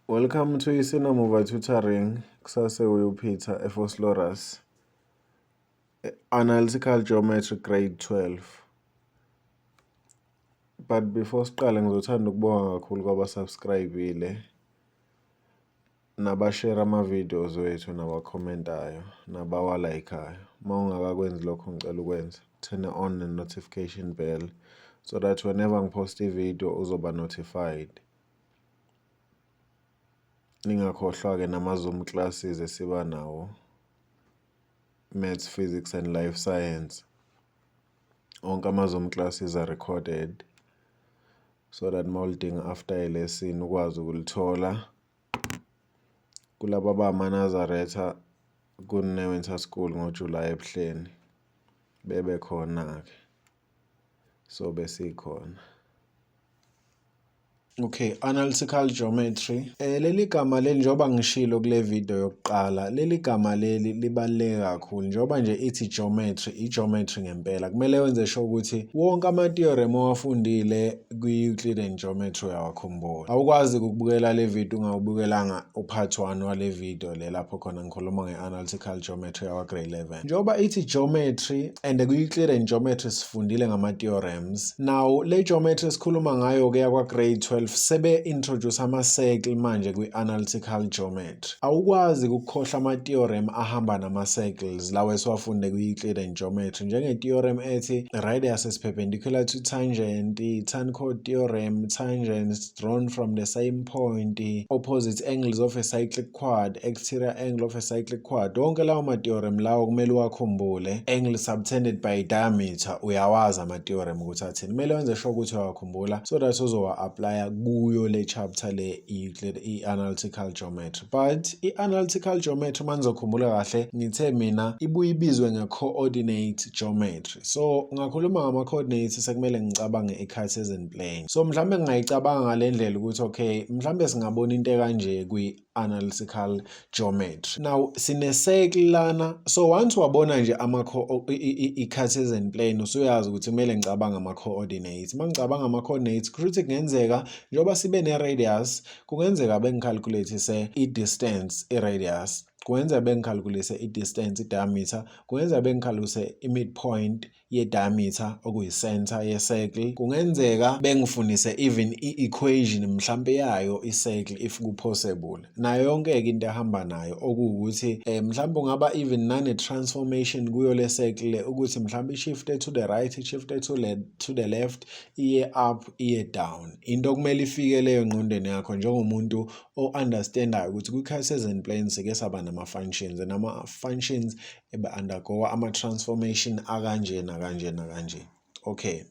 Welcome to Isizulu tutoring. Kusase uPeter Efoslorus. Analytical geometry grade 12. But before siqale ngizothanda ukubonga kakhulu kwabasubscribile nabashare ama-videos wethu nabakhomentayo nabawalayikhayo. Uma ungakakwenzi lokho ngicela ukwenza. Turn on the notification bell so that whenever ngipost i-video uzoba notified. Ningakhohlwa-ke nama-Zoom classes esiba nawo. Maths, Physics and Life Science. Onke ama-Zoom classes are recorded so that molding after a lesson ukwazi ukulithola. Kulaba abama-Nazaretha kune-winter school ngoJuly ebuhleni bebe khona-ke, so besikhona. Okay, analytical geometry. Leli gama leli njengoba ngishilo kule video yokuqala, leli gama leli libaluleke kakhulu njengoba nje ithi geometry, i-geometry ngempela. Kumele wenze sure ukuthi wonke ama-theorem owafundile kwi-Euclid and geometry uyawakhumbula. Awukwazi ukubukela le video ungawubukelanga upart 1 wale video le lapho khona ngikhuluma nge-analytical geometry yawa grade 11. Njengoba ithi geometry and kwi-Euclid and geometry sifundile ngama-theorems. Now le geometry sikhuluma ngayo ke yakwa grade 12 sebe introduce ama-circle manje kwi-analytical geometry. Awukwazi ukukhohlwa ama-theorem ahamba nama-circles lawa esiwafunde kwi-Euclid and geometry njenge-theorem ethi radius is perpendicular to tangent, Tanchord theorem, tangents drawn from the same point, opposite angles of a cyclic quad, exterior angle of a cyclic quad. Wonke lawo ma-theorem lawo kumele uwakhumbule. Angle subtended by diameter uyawazi ama-theorem ukuthi athini. Kumele wenze sure ukuthi uyawakhumbula so that uzowa-applya kuyo le chapter le Euclid i-analytical geometry. But i-analytical geometry manizokhumbula kahle ngithe mina ibuye ibizwe nge-coordinate geometry. So ngakhuluma ngama-coordinates sekumele ngicabange i-Cartesian plane. So mhlambe ngingayicabanga ngale ndlela ukuthi okay, mhlambe singabona into kanje kwi-analytical geometry. Now sine-circle lana, so once wabona nje i-Cartesian plane usuyazi ukuthi kumele ngicabanga ama-coordinates. Mangicabanga ama-coordinates kusho kungenzeka njengoba sibe ne-radius kungenzeka bengicalculate i-distance i-radius, kungenzeka bengicalculate i-distance i-diameter, kungenzeka bengicalculate i-midpoint ye-diameter okuyi-center ye-circle, kungenzeka bengifundise even i-equation mhlambe yayo i-circle if ku-possible. Nayo yonke-ke into ehamba nayo okuwukuthi mhlambe ungaba even nane-transformation kuyo le circle ukuthi mhlambe i-shifte to the right, i-shifte to the left, iye up, iye down. Into kumele ifike leyo ngqondweni yakho njengomuntu o-understandayo ukuthi kwi-Cartesian plane sike saba nama-functions and ama-functions ebe-undergoa ama-transformation akanje nakanje nakanje. Okay.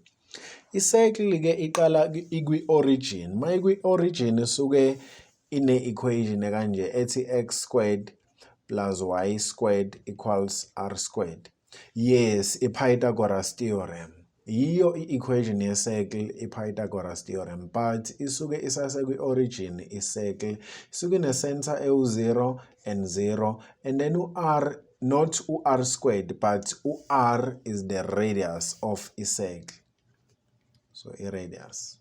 I-circle-ke iqala ikwi-origin. Ma ikwi-origin isuke ine-equation kanje ethi x squared plus y squared equals r squared. Yes, i-Pythagoras theorem. Yiyo i-equation ye-circle i-Pythagoras theorem, but isuke isase-kwi-origin i-circle. Isuke ne-center ewu-0 and 0 and then u-r, not u-r squared, but u-r is the radius of i-circle. So i-radius.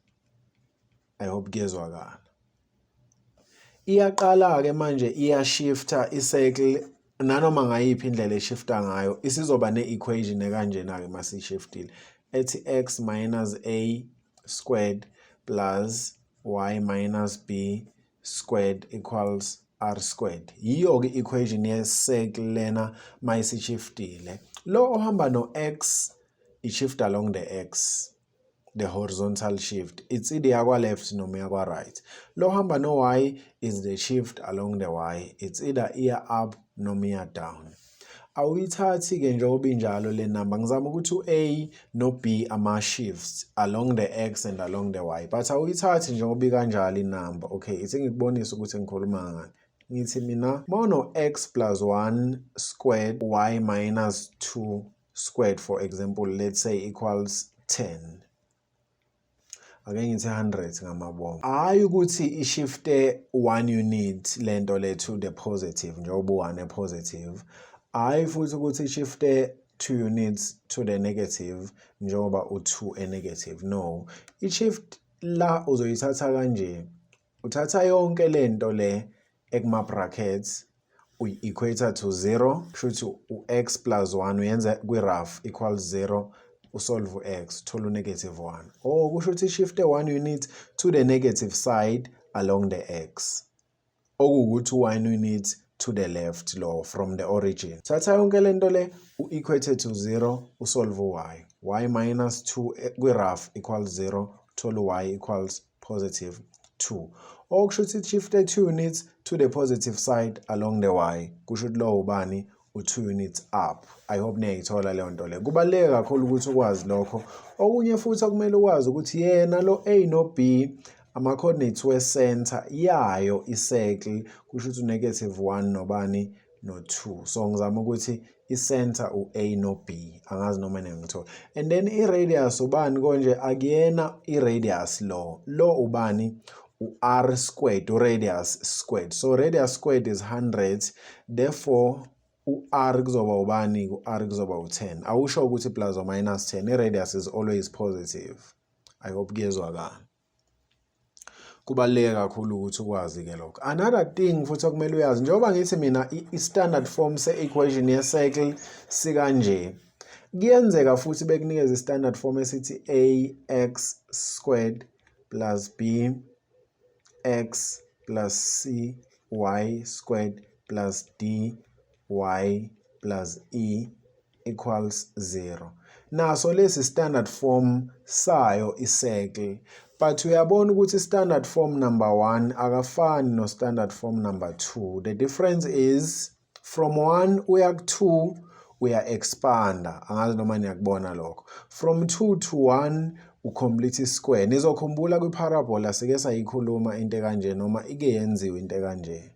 I hope kuyezwakala. Iyaqala-ke manje iyashifta i-circle nanoma ngayiphi indlela eshifta ngayo isizoba ne-equation ekanjena-ke masishiftile ethi x minus a squared plus y minus b squared equals r squared. Yiyo-ke i-equation ye-circle lena mayisishiftile. Lo ohamba no-x i-shift along the x, the horizontal shift. It's either yakwa left noma yakwa right. Lo hamba no y is the shift along the y. It's either ear up noma ear down. Awuyithathi-ke njengoba injalo le number. Ngizama ukuthi u-a no-b ama-shifts along the x and along the y. But awuyithathi njengoba ikanjalo i-number. Okay, ithi ngikubonisa ukuthi ngikhuluma ngani. Ngithi mina mono x plus 1 squared y minus 2 squared, for example, let's say equals 10. Ake ngithi 100 ngamabomo. Hayi ukuthi ishifte 1 unit lento le to the positive njengoba u1 e-positive. Hayi futhi ukuthi ishifte 2 units to the negative njengoba u2 e-negative. No. I-shift la uzoyithatha kanje. uthatha yonke lento le ekuma brackets uyi-equator to 0, kushuthi u-x plus 1 uyenza kwi-rough equals 0, usolve u-x, thola u-1. Or kusho ukuthi shift 1 unit to the negative side along the x. Okuwukuthi 1 unit to the left lo from the origin. Thatha yonke lento le u-equate to 0, usolve u-y. Y minus 2 kwi-rough equals 0, thola y equals positive 2. Okusho ukuthi shift 2 units to the positive side along the y. Kusho ukuthi lo ubani u2 units up. I hope niyayithola leyo nto le. Kubaluleke kakhulu ukuthi ukwazi lokho. Okunye futhi okumele ukwazi ukuthi yena lo A no B ama-coordinates we-center yayo i-circle kusho ukuthi u-1 nobani no-2. So ngizama ukuthi i-center u-A no B. Angazi noma niyangithola. And then i-radius ubani konje akuyena i-radius lo. Lo ubani u-r squared, u-radius squared. So radius squared is 100. Therefore u-r kuzoba ubani? U-r kuzoba u-10. Awusho ukuthi plus or minus 10. I-radius is always positive. I hope kuyezwakala. Kubaluleke kakhulu ukuthi ukwazi ke lokho. Another thing futhi okumele uyazi, njengoba ngithi mina i-standard form se-equation ye-circle sikanje, kuyenzeka futhi bekunikeza i-standard form esithi ax squared plus b x plus c y squared plus d y plus e equals 0. Naso lesi standard form sayo i-circle, but uyabona ukuthi standard form number 1 akafani no standard form number 2. The difference is from 1 uya ku-2 uya expanda. Angazi noma niyakubona lokho. From 2 to 1 ucomplete square. Nizokhumbula kwi-parabola sike sayikhuluma into kanje noma ike yenziwe into kanje.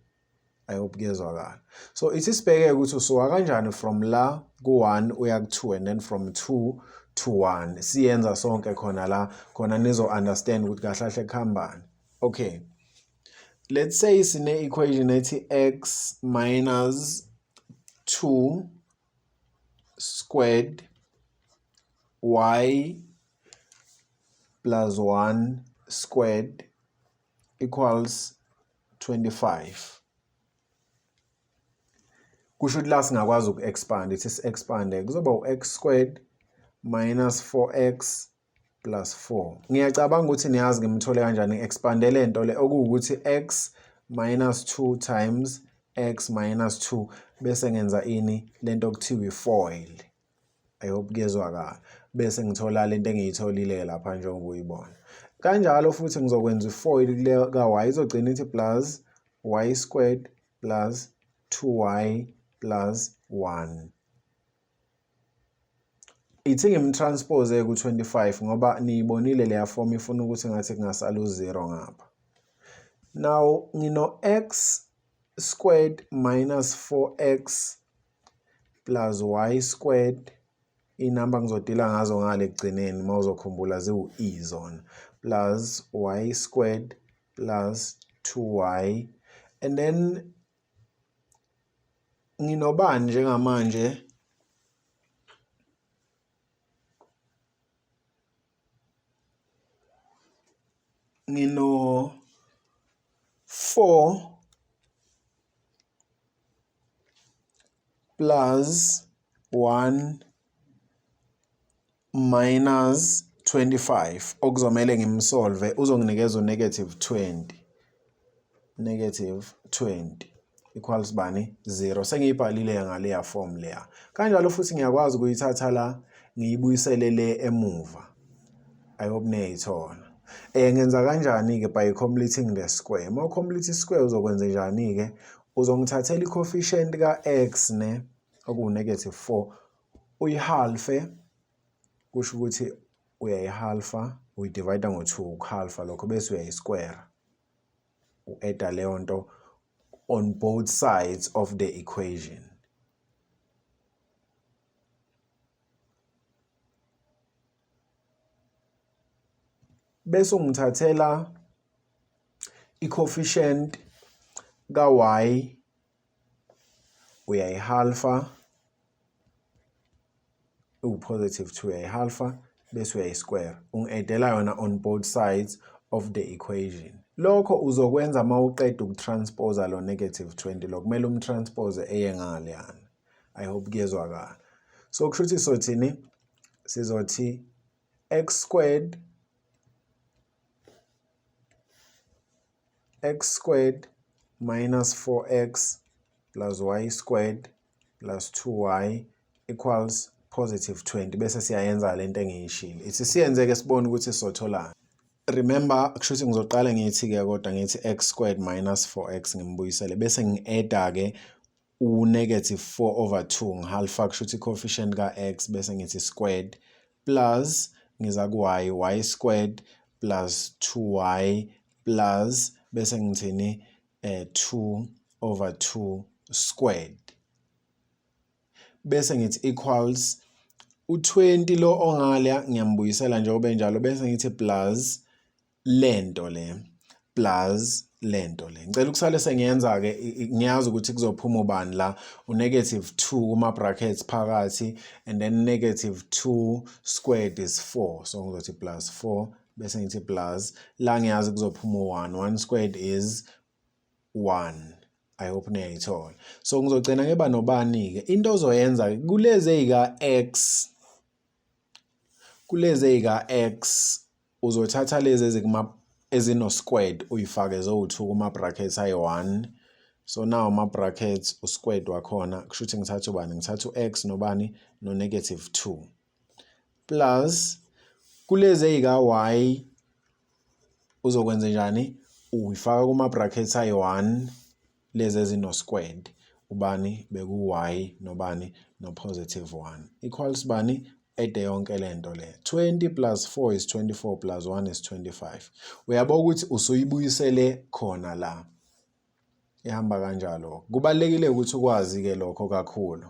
I hope kuyezwakala. So ithi sibheke ukuthi usuka kanjani from la ku-1 uya ku-2 and then from 2 to 1. Siyenza sonke khona la, khona nizo understand ukuthi kahle kahle kuhambani. Okay. Let's say sine equation ethi x minus 2 squared y plus 1 squared equals 25. Kusho ukuthi la singakwazi uku-expand. Ithi si-expande kuzoba u-x squared minus 4x plus 4. Ngiyacabanga ukuthi niyazi ngimthole kanjani expande le nto le okuwukuthi x minus 2 times x minus 2 bese ngenza ini lento okuthiwa i-foil. I hope kuyezwakala. Bese ngithola lento engiyitholile lapha njengoba uyibona. Kanjalo futhi ngizokwenza i-foil kule ka-y izogcina ithi plus y squared plus 2y plus 1. Ithi ngimtranspose ku-25 ngoba niyibonile leya form ifuna ukuthi ngathi kungasala u-0 ngapha. Now ngino x squared minus 4x plus y squared. Inamba ngizodila ngazo ngale ekugcineni mawuzokhumbula ziwu-e zona. Plus y squared plus 2y. And then nginobani njengamanje? Ngino 4 plus 1 minus 25 okuzomele ngimsolve uzonginikeza u-negative 20. Negative 20 equals bani? 0. Sengiyibhalile ngaleya form leya. Kanjalo futhi ngiyakwazi ukuyithatha la ngiyibuyisele le emuva. I hope niyayithola. Ngenza kanjani ke by completing the square. Uma complete isquare uzokwenza njani ke? Uzongithathela i-coefficient ka-x ne okuwu-negative 4 uyihalfe. Kusho ukuthi uyayihalfa uyidivide ngo-2 ukuhalfa lokho bese uyayisquare. U-add leyo nto on both sides of the equation. Bese ungithathela i-coefficient ka-y uyayihalfa u-positive 2 uyayihalfa bese uyayisquare. Ungi-addela yona on both sides of the equation. lokho uzokwenza mawuqeda ukutranspose lo -20 lo kumele umtranspose eye ngale yana. I hope kuyezwakala. So kusho ukuthi sothini sizothi x squared minus 4x plus y squared plus 2y equals +20 bese siyayenza lento engiyishilo. Ithi siyenzeke sibone ukuthi sotholani. Remember kusho ukuthi ngizoqala ngithi-ke kodwa ngithi x squared minus 4x ngimbuyisele bese ngi-add ke u-4/2 ngihalfa kusho ukuthi coefficient ka-x bese ngithi squared plus ngiza ku-y, y squared plus 2y plus bese ngithini 2/2 squared bese ngithi equals u-20 lo ongala ngiyambuyisela njengoba enjalo bese ngithi plus lento le ngicela ukusale sengiyenza ke ngiyazi ukuthi kuzophuma ubani la u-2 kuma brackets phakathi and then -2 squared is 4 so ngizothi plus 4 bese ngithi plus la ngiyazi kuzophuma u1 squared is 1. I hope niyayithola. So ngizogcina ngeba nobani ke into ozoyenza kulezi ka-x uzothatha lezi ezino squared uyifake zo2 kuma brackets ayi1 so now ama brackets u-squared wakhona kusho ukuthi ngithatha ubani ngithatha u-x nobani no-2 plus kulezi ka-y uzokwenza njani uyifaka kuma brackets ayi1 lezi ezino squared ubani beku-y nobani no+1 equals bani ede yonke lento le 20 plus 4 is 24 plus 1 is 25. Uyabona ukuthi usuyibuyisele khona la. Ihamba kanjalo. Kubalekile ukuthi ukwazi ke lokho kakhulu.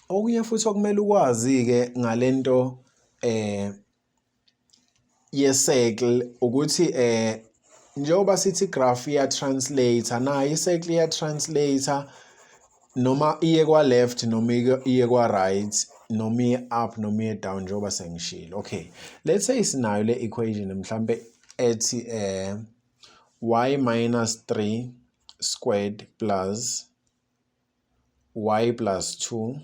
Okunye futhi okumele ukwazi ke ngalento ye-circle ukuthi njengoba sithi graph iya translator nayo i-circle iya translator noma iye kwa left noma iye kwa right noma iye up noma iye down njengoba sengishilo. Okay, let's say sinayo le equation mhlambe ethi y minus 3 squared plus y plus 2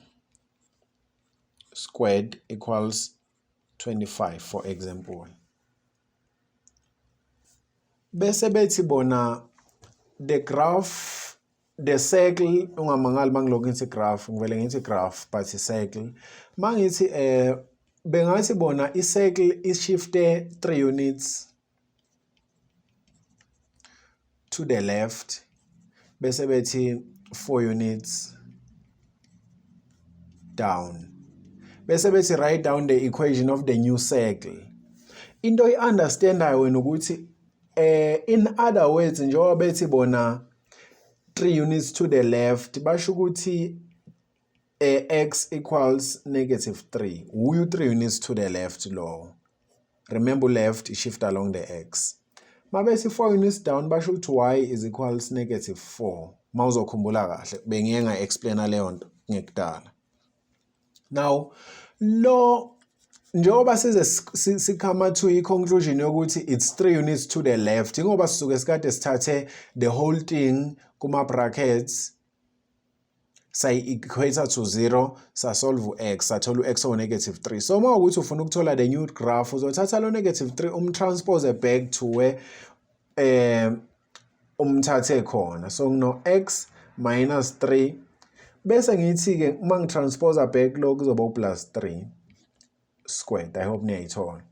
squared equals 25 for example. Bese bethi bona the circle ungamangali mangilokhu ngithi graph ngivele ngithi graph but circle mangithi bengathi bona i-circle ishifte 3 units to the left bese bethi 4 units down bese bethi write down the equation of the new circle. Into i-understandayo wena ukuthi in other words njengoba bethi bona 3 units to the left basho ukuthi x equals -3 uyu 3 units to the left lo remember left shift along the x mabese 4 units down basho ukuthi y is equals -4 mawuzokhumbula kahle bengiye nga explaina leyo nto ngekudala. Now lo njengoba size sikhama to i-conclusion yokuthi it's 3 units to the left ngoba sisuke sikade sithathe the whole thing kuma brackets sayi-equator to 0 sasolve x sathola u-x o-3 so uma ukuthi ufuna ukuthola the new graph uzothatha lo -3 umtranspose back to where umthathe khona so ngino x minus 3 bese ngithi-ke uma ngitranspose back lo kuzoba u+3 squared. I hope niyayithola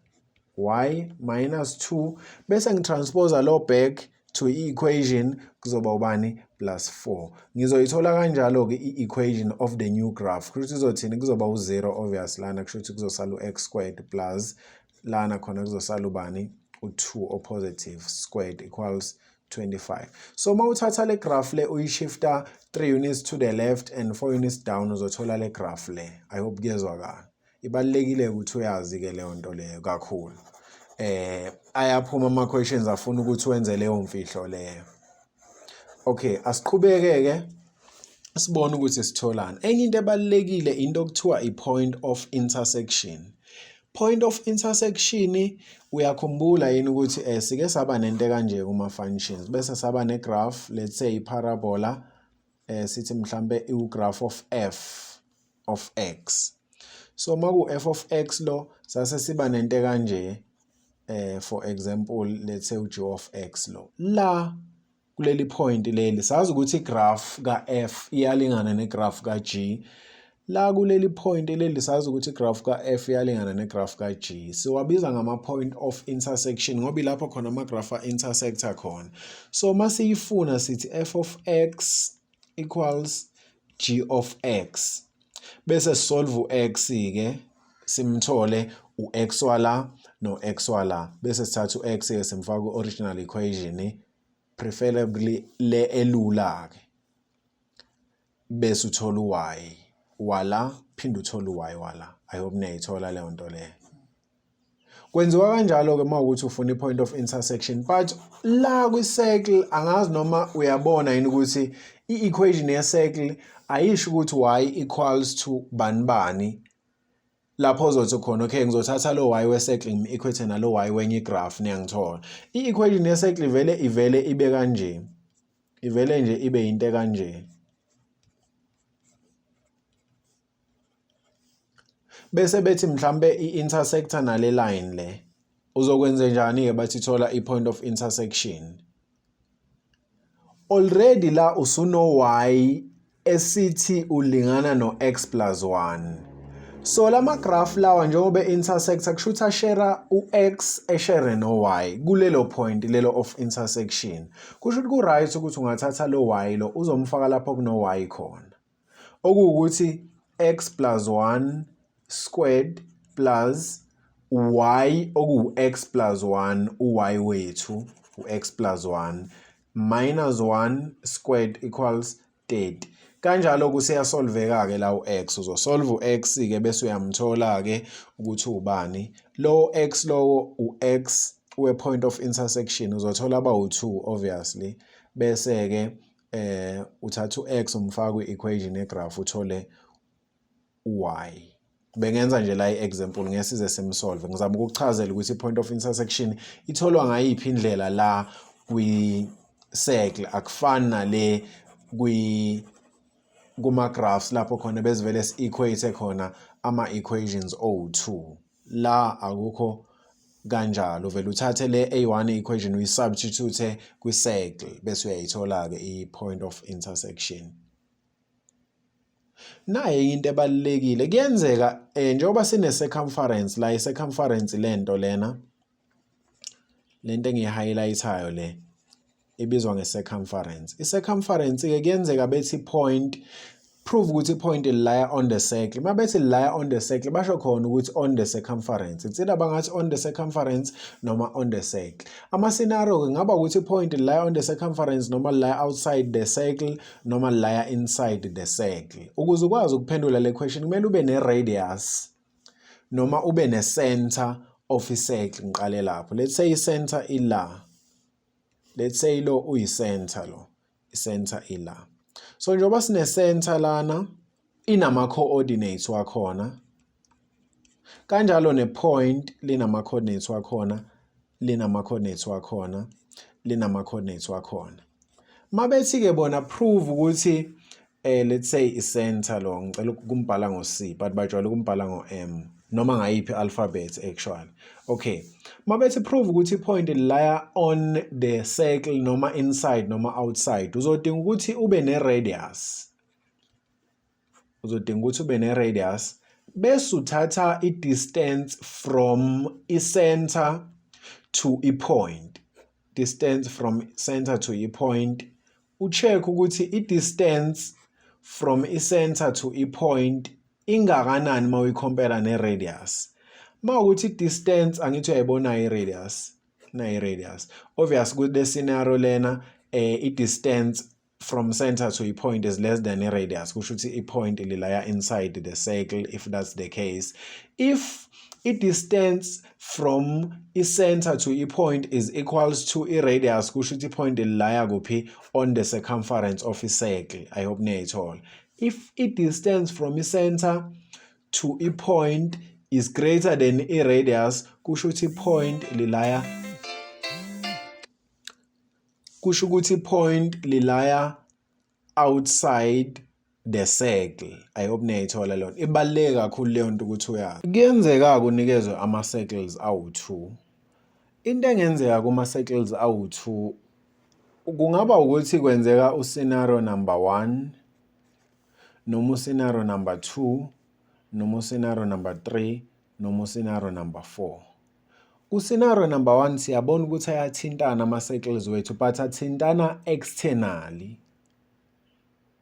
y minus 2 bese ngitranspose lo back to i-equation kuzoba ubani +4 ngizoyithola kanjalo ke i-equation of the new graph kusho ukuthi izothini kuzoba u0 obvious lana kusho ukuthi kuzosala u-x squared plus lana khona kuzosala ubani u2 o-positive squared equals 25. So mawuthatha le graph le uyishifta 3 units to the left and 4 units down uzothola le graph le. I hope kuyezwakala. Ibalekile ukuthi uyazi ke leyo nto leyo kakhulu. Ayaphuma ama questions afuna ukuthi wenze leyo mfihlo leyo. Okay, asiqhubeke ke sibone ukuthi sitholani. Enye into ebalekile into okuthiwa i-point of intersection. Point of intersection uyakhumbula yini ukuthi sike saba nento kanje kuma functions bese saba ne graph, let's say iparabola, sithi mhlambe graph of f of x. So maku f of x lo sase siba nento kanje, for example let's say g of x lo. La kuleli point leli sazi ukuthi graph ka f iyalingana ne graph ka g. La kuleli point leli sazi ukuthi graph ka f iyalingana ne graph ka g. Siwabiza ngama point of intersection ngoba lapho khona ama graph intersector khona. So masiyifuna sithi f of x equals g of x. Bese solve x ke simthole x wala no x wala. Bese sithatha x ke simfaka ku original equation, preferably le elula ke. Bese uthola y wala phinda uthola y wala. I hope niyayithola leyo nto le. Kwenziwa kanjalo ke mawukuthi ufuna i-point of intersection, but la kwi-circle angazi noma uyabona yini ukuthi i-equation ye-circle ayisho ukuthi y equals to bani bani. Lapho uzothi khona okay ngizothatha lo y we-circle ngimi-equate nalo y wenye graph niyangithola. I-equation ye-circle ivele ibe kanje. Ivele nje ibe into kanje. Bese bethi mhlambe i-intersector nale line le. Uzokwenza njani ke bathi thola i-point of intersection? Already la usuno y esithi ulingana no x plus 1. So lama graph lawa njengoba intersector kusho ukuthi ashare u-x eshare no y kulelo point lelo of intersection. Kusho ukuthi ku right ukuthi ungathatha lo y lo uzomfaka lapho kuno y khona. Okuwukuthi x plus 1 squared plus y oku x plus 1 uy wethu u-x plus 1 minus 1 squared equals 30. Kanjalo kuseyasolveka ke la u-x uzosolve u-x ke bese uyamthola ke ukuthi ubani lo x lo u-x we point of intersection uzothola aba u2 obviously bese ke uthatha u-x umfaka kwi-equation yegraph uthole y. Bengenza nje la i-example ngesize simsolve ngizama ukuchazela ukuthi i-point of intersection itholwa ngayiphi indlela la kwi-circle akufani nale kuma graphs lapho khona bezivele si-equate khona ama-equations o2. La akukho kanjalo, vele uthathe le a1 equation uyisubstitute kwi-circle bese uyayithola ke i-point of intersection. Naye into ebalekile kuyenzeka njengoba sine circumference la i-circumference lento lena lento engiyi-highlightayo le ibizwa nge-circumference. I-circumference ke kuyenzeka bethi point prove ukuthi point liya on the circle. Mabethi liya on the circle basho khona ukuthi on the circumference. It's either bangathi on the circumference noma on the circle. Ama scenario ke ngaba ukuthi point liya on the circumference noma liya outside the circle noma liya inside the circle. Ukuze ukwazi ukuphendula le question kumele ube ne radius noma ube ne center of a circle. Ngiqale lapho. Let's say i-center ila. Let's say lo uyi-center lo. I-center ila. So njengoba sine center lana inama coordinates wakhona. Kanjalo ne point linama coordinates wakhona, linama coordinates wakhona, linama coordinates wakhona. Mabethi ke bona prove ukuthi let's say i-center lo ngicela ukumbhala ngo-C but bajwayele ukumbhala ngo-M noma ngayiphi alphabet actually. Okay. Mabethi prove ukuthi point liya on the circle noma inside noma outside uzodinga ukuthi ube ne radius. Uzodinga ukuthi ube ne radius bese uthatha i-distance from i-center to i-point. Distance from center to i-point. Ucheck ukuthi i-distance from i-center to i-point ingakanani uma uyicompare ne-radius. Mawukuthi distance angithi uyayibona i-radius na i-radius obvious with the scenario lena i-distance from center to i-point is less than i-radius kusho ukuthi i-point lilaya inside the circle if that's the case. If i-distance from i-center to i-point is equals to i-radius kusho ukuthi i-point lilaya kuphi on the circumference of i-circle. I hope niyayithola. If i-distance from i-center to i-point is greater than i-radius, kusho ukuthi point lilaya outside the circle. I hope niyayithola leyo. Ibaluleke kakhulu leyo nto ukuthi uyazi. Kuyenzeka kunikezwe ama-circles awu-2. Into engenzeka kuma-circles awu-2 kungaba ukuthi kwenzeka u-scenario number 1 noma u-scenario number 2 noma u-scenario number 3 noma u-scenario number 4. Ku-scenario number 1 siyabona ukuthi ayathintana ama-circles wethu but athintana externally.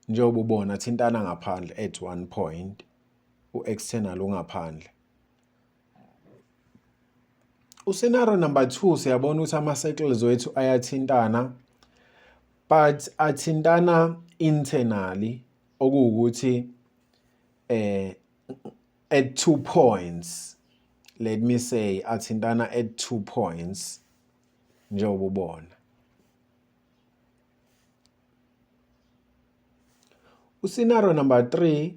Njengoba ubona athintana ngaphandle at one point, u-external ungaphandle. U-scenario number 2 siyabona ukuthi ama-circles wethu ayathintana but athintana internally, okuwukuthi at 2 points. Let me say athintana at 2 points njengoba ubona. U-scenario number 3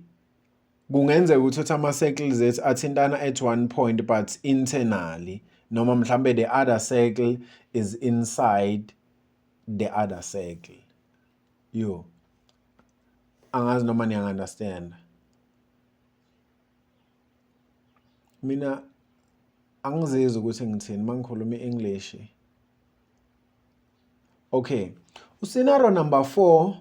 kungenzeka ukuthi ama-circles ethu athintana at 1 point but internally, noma mhlambe the other circle is inside the other circle. Angazi noma niyangi-understand. Mina angizizwa ukuthi ngithini mangikhuluma i-English. Okay. U-scenario number 4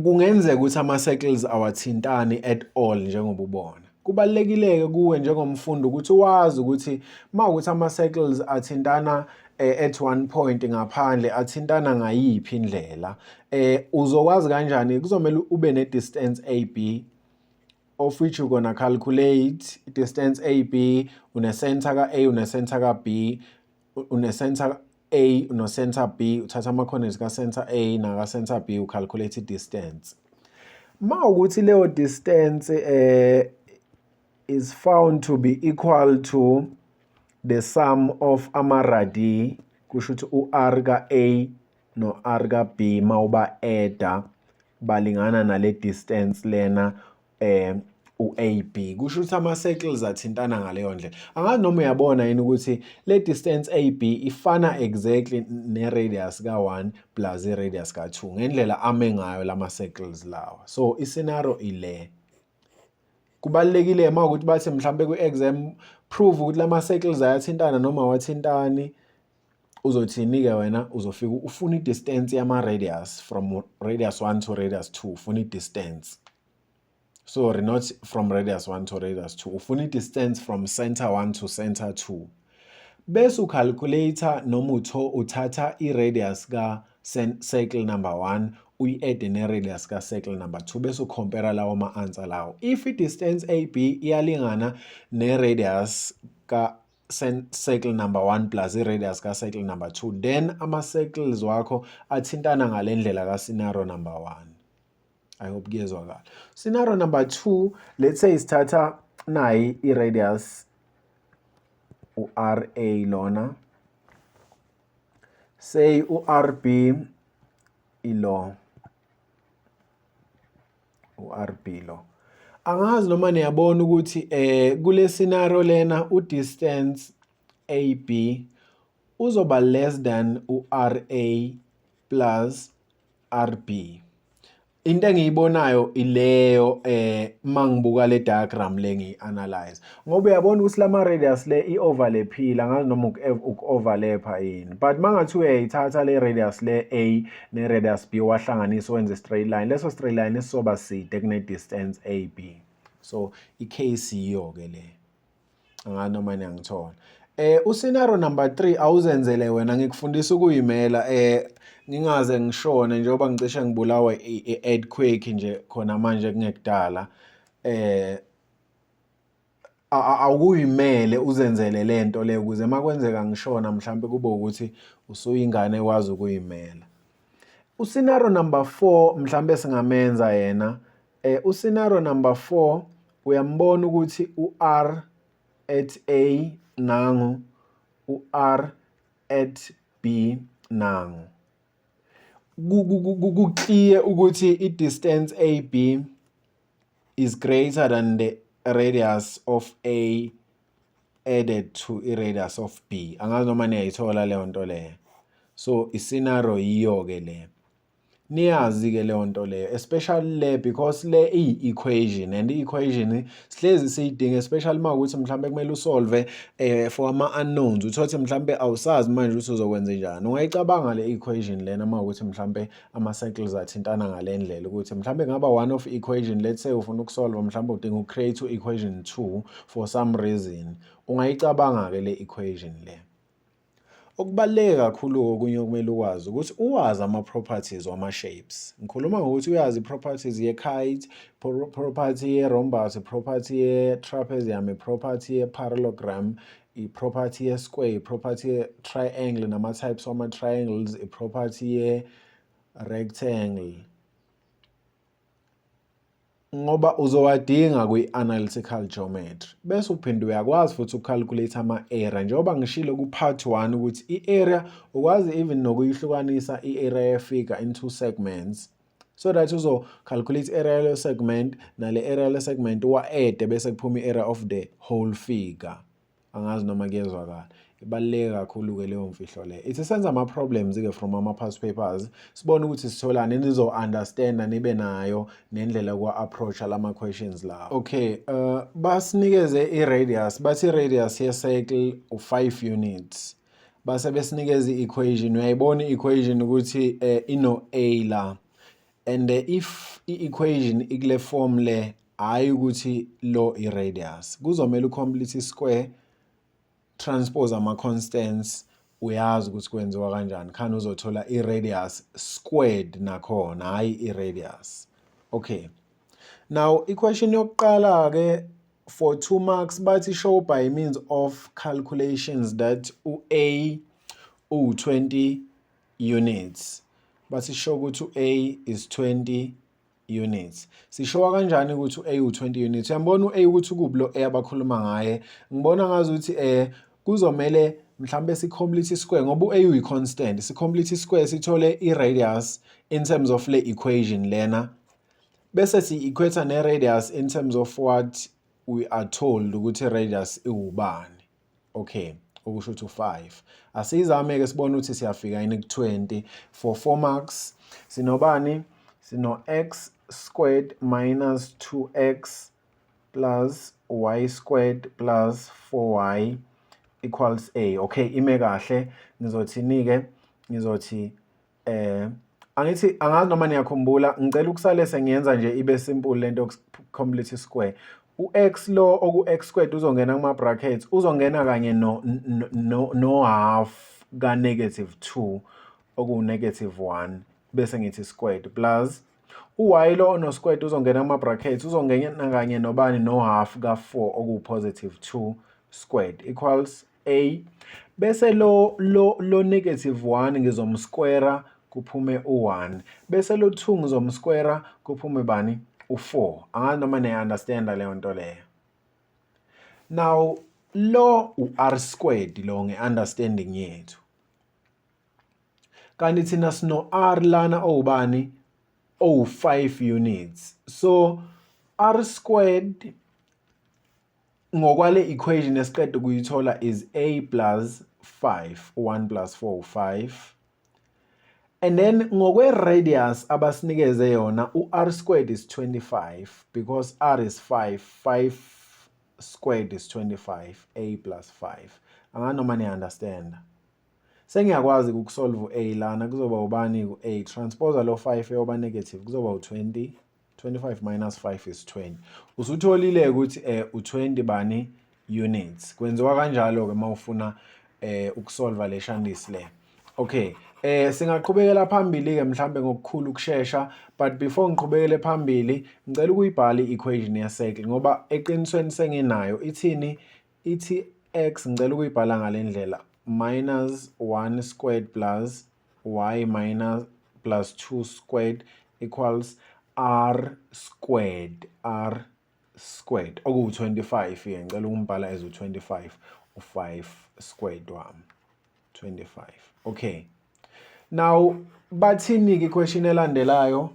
kungenzeka ukuthi ama-circles awathintani at all njengoba ubona. Kubalulekile-ke kuwe njengomfundi ukuthi wazi ukuthi mawukuthi ama-circles athintana at 1 point ngaphandle athintana ngayiphi indlela. Uzokwazi kanjani? Kuzomela ube ne-distance AB of which you're gonna calculate distance AB, une-center ka-A, une-center ka-B, une-center A, no-center B, uthatha ama-coordinates ka-center A naka-center B, ucalculate i-distance. Mawukuthi leyo distance is found to be equal to the sum of ama-radii, kusho ukuthi u-R ka-A no-R ka-B mawuba adda balingana nale distance lena u-AB. Kusho ukuthi ama-circles athintana ngaleyo ndlela. Angazi noma uyabona yini ukuthi le distance AB ifana exactly ne-radius ka-1 plus i-radius ka-2 ngendlela ame ngayo lama-circles lawa. So i-scenario ile. Kubalulekile mawukuthi bathi mhlambe ku-exam prove ukuthi lama-circles ayathintana noma awathintani, uzothini-ke wena? Uzofika ufuna i-distance yama-radius from radius 1 to radius 2, ufuna i-distance. Sorry, not from radius 1 to radius 2. Ufuna i-distance from center 1 to center 2. Bese ucalculator noma uthatha i-radius ka-circle number 1 uyi-add ne-radius ka-circle number 2 bese ucompare lawo ma-answer lawo. If i-distance AB iyalingana ne-radius ka-circle number 1 plus i-radius ka-circle number 2, then ama-circles wakho athintana ngale ndlela ka-scenario number 1. I hope kuyezwakala. Scenario number 2, let's say isithatha nayi i-radius u-RA lona. Say u-RB ilo. U-RB lo. Angazi noma niyabona ukuthi kule scenario lena u-distance AB uzoba less than u-RA plus RB. Into engiyibonayo ileyo mangibuka le diagram le ngiyi-analyze. Ngoba uyabona ukuthi lama radius le i-overlaphile, angazi noma uku-overlapha yini. But mangathi uyayithatha le radius le A ne radius B wahlanganisa wenze straight line, leso straight line esizoba side kune distance AB. So i-case iyo ke le. Angazi noma niyangithola. U-scenario number 3 awuzenzele wena, ngikufundisa ukuyimela ngingaze ngishone njengoba ngicishe ngibulawa i-earthquake nje khona manje kungekudala. Awuyimele uzenzele lento le ukuze makwenzeka ngishona mhlambe kube ukuthi usuyingane ekwazi ukuyimela. U-scenario number 4 mhlambe singamenza yena. U-scenario number 4 uyambona ukuthi u-R at A nangu, u-R at B nangu. Kuclear ukuthi i-distance AB is greater than the radius of A added to i-radius of B. Angazi noma niyayithola leyo nto leyo. So i-scenario yiyo ke le. Niyazi-ke leyo nto leyo, especially le because le iyi-equation and i-equation sihlezi siyidinga, especially uma ukuthi mhlambe kumele usolve for ama-unknowns, uthothi mhlambe awusazi manje ukuthi uzokwenza njani. Ungayicabanga le equation lena uma ukuthi mhlambe ama-circles athintana ngale ndlela ukuthi mhlambe ngaba one of equation, let's say ufuna ukusolve mhlambe udinga ucreate equation 2 for some reason. Ungayicabanga-ke le equation le. Okubaluleke kakhulu okunye okumele ukwazi ukuthi uwazi ama-properties wama-shapes. Ngikhuluma ngokuthi uyazi i-properties ye-kite, property ye-rhombus, i-property ye-trapezium, i-property ye-parallelogram, i-property ye-square, i-property ye-triangle nama-types wama-triangles, i-property ye-rectangle. Ngoba uzowadinga kwi-analytical geometry bese uphinde uyakwazi futhi ucalculate ama-area njengoba ngishilo ku-part 1 ukuthi i-area ukwazi even nokuyihlukanisa i-area ye-figure into segments so that uzo-calculate i-area yaleyo segment nale area yale segment uwa-add bese kuphuma i-area of the whole figure. Angazi noma kuyezwakala. Ibaluleke kakhulu-ke leyo mfihlo le. Ithi senza ama-problems-ke from ama-past papers sibone ukuthi sitholani nizo-understanda nibe nayo nendlela kwa-approach-a lama-questions lawo. Okay, basinikeze i-radius, bathi i-radius ye-circle u-5 units. Base besinikeze i-equation, uyayibona i-equation ukuthi ino-A la. And if i-equation ikule form le, hayi ukuthi lo i-radius. Kuzomela u-complete i-square, transpose ama-constants, uyazi ukuthi kwenziwa kanjani. Khani uzothola i-radius squared nakhona, hayi i-radius. Okay. Now, equation yokuqala-ke for 2 marks, bathi show by means of calculations that u-A u-20 units. Bathi show ukuthi u-A is 20 units. Sishowa kanjani ukuthi u-A u-20 units? Uyambona u-A ukuthi kubulo A abakhuluma ngaye. Ngibona ngazi ukuthi kuzomele mhlambe si-complete i-square ngoba u-A uyi-constant. Si-complete i-square sithole i-radius in terms of le equation lena. Bese si-equate ne-radius in terms of what we are told ukuthi i-radius iwubani. Okay, okusho ukuthi u-5. Asizame-ke sibone ukuthi siyafika yini ku-20. For 4 marks, sinobani? Sino-x squared minus 2x plus y squared plus 4y equals A. Okay, ime kahle. Ngizothi angithi angazi noma niyakhumbula, ngicela ukusale sengiyenza nje ibe simple lento complete square. U-x lo oku-x squared uzongena kuma-brackets, uzongena kanye no half ka-2 oku-1 bese ngithi squared plus u-y lo ono-squared uzongena kuma-brackets, uzongena kanye nobani no-half ka-4 oku-2 squared equals A. Bese lo -1 ngizomsquare kuphume u-1. Bese lo 2 ngizomsquare kuphume bani? U-4. Angazi noma niya-understanda leyo nto leyo. Now, lo u-r squared lo nge-understanding yethu. Kanti thina sino-r lana owubani? Owu-5 units. So, r squared ngokwale equation esiqeda ukuyithola is A plus 5. 1 plus 4 u-5. And then ngokwe-radius abasinikeze yona, u-r squared is 25 because r is 5. 5 squared is 25. A plus 5. Angani noma niya-understand. Sengiyakwazi ukusolve u-A lana kuzoba ubani ku-A. Transpose lo 5 eyoba negative kuzoba u-20. 25 minus 5 is 20. Usutholile ukuthi u-20 bani units. Kwenziwa kanjalo-ke uma ufuna ukusolva le shandisi le. Okay. Singaqhubekela phambili-ke mhlambe ngokukhulu ukushesha, but before ngiqhubekele phambili, ngicela ukuyibhala i-equation ye-circle ngoba eqinisweni senginayo ithini? Ithi x, ngicela ukuyibhala ngale ndlela, minus 1 squared plus y minus plus 2 squared equals r squared. R squared oku-25-ke ngicela ukumbhala as u-25, u-5 squared wami 25. Okay. Now bathini-ke iquestion elandelayo?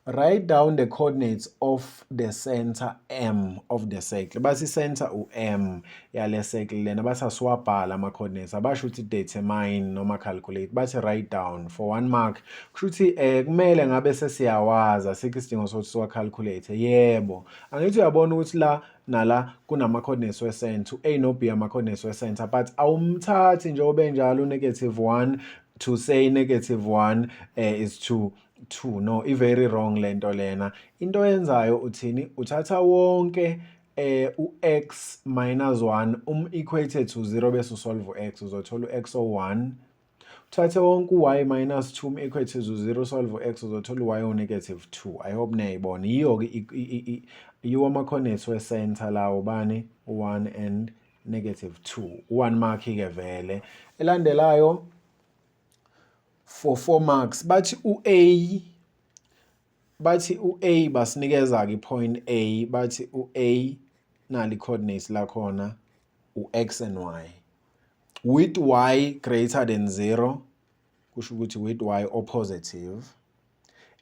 Write down the coordinates of the center M of the circle. Bathi center u-M yale circle lena bathi asiwabhala ama-coordinates. Abasho ukuthi determine noma calculate. Bathi write down for 1 mark. Kusho ukuthi kumele ngabe sesiyawazi asikho isidingo sokuthi siwa-calculate. Yebo. Angithi uyabona ukuthi la nala kunama-coordinates we-center. U-A no-B ama-coordinates we-center. But awumthathi njengoba enjalo u-1 to say -1 is 2. No, i-very wrong lento lena. Into yenzayo uthini? Uthatha wonke u-x minus 1 equated to 0 bese usolve u-x uzothola u-x o1. Uthathe wonke u-y minus 2 equated to 0 solve u-x uzothola u-y o-2. I hope niyayibona. Yiyo-ke yiwo ama-coordinates we-center lawo bani? 1 and -2. 1 mark-ke vele. Elandelayo for 4 marks bathi u-A basinikeza ke point A bathi u-A nali coordinates la khona u-x and y with y greater than 0 kusho ukuthi with y or positive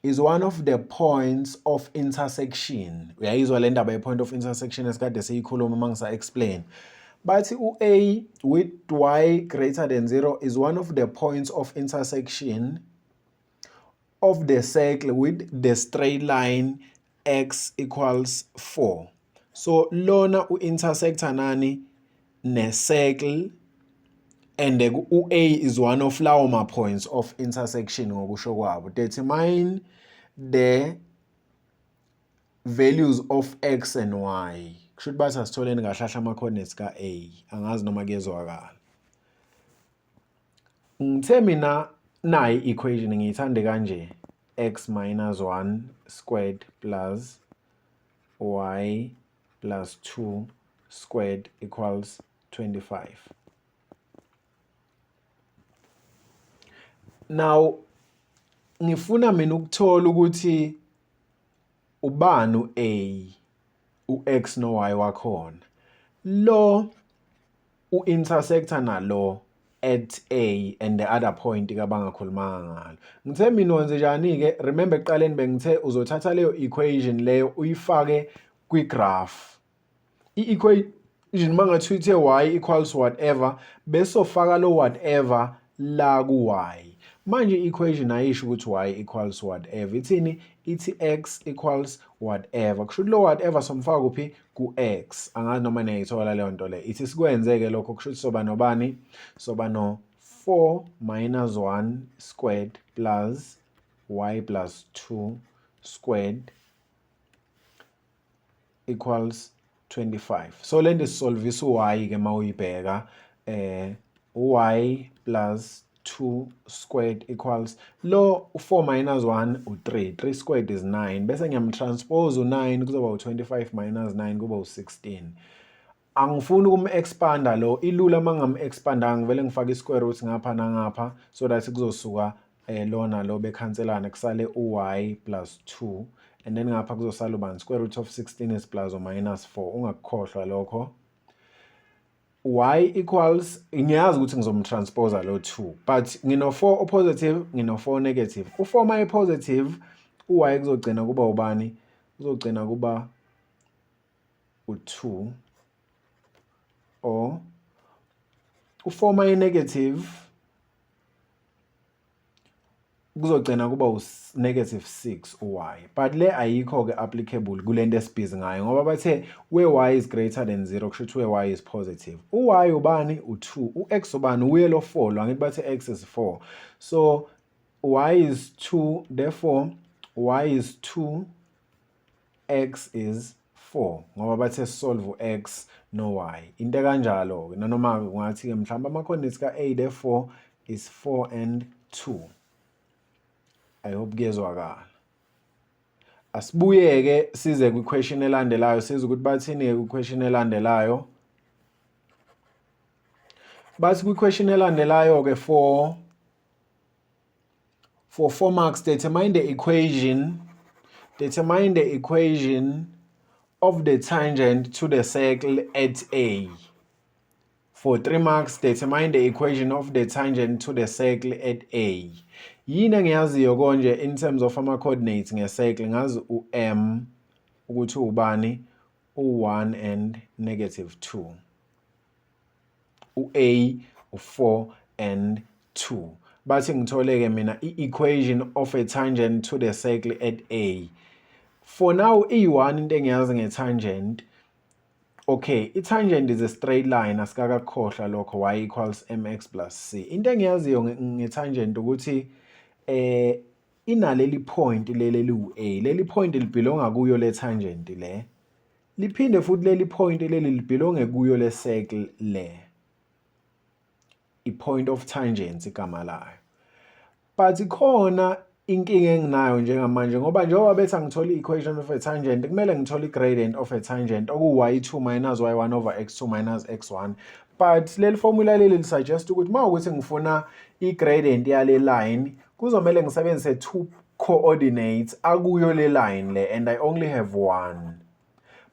is one of the points of intersection. Uyayizwa le ndaba ye-point of intersection esikade siyikhuluma mangisa explain. Bathi u-A with y greater than 0 is one of the points of intersection of the circle with the straight line x equals 4. So lona u-intersecta nani ne-circle and u-A is one of lawo ma-points of intersection ngokusho kwabo. Determine the values of x and y. Kushuthi bathi asitholeni kahlahla ama-coordinates ka-A. Angazi noma kuyezwakala. Ngithe mina nayi i-equation ngiyithande kanje. X minus 1 squared plus y plus 2 squared equals 25. Now, ngifuna mina ukuthola ukuthi ubani u-A, u-x no-y wakhona. Lo u-intersecta nalo at A and the other point kabangakhulumanga ngalo. Ngithe mina wenze njani-ke? Remember ekuqaleni bengithe uzothatha leyo equation leyo uyifake kwi-graph. I-equation mangathi uthe y equals whatever bese ufaka lo whatever la ku-y. Manje i-equation ayisho ukuthi y equals whatever. Ithini? Ithi x equals whatever. Kusho lo whatever somfaka kuphi? Ku-x. Angazi noma niyayithola leyo nto le. Ithi sikwenzeke lokho kusho ukuthi soba nobani? Soba no 4 minus 1 squared plus y plus 2 squared equals 25. So le nto sisolvisa u-y-ke ma uyibheka. Y plus 2 squared equals lo 4 minus 1 u-3. 3 squared is 9. Bese ngiyamtranspose u-9 kuzoba u-25 minus 9 kuba u-16. Angifuni ukum-expanda lo. Ilula mangam-expanda ngivele ngifake i-square root ngapha nangapha so that kuzosuka lo nalo bekhanselana kusale u-y plus 2 and then ngapha kuzosala ubani? Square root of 16 is plus or minus 4. Ungakukhohlwa lokho. Y equals, ngiyazi ukuthi ngizomtranspose lo 2 but ngino 4 o-positive ngino 4 negative. U-4 ma e-positive u-y kuzogcina kuba ubani? Kuzogcina kuba u-2 or u-4 ma e-negative kuzogcina kuba u-6 u-y but le ayikho-ke applicable kule nto esibhizi ngayo ngoba bathe where y is greater than 0 kusho ukuthi where y is positive. U-y ubani? U-2. U-x ubani? Uye lo 4 lo angithi bathe x is 4. So y is 2 therefore y is 2 x is 4 ngoba bathe solve u-x no y. Into kanjalo-ke nanoma ungathi-ke mhlawumbe ama-coordinates ka-A therefore is 4 and 2. I hope kuyezwakala. Asibuye-ke size kwi-question elandelayo size ukuthi bathini-ke kwi-question elandelayo. Bathi kwi-question elandelayo-ke for 4 marks determine the equation of the tangent to the circle at A. For 3 marks, determine the equation of the tangent to the circle at A. Yini engiyaziyo konje in terms of ama-coordinates nge-circle ngazi u-M ukuthi ubani u-1 and -2. U-A u-4 and 2. Bathi ngitholeke mina i-equation of a tangent to the circle at A. For now, i-1 into engiyazi nge-tangent. Okay, i-tangent is a straight line, asikakakhohlwa lokho, y equals mx plus c. Into engiyaziyo nge-tangent ukuthi inaleli point leli liwu-A. Leli point libelonga kuyo le tangent le. Liphinde futhi leli point leli libelonge kuyo le circle le. I-point of tangents igama layo. But ikhona inkinga enginayo njengamanje ngoba njengoba bethi ngithola i-equation of a tangent kumele ngithole i-gradient of a tangent oku-y2 minus y1 over x2 minus x1. But leli formula leli lisuggest ukuthi mawukuthi ngifuna i-gradient yale line kuzomele ngisebenzise 2 coordinates akuyo le line le and I only have 1.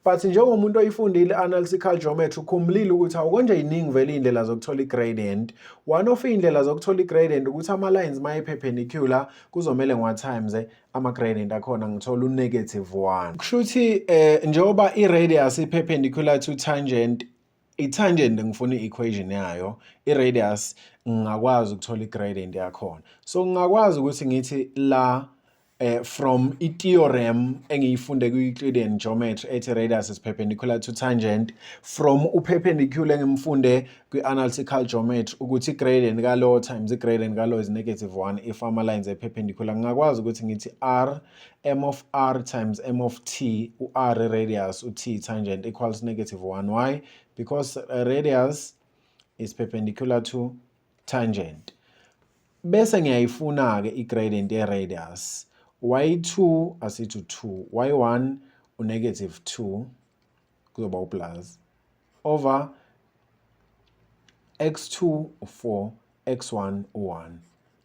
But njengomuntu oyifundile analytical geometry ukhumbulile ukuthi awukonje yiningi vele indlela zokuthola i-gradient. One of indlela zokuthola i-gradient ukuthi ama-lines maye perpendicular kuzomele ngiwa-times ama-gradient akhona ngithola u-1. Kushuthi njengoba i-radius i-perpendicular to tangent, i-tangent ngifuna i-equation yayo, i-radius ngingakwazi ukuthola i-gradient yakhona. So ngingakwazi ukuthi ngithi la from i-theorem engiyifunde ku-Euclidean geometry ethi radius is perpendicular to tangent, from u-perpendicular engimfunde kwi-analytical geometry ukuthi i-gradient ka-law times i-gradient ka-law is -1 if ama-lines are perpendicular. Ngingakwazi ukuthi ngithi r, m of r times m of t, u-r radius, u-t tangent equals -1. Why? Because radius is perpendicular to tangent. Bese ngiyayifuna-ke i-gradient ye-radius. y2 asithi 2, y1 u-2 kuzoba u-plus over x2 u-4, x1 u-1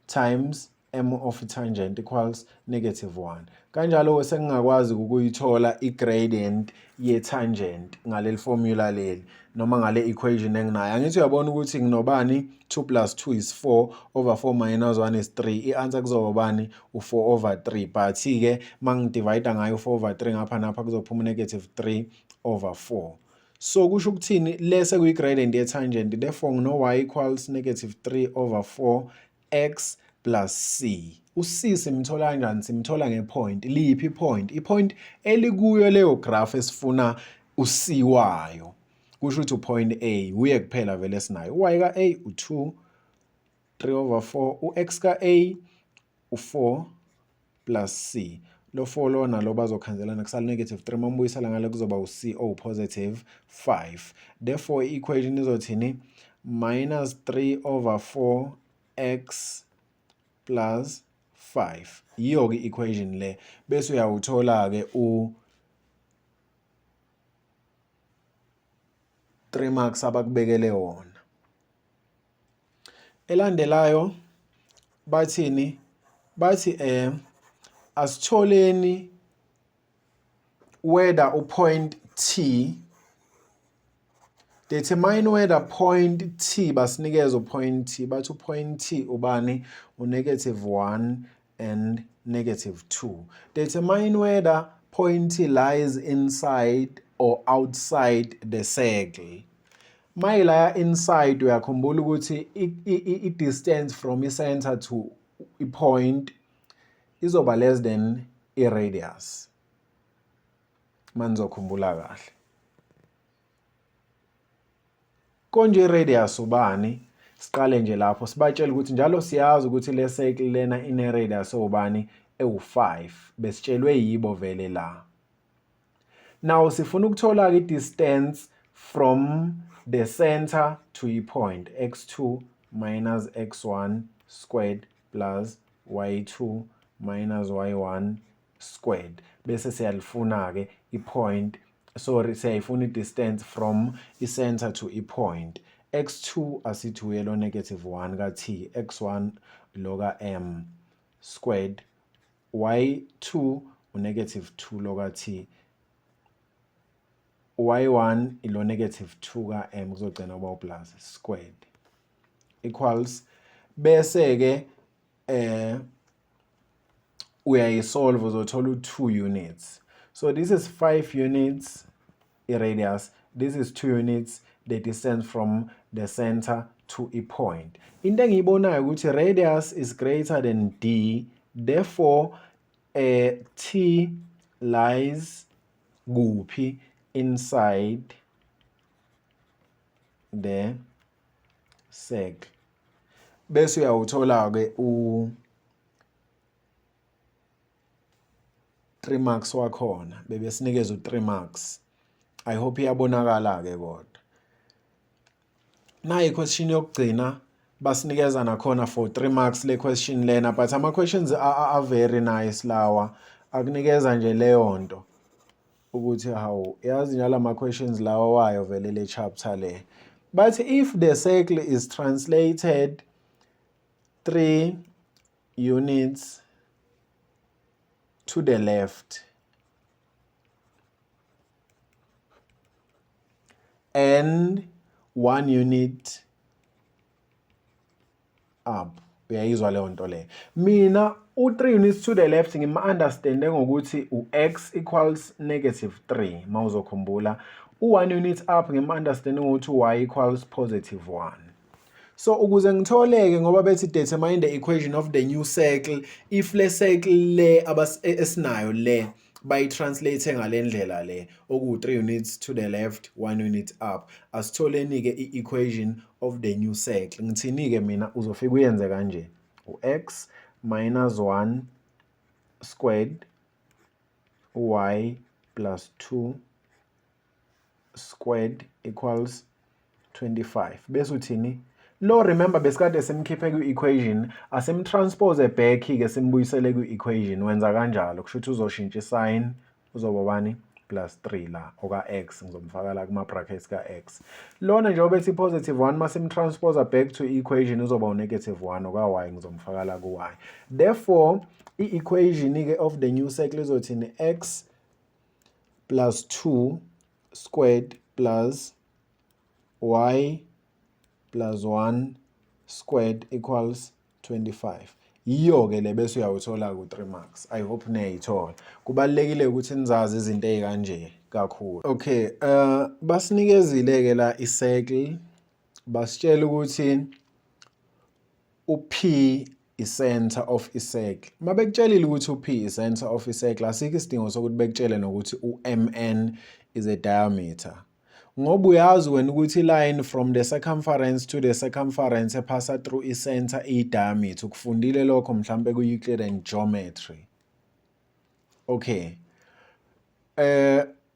times m of tangent equals -1. Kanjalo sengingakwazi ukuyithola i-gradient ye-tangent ngaleli formula leli noma ngale equation enginayo. Angithi uyabona ukuthi nginobani 2 plus 2 is 4 over 4 minus 1 is 3. I-answer kuzoba bani u-4 over 3. But-ke mangidivide ngayo 4 over 3 ngapha napha kuzophuma -3 over 4. So kusho ukuthini lese kuyi-gradient ye-tangent, therefore ngino-y equals -3 over 4 x plus c. U-c simthola kanjani? Simthola ngepoint. Liphi ipoint? Ipoint elikuyo leyo graph esifuna u-c wayo. Kusho ukuthi u-point A. Uye kuphela vele sinayo. U-y ka-A u-2, 3 over 4. U-x ka-A u-4 plus c. Lo 4 lona lo bazokhanzelana kusala -3. Mambuyisela ngale kuzoba u-c +5. Therefore i-equation izothini? -3 over 4 x plus 5. Yiyo-ke i-equation le. Bese uyawuthola-ke u-3 marks abakubekele wona. Elandelayo bathini? Bathi asitholeni whether u-point T, determine whether point T, basinikeza u-point T, bathi u-point T ubani u-1 and -2. Determine whether point T lies inside or outside the circle. Mayilaya inside uyakhumbula ukuthi i-distance from i-center to i-point izoba less than i-radius. Manizokhumbula kahle. Konje i-radius ubani? Siqale nje lapho sibatshela ukuthi njalo siyazi ukuthi le circle lena ine-radius ubani ewu-5. Besitshelwe yibo vele la. Now sifuna ukuthola i-distance from the center to i-point, x2 minus x1 squared plus y2 minus y1 squared. Bese siyalifuna-ke i-point, siyayifuna i-distance from i-center to i-point. x2 asithi uye lo -1 ka-t, x1 lo ka-m squared, y2 u-2 lo ka-t y1 ilo negative 2 ka m kuzogcina kuba plus squared equals bese ke uyayisolve uzothola u2 units. So this is 5 units radius, this is 2 units the distance from the center to a point. Into engiyibonayo ukuthi radius is greater than d, therefore t lies kuphi inside the circle. Bese uyawuthola ke u 3 marks wakhona bebe sinikeza u3 marks. I hope iyabonakala ke kodwa. Na i-question yokugcina basinikeza nakhona for 3 marks le question lena, but ama questions are very nice lawa. Akunikeza nje leyo nto ukuthi hawu yazi njalo ama questions lawa wayo vele le chapter le. But if the circle is translated 3 units to the left and 1 unit up, uyayizwa leyo nto le. Mina u3 units to the left ngima-understande ngokuthi u-x equals -3 mawuzokhumbula. U1 unit up ngima-understande ngokuthi y equals +1. So ukuze ngitholeke ngoba bethi determine the equation of the new circle, if le circle le esinayo le bayitranslate ngale ndlela le oku3 units to the left 1 unit up, asitholeni ke i-equation of the new circle. Ngithini ke mina uzofika uyenze kanje, u-x minus 1 squared y plus 2 squared equals 25. Bese uthini? Lo remember besikade simkhiphe ku-equation, asimtranspose back ke simbuyisele ku-equation. Wenza kanjalo kusho ukuthi uzoshintsha i-sign, uzoba bani? +3 la oka x ngizomfaka la kuma brackets ka x. Lona njengoba ethi +1 masimtranspose back to equation uzoba u-1 oka y ngizomfaka la ku y. Therefore i-equation ke of the new circle izothini? X plus 2 squared plus y plus 1 squared equals 25. Yiyo ke le bese uyawuthola ku3 marks. I hope niyayithola. Kubalekile ukuthi nizazi izinto ezikanje kakhulu. Okay, basinikezile ke la i-circle. Basitshela ukuthi u-P i-center of i-circle. Mabekutshelile ukuthi u-P i-center of i-circle, asikho isidingo sokuthi bekutshele nokuthi u-MN is a diameter. Ngoba uyazi wena ukuthi line from the circumference to the circumference ephasa through i-center i-diameter. Ukufundile lokho mhlambe ku-Euclid and geometry. Okay.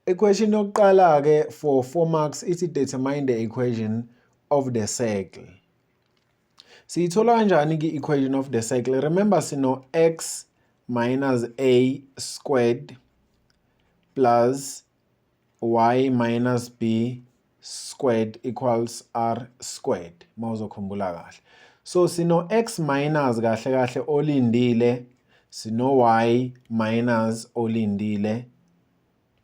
Equation yokuqala ke for 4 marks ithi determine the equation of the circle. Siyithola kanjani ki-equation of the circle? Remember sino x minus a squared plus y minus b squared equals r squared. Mawuzokhumbula kahle. So sino x minus kahle kahle olindile, sino y minus olindile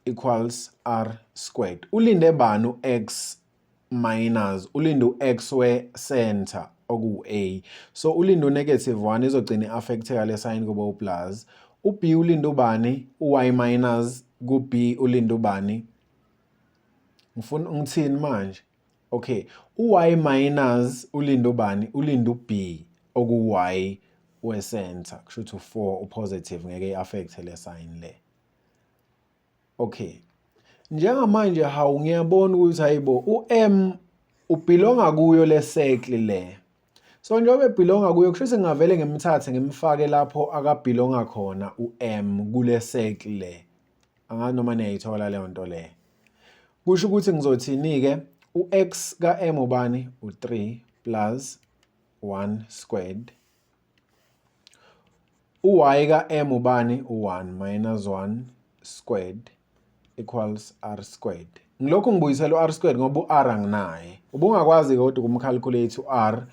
equals r squared. Ulinde bani x minus? Ulinde x we center oku-a. So ulinde -1 izogcina i-affecteka le sign kuba u-plus. U-b ulinde ubani? U-y minus ku-b ulinde ubani? Ngithini manje? Okay, u-y minus ulinde ubani? Ulinde u-b oku-y we-center. Kusho ukuthi u4 u-positive ngeke i-affect le sign le. Okay. Njengamanje hawu ngiyabona ukuthi hayibo u-m ubelonga kuyo le circle le. So njengoba ebelonga kuyo kusho ukuthi ngavele ngimthathe ngimfake lapho akabelonga khona u-m kule circle le. Angazi noma niyayithola leyo nto le. Kusho ukuthi ngizothini ke u-x ka m ubani? U3 plus 1 squared. U-y ka m ubani? U1 minus 1 squared equals r squared. Ngilokhu ngibuyisela u-r squared ngoba u-r anginaye. Ubungakwazi kodwa ukumcalculate u-r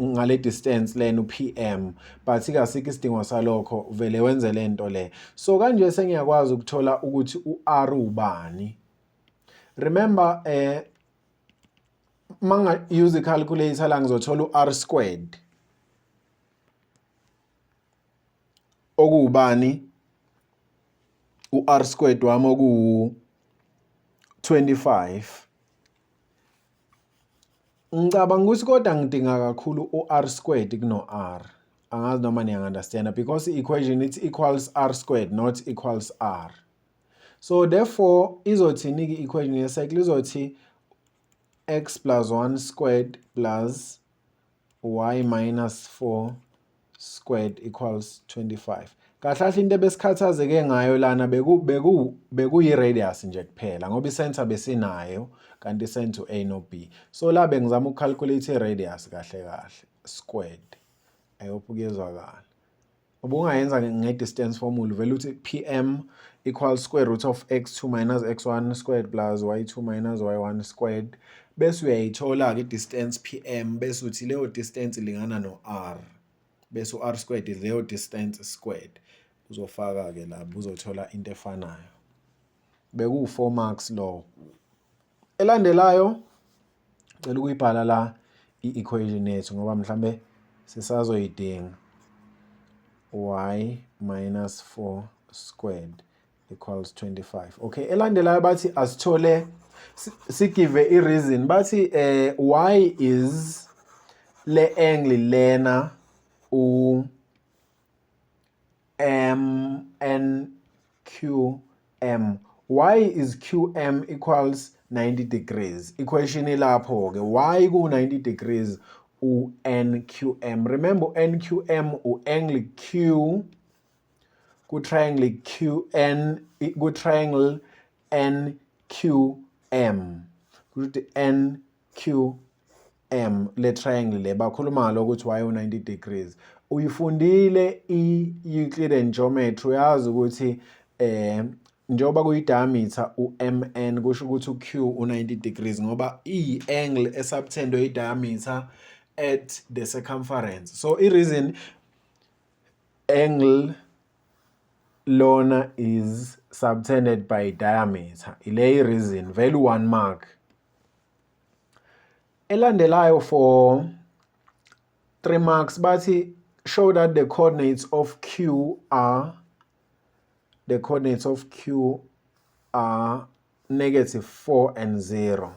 ngale distance lena u-pm, but asikho isidingo salokho, vele wenze le nto le. So kanje sengiyakwazi ukuthola ukuthi u-r ubani. Remember manga use i-calculator la ngizothola u-r squared okuwubani u-r squared wami okuwu-25. Ngicabanga ukuthi kodwa ngidinga kakhulu u-r squared kuno-r. Angazi noma niyangi-understanda because i-equation it equals r squared not equals r. So therefore izothini i-equation ye-circle izothi x plus 1 squared plus y minus 4 squared equals 25. Kahle kahle into ebesikhathazeke ngayo lana bekuyi-radius nje kuphela ngoba i-center besinayo kanti i-center A no B. So la bengizama uku-calculate i-radius kahle kahle squared. I hope kuyezwakala. Ubungayenza nge-distance formula vele uthi PM equals square root of x2 minus x1 squared plus y2 minus y1 squared. Bese uyayithola ke distance PM bese uthi leyo distance ilingana no-r. Bese u-r squared is leyo distance squared. Uzofaka ke lapho uzothola into efanayo. Beku4 marks lo. Elandelayo cela ukuyibhala la i-equation yethu ngoba mhlambe sisazoyidinga. Y minus 4 squared equals 25. Okay, elandelayo bathi asithole sigive i-reason bathi y is le angle lena u NQM. Y is QM equals 90 degrees. Equation ilapho ke y ku 90 degrees u NQM. Remember NQM u angle Q ku triangle QN ku triangle NQM. Kuthi NQM le triangle le bakhuluma lo ukuthi y u 90 degrees. Uyifundile i-Euclidean geometry uyazi ukuthi njengoba kuyi-diameter u-MN kusho ukuthi u-Q u-90 degrees ngoba iyi-angle esubtendwe i-diameter at the circumference. So i-reason angle lona is subtended by diameter. Ile i-reason value 1 mark. Elandelayo for 3 marks bathi show that the coordinates of Q are negative 4 and 0.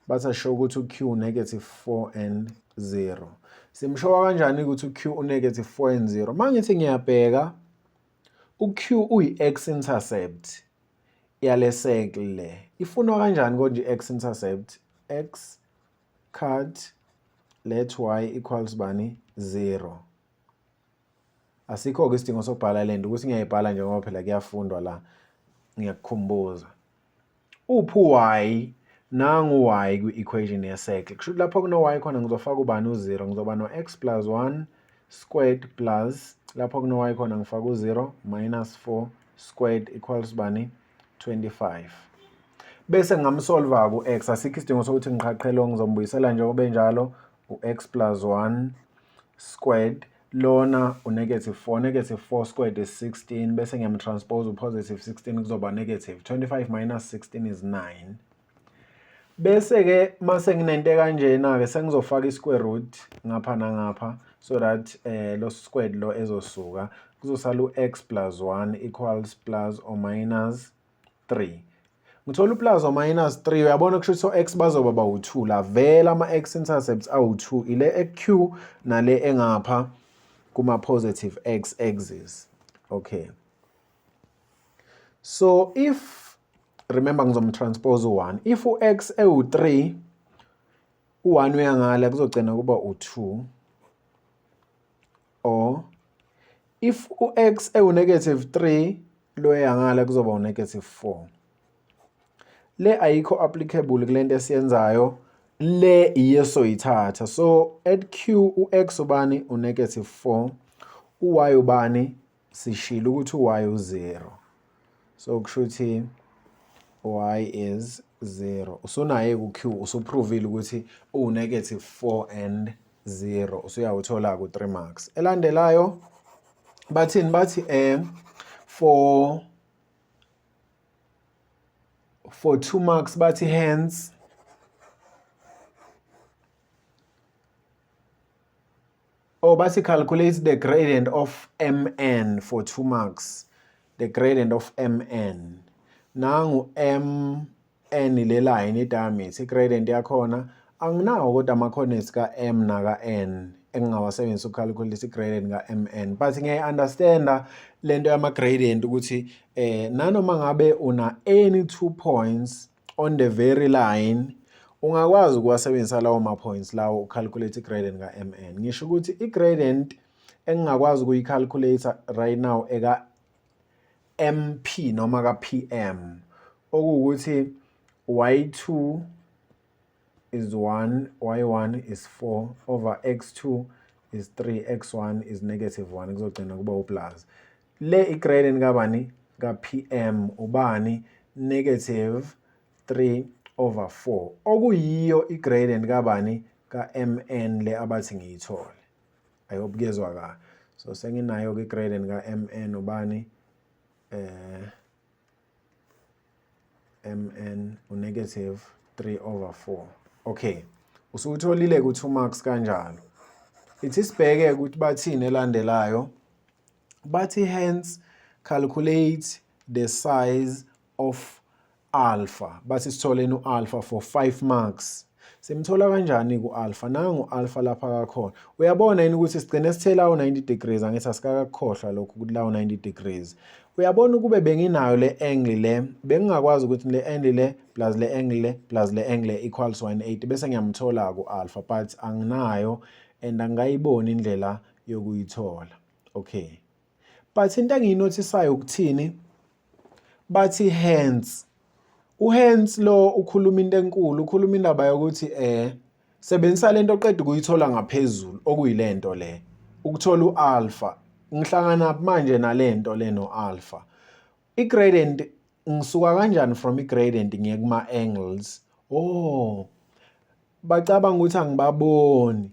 Base show ukuthi Q negative 4 and 0. Simshowa kanjani ukuthi Q negative 4 and 0? Mangithi ngiyabheka Q uyi-x intercept yale circle le. Ifunwa kanjani konje i-x intercept? X cut let y equals bani 0. Asikho ke isidingo sokubhala lento ukuthi ngiyayibhala nje ngoba phela kuyafundwa la ngiyakukhumbuza. Uphu y nangu y kwi-equation ye-circle. Kusho lapho kuno y khona ngizofaka ubani u0 ngizoba no x plus 1 squared plus lapho kuno y khona ngifaka u0 minus 4 squared equals bani 25. Bese ngamsolva ku x asikho isidingo sokuthi ngiqhaqhelo ngizombuyisela njengoba benjalo u-x plus 1 squared lona u-negative 4. Negative 4 squared is 16 bese ngiyamtranspose u-positive 16 kuzoba negative 25 minus 16 is 9. Bese ke mase nginento kanjena ke sengizofaka i-square root ngapha nangapha so that lo squared lo ezosuka kuzosala u-x plus 1 equals plus or minus 3. Ngithola plus or minus 3 uyabona kusho ukuthi x bazoba bawu2 la vela ama-x intercepts awu2 ile eq nale engapha kuma positive x axis. Okay, so if remember ngizomtranspose u1 if u-x ewu3 u1 uyangala kuzogcina kuba u2 or if u-x ewu-negative 3 lo yangala kuzoba u-negative 4. Le ayikho applicable kulento esiyenzayo le iyesoyithatha. So at q u-x ubani u-negative 4 u-y ubani sishilo ukuthi u-y u0. So kusho ukuthi y is 0. Usunaye ku-q usuprovile ukuthi u-negative 4 and 0 usuyawuthola ku-3 marks. Elandelayo bathini bathi for 2 marks bathi hence bathi calculate the gradient of mn for 2 marks. The gradient of mn. Nangu mn ile line i-diameter, i-gradient yakhona. Anginawo kodwa ama-coordinates ka-m naka-n engingawasebenzisa ukucalculate i-gradient ka-mn. But ngiyayi-understanda lento yama-gradient ukuthi nanoma ngabe una any 2 points on the very line, ungakwazi ukuwasebenzisa lawo ma-points lawo ucalculate i-gradient ka-mn. Ngisho ukuthi i-gradient engingakwazi ukuyi-calculate right now eka MP noma ka-PM okuwukuthi y2 is 1, y1 is 4 over x2 is 3, x1 is -1 kuzogcina kuba uplus. Le i-gradient kabani ka-PM ubani -3 over 4 okuyiyo i-gradient kabani ka-MN le abathi ngiyithole. I hope kuyezwa kahle. So senginayo ke i-gradient ka-MN ubani mn u-3 over 4. Okay, usutholile ku-2 marks kanjalo. Ithi sibheke ukuthi bathini elandelayo. Bathi hence calculate the size of alpha. Bathi sitholeni u-alpha for 5 marks. Simthola kanjani ku-alpha? Nangu alpha lapha kakhona. Uyabona yini ukuthi sigcine sithela u-90 degrees, angithi asikakakhohlwa lokhu ukuthi la u-90 degrees. Uyabona ukube benginayo le angle le, bengingakwazi ukuthi le angle le plus le angle le plus le angle equals 180 bese ngiyamthola ku-alpha, but anginayo and angayiboni indlela yokuyithola. Okay. But into engiyinotisayo ukuthini? Bathi hence. Hence lo ukhuluma into enkulu, ukhuluma indaba yokuthi sebenzisa lento oqeda ukuyithola ngaphezulu okuyilento le. Ukuthola u-alpha. Ngihlangana manje nalento le no-alpha. I-gradient ngisuka kanjani from i-gradient ngiye kuma-angles? Bacabanga ukuthi angibaboni.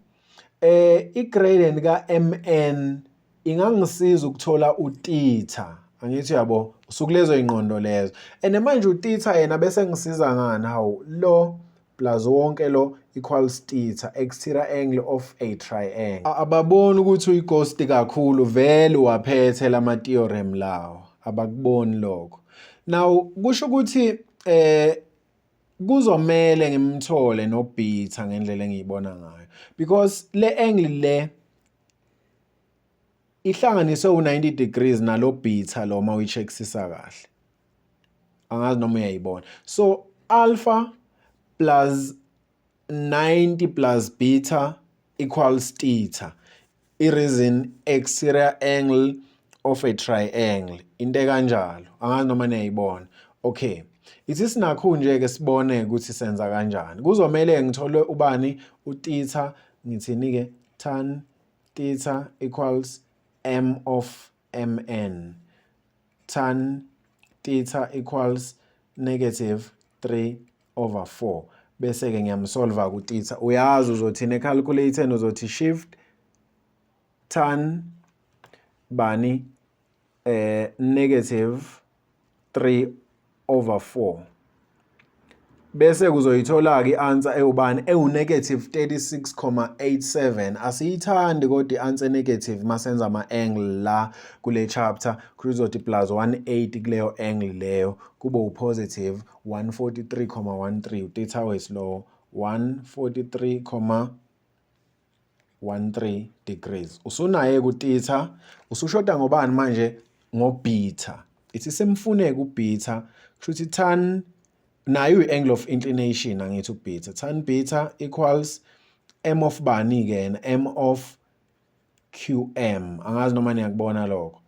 I-gradient ka-mn ingangisiza ukuthola u-theta. Angithi yabo usukulezo ingqondo lezo. And manje u-theta yena bese ngisiza ngani? Hawu lo plus wonke lo equals theta, exterior angle of a triangle. Ababoni ukuthi uyighost kakhulu, vele waphethe lama theorem lawo. Abakuboni lokho. Now kusho ukuthi kuzomela ngimthole no beta ngendlela engiyibona ngayo. Because le angle le ihlanganiswe u-90 degrees nalo beta lo ma uyi-checksisa kahle. Angazi noma uyayibona. So alpha plus 90 plus beta equals theta. I-reason exterior angle of a triangle. Into kanjalo. Angazi noma niyayibona. Okay. Ithi sinakho nje ke sibone ukuthi senza kanjani. Kuzomela ngithole ubani u-theta, ngithini ke tan theta equals m of mn. Tan theta equals -3 over 4. Bese ke ngiyamsolva ku theta. Uyazi uzothi ne-calculator uzothi shift tan bani -3 over 4. Bese kuzoyithola ke i-answer ewubani -36.87. Asiyithandi kodwa i-answer negative masenza ama-angle la kule chapter kuzothi plus 180 kuleyo angle leyo kube u-positive 143.13 u-theta weslow 143.13 degrees. Usunaye ku-theta, usushoda ngobani manje? Ngo-beta. Ithi semfuneka u-beta, kusho ukuthi tan nayo i-angle of inclination angithi u-beta. Tan beta equals m of bani ke yena? M of qm. Angazi noma niyakubona lokho.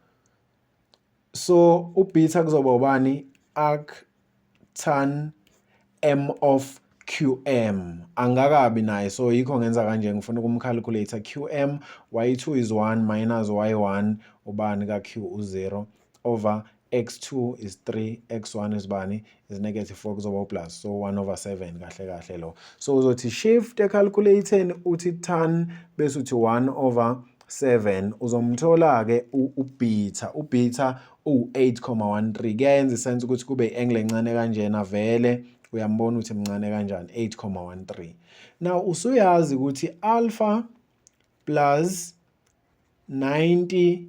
So u-beta kuzoba ubani? Arc tan m of qm. Angakabi naye, so yikho ngenza kanje, ngifuna ukumcalculator. Qm y2 is 1 minus y1 ubani ka-q u0 over x2 is 3, x1 is bani is -4 kuzoba plus, so 1 over 7 kahle kahle lo. So uzothi shift ecalculator uthi tan bese uthi 1 over 7 uzomthola ke ubeta u8,13 kuyayenza isense ukuthi kube i-angle encane kanjena vele uyambona ukuthi mncane kanjani 8,13 now usuyazi ukuthi alpha plus 90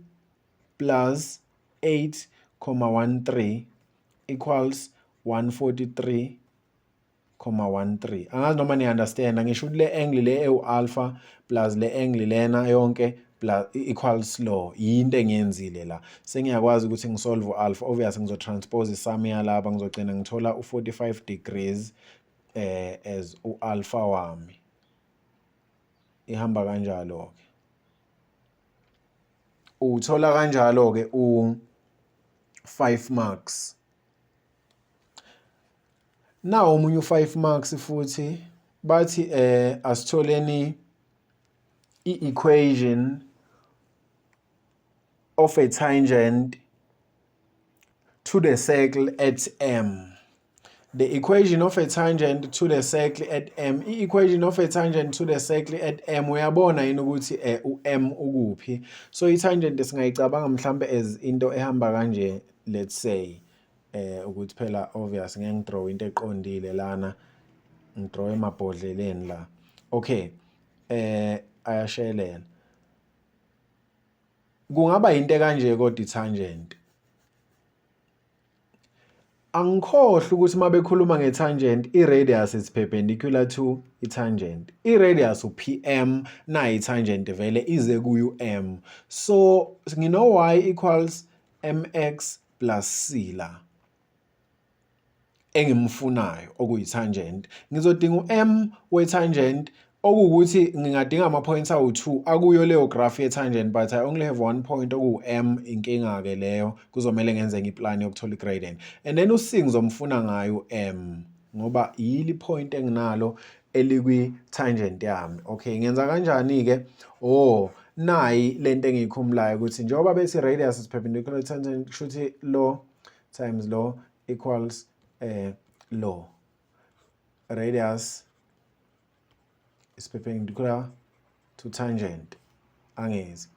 plus 8,13 equals 143,13 angazi noma ni understand ngisho ukuthi le angle le ewu-alpha plus le angle lena yonke plus equals law yinto engiyenzile la sengiyakwazi ukuthi ngisolve u-alpha obviously ngizotranspose isum yalapha ngizogcina ngithola u-45 degrees as u-alpha wami ihamba kanjalo-ke uthola kanjalo-ke u-5 marks nawo omunye u-5 marks futhi bathi asitholeni i-equation of a tangent to the circle at M. The equation of a tangent to the circle at M. I-equation of a tangent to the circle at M uyabona yini ukuthi u-M ukuphi. So i-tangent singayicabanga mhlambe as into ehamba kanje, let's say ukuthi phela obvious ngeke ngidraw into eqondile lana ngidraw emabhodleleni la. Okay. Ayashelela. Kungaba into kanje kodwa i-tangent. Angikhohle ukuthi uma bekhuluma nge-tangent, i-radius is perpendicular to i-tangent. I-radius u-PM, nayi i-tangent vele ize kuyu-M. So, ngino y equals mx plus c la. Engimfunayo okuyi-tangent. Ngizodinga u-M we-tangent, okuwukuthi ngingadinga ama-points awu-2 akuyo leyo graph ye-tangent, but I only have 1 point okuwu-M, inkinga-ke leyo, kuzomele ngenze iplani yokuthola i-gradient. And then u-C ngizomfuna ngayo M, ngoba yili point enginalo elikwi-tangent yami. Okay, ngenza kanjani-ke? Nayi lento engiyikhumulayo ukuthi njengoba bethi radius is perpendicular to tangent, kushuthi law times law equals law. Radius is perpendicular to tangent. Angezi.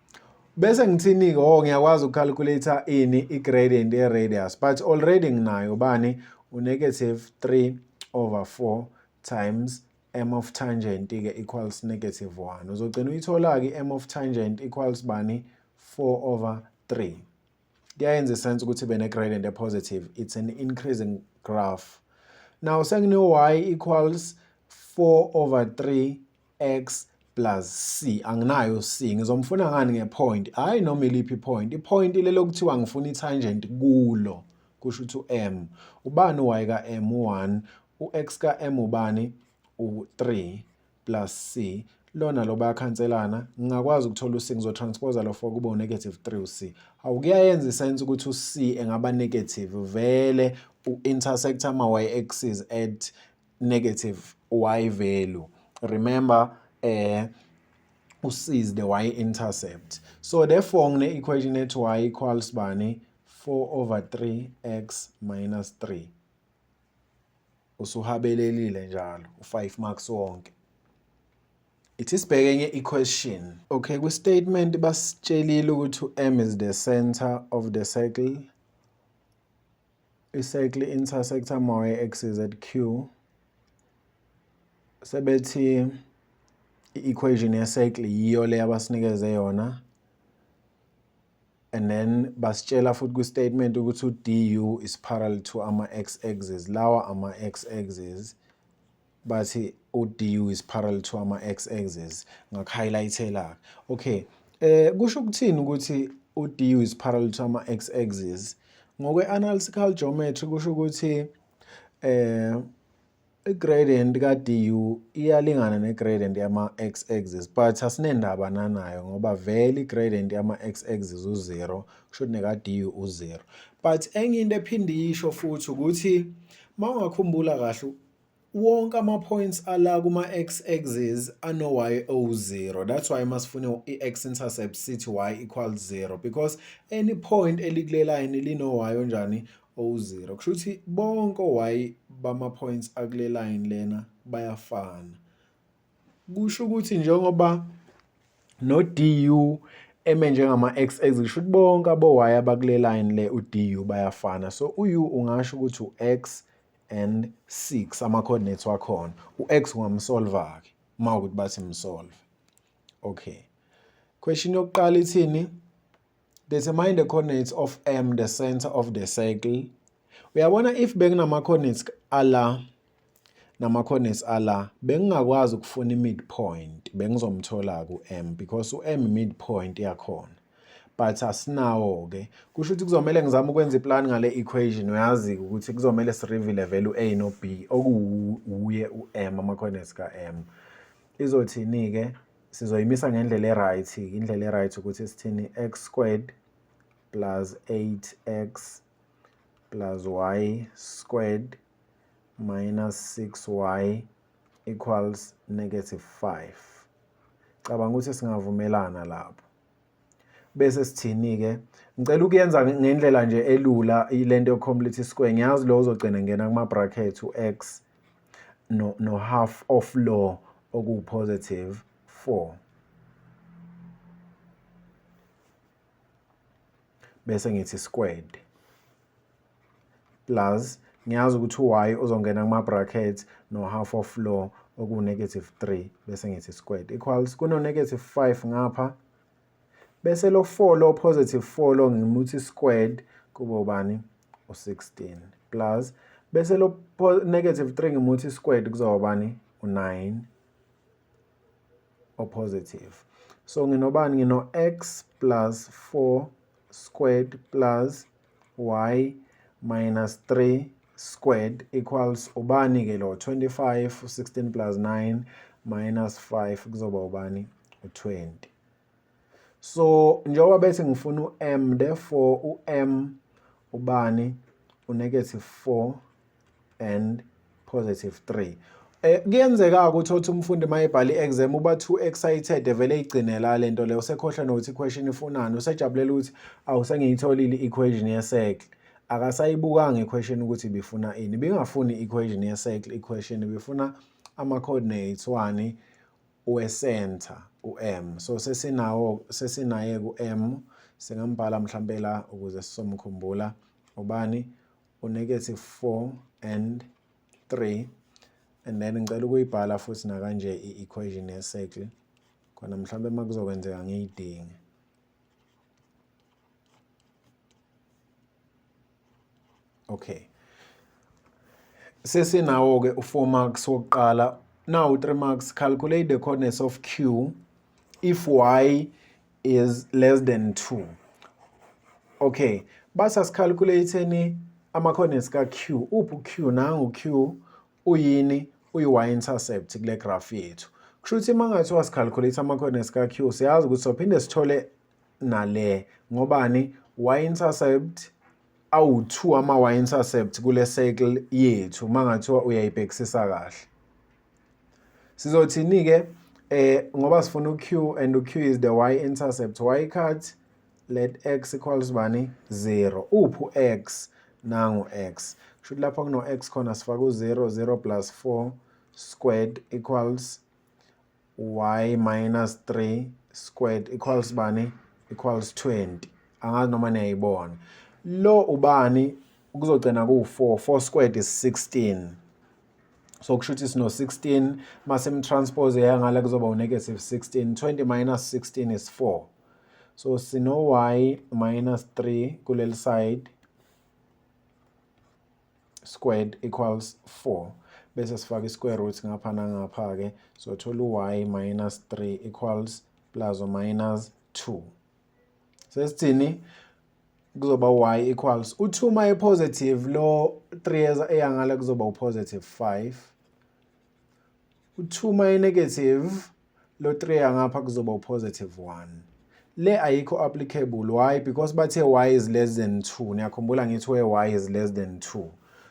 Bese ngithini-ke ngiyakwazi ukucalculate ini i-gradient ye-radius, but already nginayo bani u-3/4 times m of tangent-ke equals -1. Uzogcina uyithola-ke m of tangent equals bani 4/3. Kuyayenza isense ukuthi ibe ne-gradient e-positive. It's an increasing graph. Now sengine-y equals 4/3x plus c. Anginayo c. Ngizomfuna ngani ngepoint? Hayi noma iliphi point. Ipoint lelo kuthiwa ngifuna i-tangent kulo. Kusho ukuthi u-m. Ubani u-y ka-m? u-1. U-x ka-m ubani? u-3 plus c. Lona lo bayakhanselana. Ngingakwazi ukuthola u-c. Ngizotranspose lo 4 kube u-3 u-c. Hawu kuyayenza isense ukuthi u-c engaba negative. Vele u-intersect ama-y-axis at negative y value. Remember, u-c is the y-intercept. So therefore, ngine-equation ethi y equals bani? 4/3x minus 3. Usuhabelelile njalo, u-5 marks wonke. Ithi sibheke enye equation. Okay, kwi-statement basitshelile ukuthi m is the center of the circle. I-circle intersect ama-y-axis at q. Sebethi i-equation ye-circle yiyo le abasinikeze yona. And then basitshela futhi kwi-statement ukuthi u-du is parallel to ama-x-axis. Lawa ama-x-axis. Bathi u-du is parallel to ama-x-axis. Ngak-highlightela. Okay. Kusho ukuthini ukuthi u-du is parallel to ama-x-axis? Ngokwe-analytical geometry kusho ukuthi i-gradient ka-du iyalingana ne-gradient yama-x-axis, but asinendaba nanayo ngoba vele i-gradient yama-x-axis u-0, kusho ukuthi neka-du u-0. But enye into ephinde iyisho futhi ukuthi uma ungakhumbula kahle wonke ama-points ala kuma-x-axis ano-y o-0. That's why masifune i-x-intercept sithi y equals 0, because any point elikule line lino-y onjani? O0. Kusho ukuthi bonke o-y bama-points akule line lena bayafana. Kusho ukuthi njengoba no du eme njengama-x-axis kusho ukuthi bonke abo-y abakule line le u-du bayafana. So u-u ungasho ukuthi u-x and 6 ama-coordinates wakhona. U-x ungamsolva-ke uma ukuthi bathi msolve. Okay. Question yokuqala ithini? Determine the coordinates of M, the center of the circle. Uyabona if bekunama-coordinates ala nama-coordinates ala bengingakwazi ukufuna i-midpoint bengizomthola ku-M because u-M midpoint yakhona. But asinawo-ke kusho ukuthi kuzomele ngizame ukwenza iplan ngale equation uyazi ukuthi kuzomele si-reveal value A no B okuwuye u-M ama-coordinates ka-M. Izothini-ke sizoyimisa ngendlela e-right. Indlela e-right ukuthi sithini x squared plus 8x plus y squared minus 6y equals -5. Cabanga ukuthi singavumelana lapho. Bese sithini-ke ngicela ukuyenza ngendlela nje elula ilento yo-complete square. Ngiyazi lo uzogcina ngena kuma-bracket u-x no half of lo okuwu-positive 4. Bese ngithi squared plus ngiyazi ukuthi y uzongena kuma-bracket no half of lo okuwu-3 bese ngithi squared equals kuno-5 ngapha bese lo 4 lo positive 4 lo ngimuthi squared kube ubani u-16 plus bese lo -3 ngimuthi squared kuzoba ubani u-9 o positive. So nginobani ngino x plus 4 squared plus y minus 3 squared equals ubani-ke lo 25, 16 plus 9 minus 5 kuzoba ubani u-20. So njengoba bese ngifuna u-M, therefore u-M ubani u-4 and +3. Kuyenzeka ukuthi othi umfundi mayebhala i-exam uba too excited vele igcine la lento leyo usekhohlwa nokuthi equation ifunani usejabulela ukuthi awusengiyitholile i-equation ye-circle akasayibukanga i-equation ukuthi ibifuna ini bingafuni i-equation ye-circle equation ibifuna ama-coordinates wani we-center u-M. So sesinaye ku-M singambhala mhlambe la ukuze sizomkhumbula ubani u-4 and 3 and then ngicela ukuyibhala futhi na kanje i-equation ye-circle khona mhlambe makuzokwenzeka ngiyidinge. Okay. Sesinawo-ke u-4 marks wokuqala. Now 3 marks, calculate the coordinates of Q if y is less than 2. Okay, basa scalculate ama-coordinates ka-Q. Uphi u-Q? Nangu Q uyini? Uyi-y-intercept kule graph yethu. Kusho ukuthi uma ngathiwa scalculate ama-coordinates ka-Q siyazi ukuthi sophinde sithole nale ngobani y-intercept awu-2 ama-y-intercept kule circle yethu uma ngathiwa uyayibhekisisa kahle. Sizothini-ke ngoba sifuna u-Q and u-Q is the y-intercept. Y cut let x equals bani 0. Uphi u-x? Nangu x. Kusho ukuthi lapha kuno x khona sifaka u-0, 0 plus 4 squared equals y minus 3 squared equals bani? Equals 20. Angazi noma niyayibona. Lo ubani kuzogcina ku-4. 4 squared is 16. So kusho ukuthi sino 16 mase imtranspose yangala kuzoba u-16. 20 minus 16 is 4. So sino y minus 3 kuleli side squared equals 4. Bese sifaka i-square root ngapha nangapha-ke. So thola y minus 3 equals plus or minus 2. Sesithini? Kuzoba y equals u-2 ma positive lo 3 eyangala kuzoba u-positive 5. U-2 ma negative lo 3 yangapha kuzoba u-positive 1. Le ayikho applicable. Why? Because bathe y is less than 2. Niyakhumbula ngithi where y is less than 2.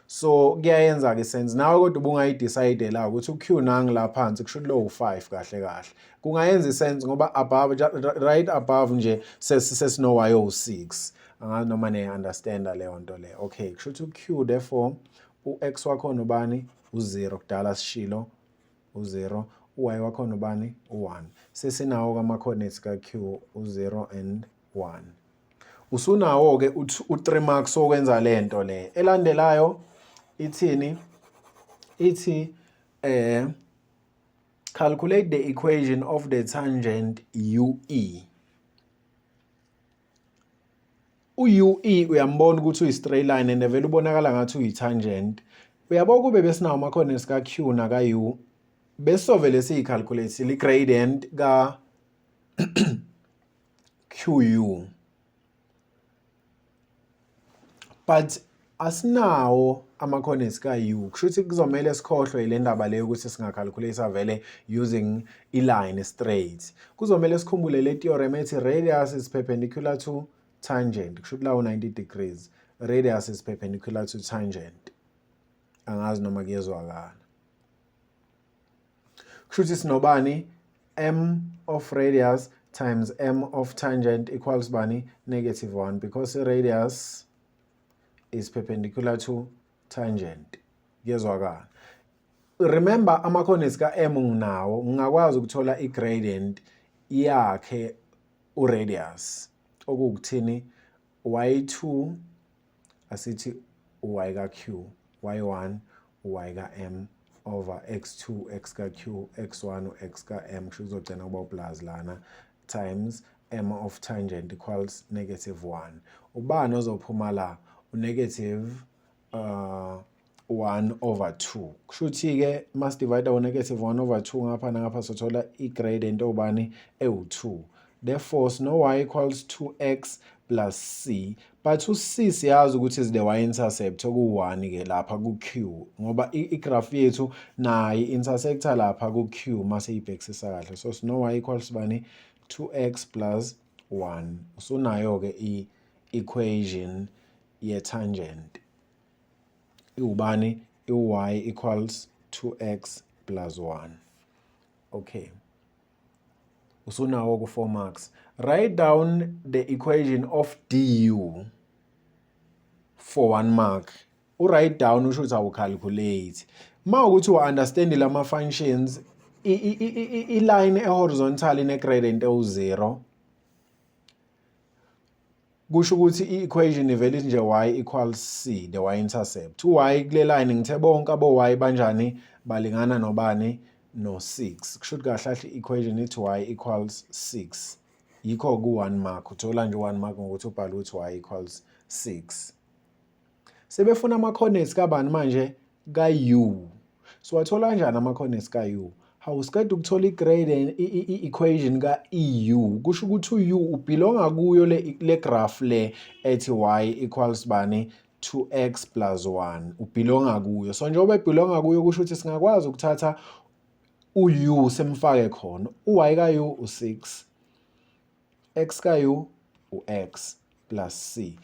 So kuyayenza ke sense nawe kodwa ubungayidecide la ukuthi u-Q nangi la phansi kusho lo u5 kahle kahle. Kungayenza isense ngoba above right above nje sesino y o6. Angazi noma niya-understand leyo nto leyo. Okay, kusho ukuthi u-Q therefore u-x wakhona ubani? U0 kudala sishilo u0. y wakhona ubani? U1. Sesinawo ama-coordinates ka-Q u0 and 1. Usunawo-ke u3 marks okwenza lento le. Elandelayo ithini? Ithi calculate the equation of the tangent UE. U-UE uyambona ukuthi uyi-straight line and vele ubonakala ngathi uyi-tangent. Uyabona kube besinawo ama-coordinates ka-Q naka-U. Besovele siyicalculate sile gradient ka QU. But asinawo ama-coordinates ka-U. Kusho ukuthi kuzomele sikhohlwe ile ndaba leyo ukuthi singacalculate vele using i-line straight. Kuzomele sikhumbule le theorem ethi radius is perpendicular to tangent. Kusho ukuthi lawo 90 degrees. Radius is perpendicular to tangent. Angazi noma kuyezwakala. Kusho ukuthi sinobani? M of radius times M of tangent equals bani? -1 because radius is perpendicular to tangent. Kuyezwakala. Remember ama-coordinates ka-M nginawo, ngingakwazi ukuthola i-gradient yakhe u-radius. Okuwukuthini? Y2 asithi y ka-Q, y1 y ka-M over x2 x ka-Q, x1 x ka-M, kusho kuzogcina kuba plus lana times M of tangent equals -1. Ubani ozophuma la? -1 over 2. Kusho ukuthi-ke must divide -1 over 2 ngapha nangapha sothola i-gradient obani? ewu-2. Therefore sino y equals 2x plus c. But u-c siyazi ukuthi is the y-intercept oku-1-ke lapha ku-Q. Ngoba i-graph yethu nayo i-intersecta lapha ku-Q mase ibhekisisa kahle. So sino y equals bani? 2x plus 1. Usunayo-ke i-equation ye-tangent. Iwubani? I-y equals 2x plus 1. Okay. Usunawo ku-4 marks. Write down the equation of du for 1 mark. U-write down usho ukuthi awu-calculate. Ma ukuthi u-understand lama-functions, i-line e-horizontal ine-gradient ewu-0. Kusho ukuthi i-equation ivele ithi nje y equals c, the y-intercept. U-y kule line ngithe bonke abo-y banjani? Balingana nobani? No-6. Kusho ukuthi kahle kahle i-equation ithi y equals 6. Yikho ku-1 mark. Uthola nje 1 mark ngokuthi ubhale ukuthi y equals 6. Sebefuna ama-coordinates kabani manje? Ka-U. So wathola kanjani ama-coordinates ka-U? Hawu siqeda ukuthola i-gradient i-equation ka-EU. Kusho ukuthi u-U ubelonga kuyo le graph le ethi y equals bani? 2x plus 1. Ubelonga kuyo. So njengoba ebelonga kuyo kusho ukuthi singakwazi ukuthatha u-U semfake khona. U-y ka-U u-6. X ka-U u-x plus c.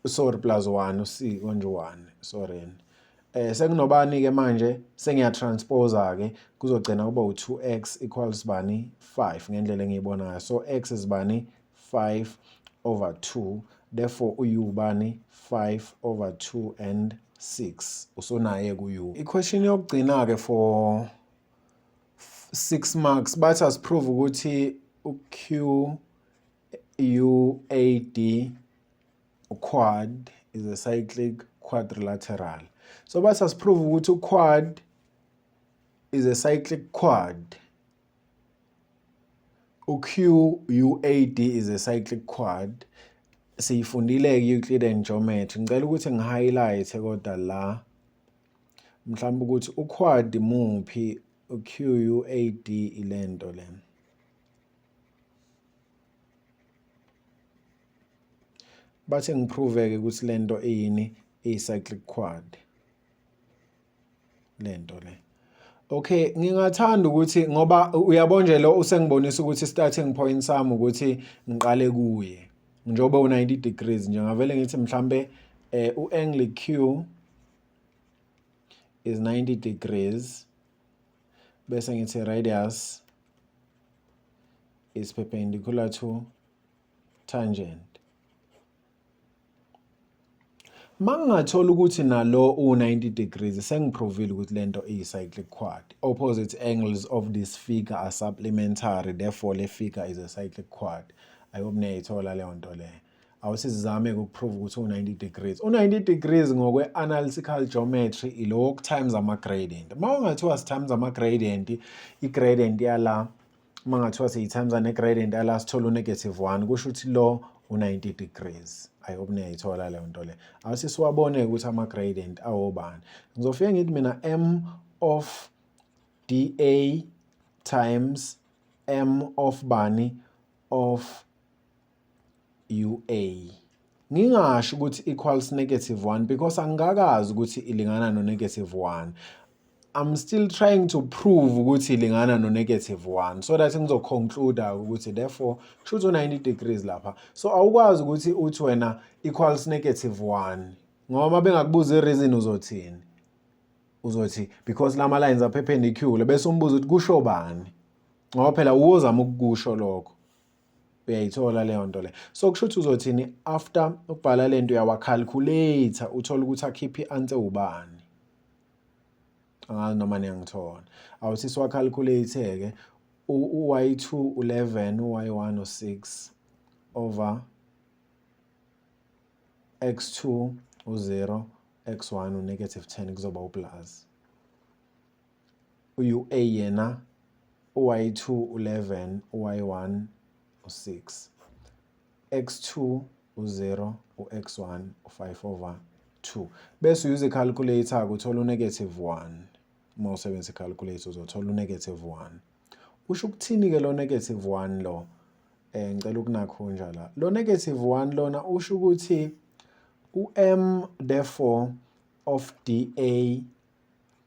Sorry plus 1 u-c konje 1. Sorry. Sekunobani-ke manje sengiyatransposa-ke kuzogcina kuba u-2x equals bani? 5 ngendlela engiyibonayo. So x is bani? 5 over 2. Therefore u-u bani? 5 over 2 and 6. Usonaye ku-u. I-question yokugcina-ke for 6 marks bathi asiprove ukuthi u-Q UAD quad is a cyclic quadrilateral. So bathi asiprove ukuthi u-quad is a cyclic quad. U-QUAD is a cyclic quad. Siyifundile-ke Euclidean geometry. Ngicela ukuthi ngi-highlight kodwa la mhlawumbe ukuthi u-quad muphi u-QUAD ilento le. Bathi ngiprove-ke ukuthi lento iyini? Iyi-cyclic quad. Lento le. Okay, ngingathanda ukuthi ngoba uyabona nje lo usengibonisa ukuthi starting point sami ukuthi ngiqale kuye. Njengoba u-90 degrees nje ngavele ngithi mhlambe u-angle Q is 90 degrees. Bese ngithi radius is perpendicular to tangent. Mangingathola ukuthi nalo u90 degrees sengiprovile ukuthi lento iyi-cyclic quad. Opposite angles of this figure are supplementary, therefore le figure is a cyclic quad. I hope niyayithola leyo nto le. Awusizame ukuprove ukuthi u90 degrees. U90 degrees ngokwe-analytical geometry ilo times ama-gradient. Makungathiwa times ama-gradient, i-gradient yala mangathiwa siyi-times ne-gradient yala sithola u-1 kusho ukuthi lo u90 degrees. I hope niyayithola leyo nto le. Awusisiwabone ukuthi ama-gradient awobani. Ngizofika ngithi mina m of dA times m of bani of UA. Ngingasho ukuthi equals -1 because angikakazi ukuthi ilingana no-1. I'm still trying to prove ukuthi ilingana no-1 so that ngizoconclude ukuthi therefore kusho ukuthi u90 degrees lapha. So awukwazi ukuthi uthi wena equals -1 ngoba bengakubuza i-reason uzothini? Uzothi because lama lines are perpendicular bese umbuzo ukuthi kusho bani? Ngoba phela uzama ukukusho lokho. Uyayithola leyo nto le. So kusho ukuthi uzothini after ukubhala lento uyawacalculator uthola ukuthi akhiphe i-answer ubani. Angazi noma niyangithola. Awuthi siwacalculate-ke u-y2 11 u-y1 u6 over x2 u0 x1 u-10 kuzoba u-plus. U-a yena u-y2 11 u-y1 u6 x2 u0 u-x1 u5 over 2 bese uyuze i-calculator uthola u-1 uma usebenzisa i-calculator uzothola u-1. Usho ukuthini-ke lo -1 lo? Ngicela ukunakho nje la. Lo -1 lona usho ukuthi u-m therefore of dA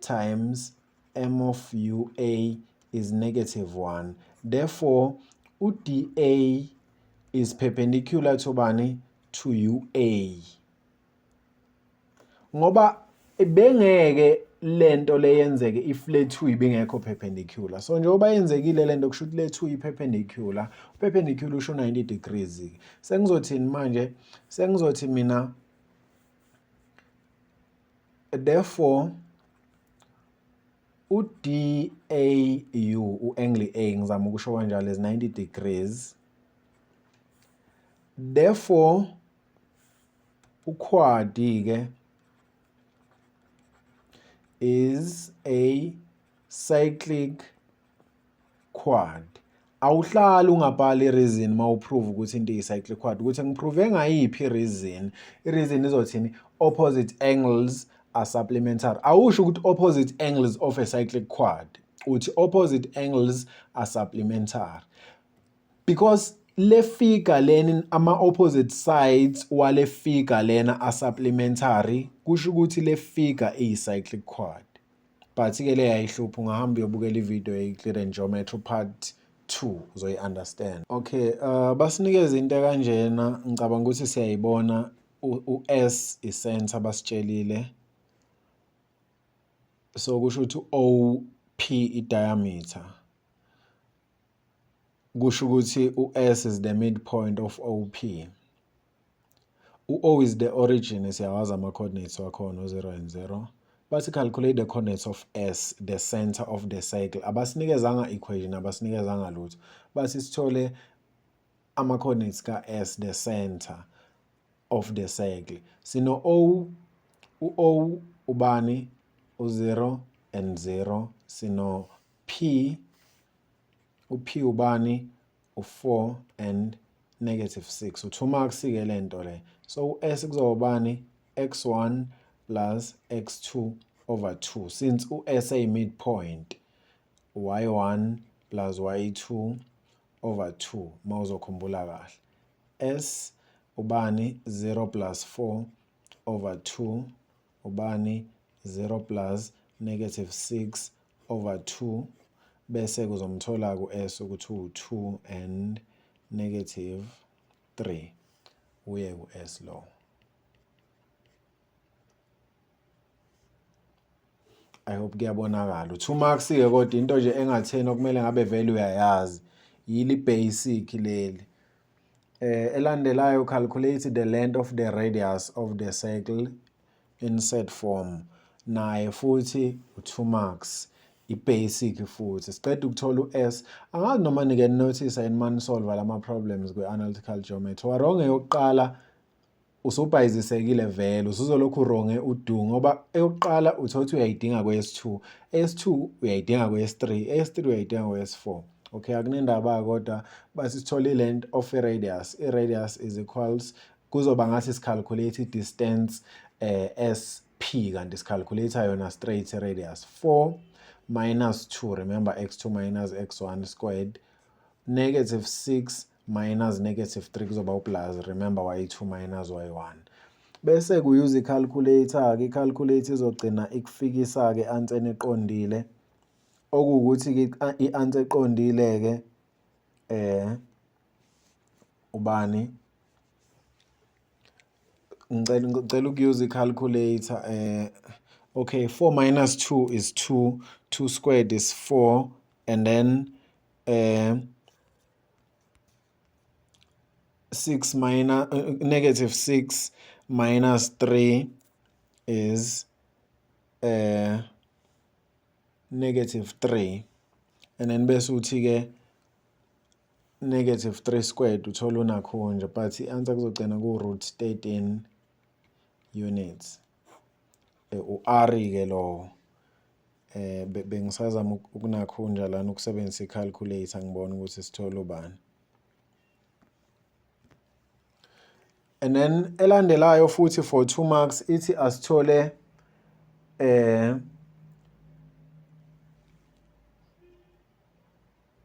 times m of UA is -1. Therefore u-dA is perpendicular to bani? To UA. Ngoba bengeke lento leyenzeke if le 2 ibingekho perpendicular. So njengoba yenzekile lento kusho ukuthi le 2 i-perpendicular. Perpendicular usho 90 degrees. Sengizothini manje? Sengizothi mina therefore u-DAU u-angle A ngizama ukusho kanjalo is 90 degrees. Therefore uquad-ke is a cyclic quad. Awuhlali ungabhali i-reason mawuprove ukuthi into iyi-cyclic quad ukuthi ngiprove ngayiphi i-reason. I-reason izothini? Opposite angles are supplementary. Awusho ukuthi opposite angles of a cyclic quad. Uthi opposite angles are supplementary. Because le figure lena ama-opposite sides wale figure lena are supplementary kusho ukuthi le figure iyi-cyclic quad. But-ke le yayihlupha ungahamba uyobukela ivideo ye-Clear and Geometry part 2 uzoyi-understand. Okay, basinikeza into kanjena ngicabanga ukuthi siyayibona u-S i-center basitshelile. So kusho ukuthi OP i-diameter. Kusho ukuthi u-S is the midpoint of OP. U-O is the origin, siyawazi ama-coordinates wakhona u-0 and 0. Bathi calculate the coordinates of S, the center of the cycle. Abasinikezanga equation, abasinikezanga lutho. Bathi sithole ama-coordinates ka-S, the center of the cycle. Sino O, u-O ubani? U-0 and 0. Sino P, u-P ubani? U-4 and -6. U-2 marks-ke le nto le. So u-S kuzobani? x1 plus x2 over 2. Since u-S ayi-midpoint, y1 plus y2 over 2. Mawuzokhumbula kahle. S ubani? 0 plus 4 over 2. Ubani? 0 plus -6 over 2. Bese kuzomthola ku-S ukuthi u-2 and -3. Uye ku-S lo. I hope kuyabonakala. 2 marks-ke kodwa into nje engatheni okumele ngabe vele uyayazi yili basic leli. Elandelayo, calculate the length of the radius of the circle in set form. Naye futhi 2 marks. I-basic futhi. Siqeda ukuthola u-S. Angazi noma nike notice yini manisolva lama problems kwe-analytical geometry. Waronge yokuqala usubhayizisekile vele usuzolokhu uronge udu ngoba eyokuqala uthothi uyayidinga kwes2, es2 uyayidinga kwes3, es3 uyayidinga kwes4. Okay, akunendaba kodwa basi sithole length of a radius. I-radius is equals kuzoba ngathi sicalculate distance SP kanti sicalculate yona straight radius 4 minus 2, remember x2 minus x1 squared, negative 6 minus negative 3 kuzoba uplus, remember y2 minus y1. Bese kuyuza i-calculator-ke, i-calculator izogcina ikufikisa-ke answer eqondile, okuwukuthi-ke i-answer eqondile-ke ubani? Ngicela ukuyuza i-calculator. Okay, 4 minus 2 is 2, 2 squared is 4, and then 6 minus negative 6 minus 3 is negative 3, and then bese uthi-ke negative 3 squared uthola unakhonja, but i-answer kuzogcina ku-root 13 units. U-R-ke lo bengisazama ukunakhonja lana ukusebenzisa i-calculator ngibona ukuthi sithole ubani. And then elandelayo futhi for 2 marks ithi asithole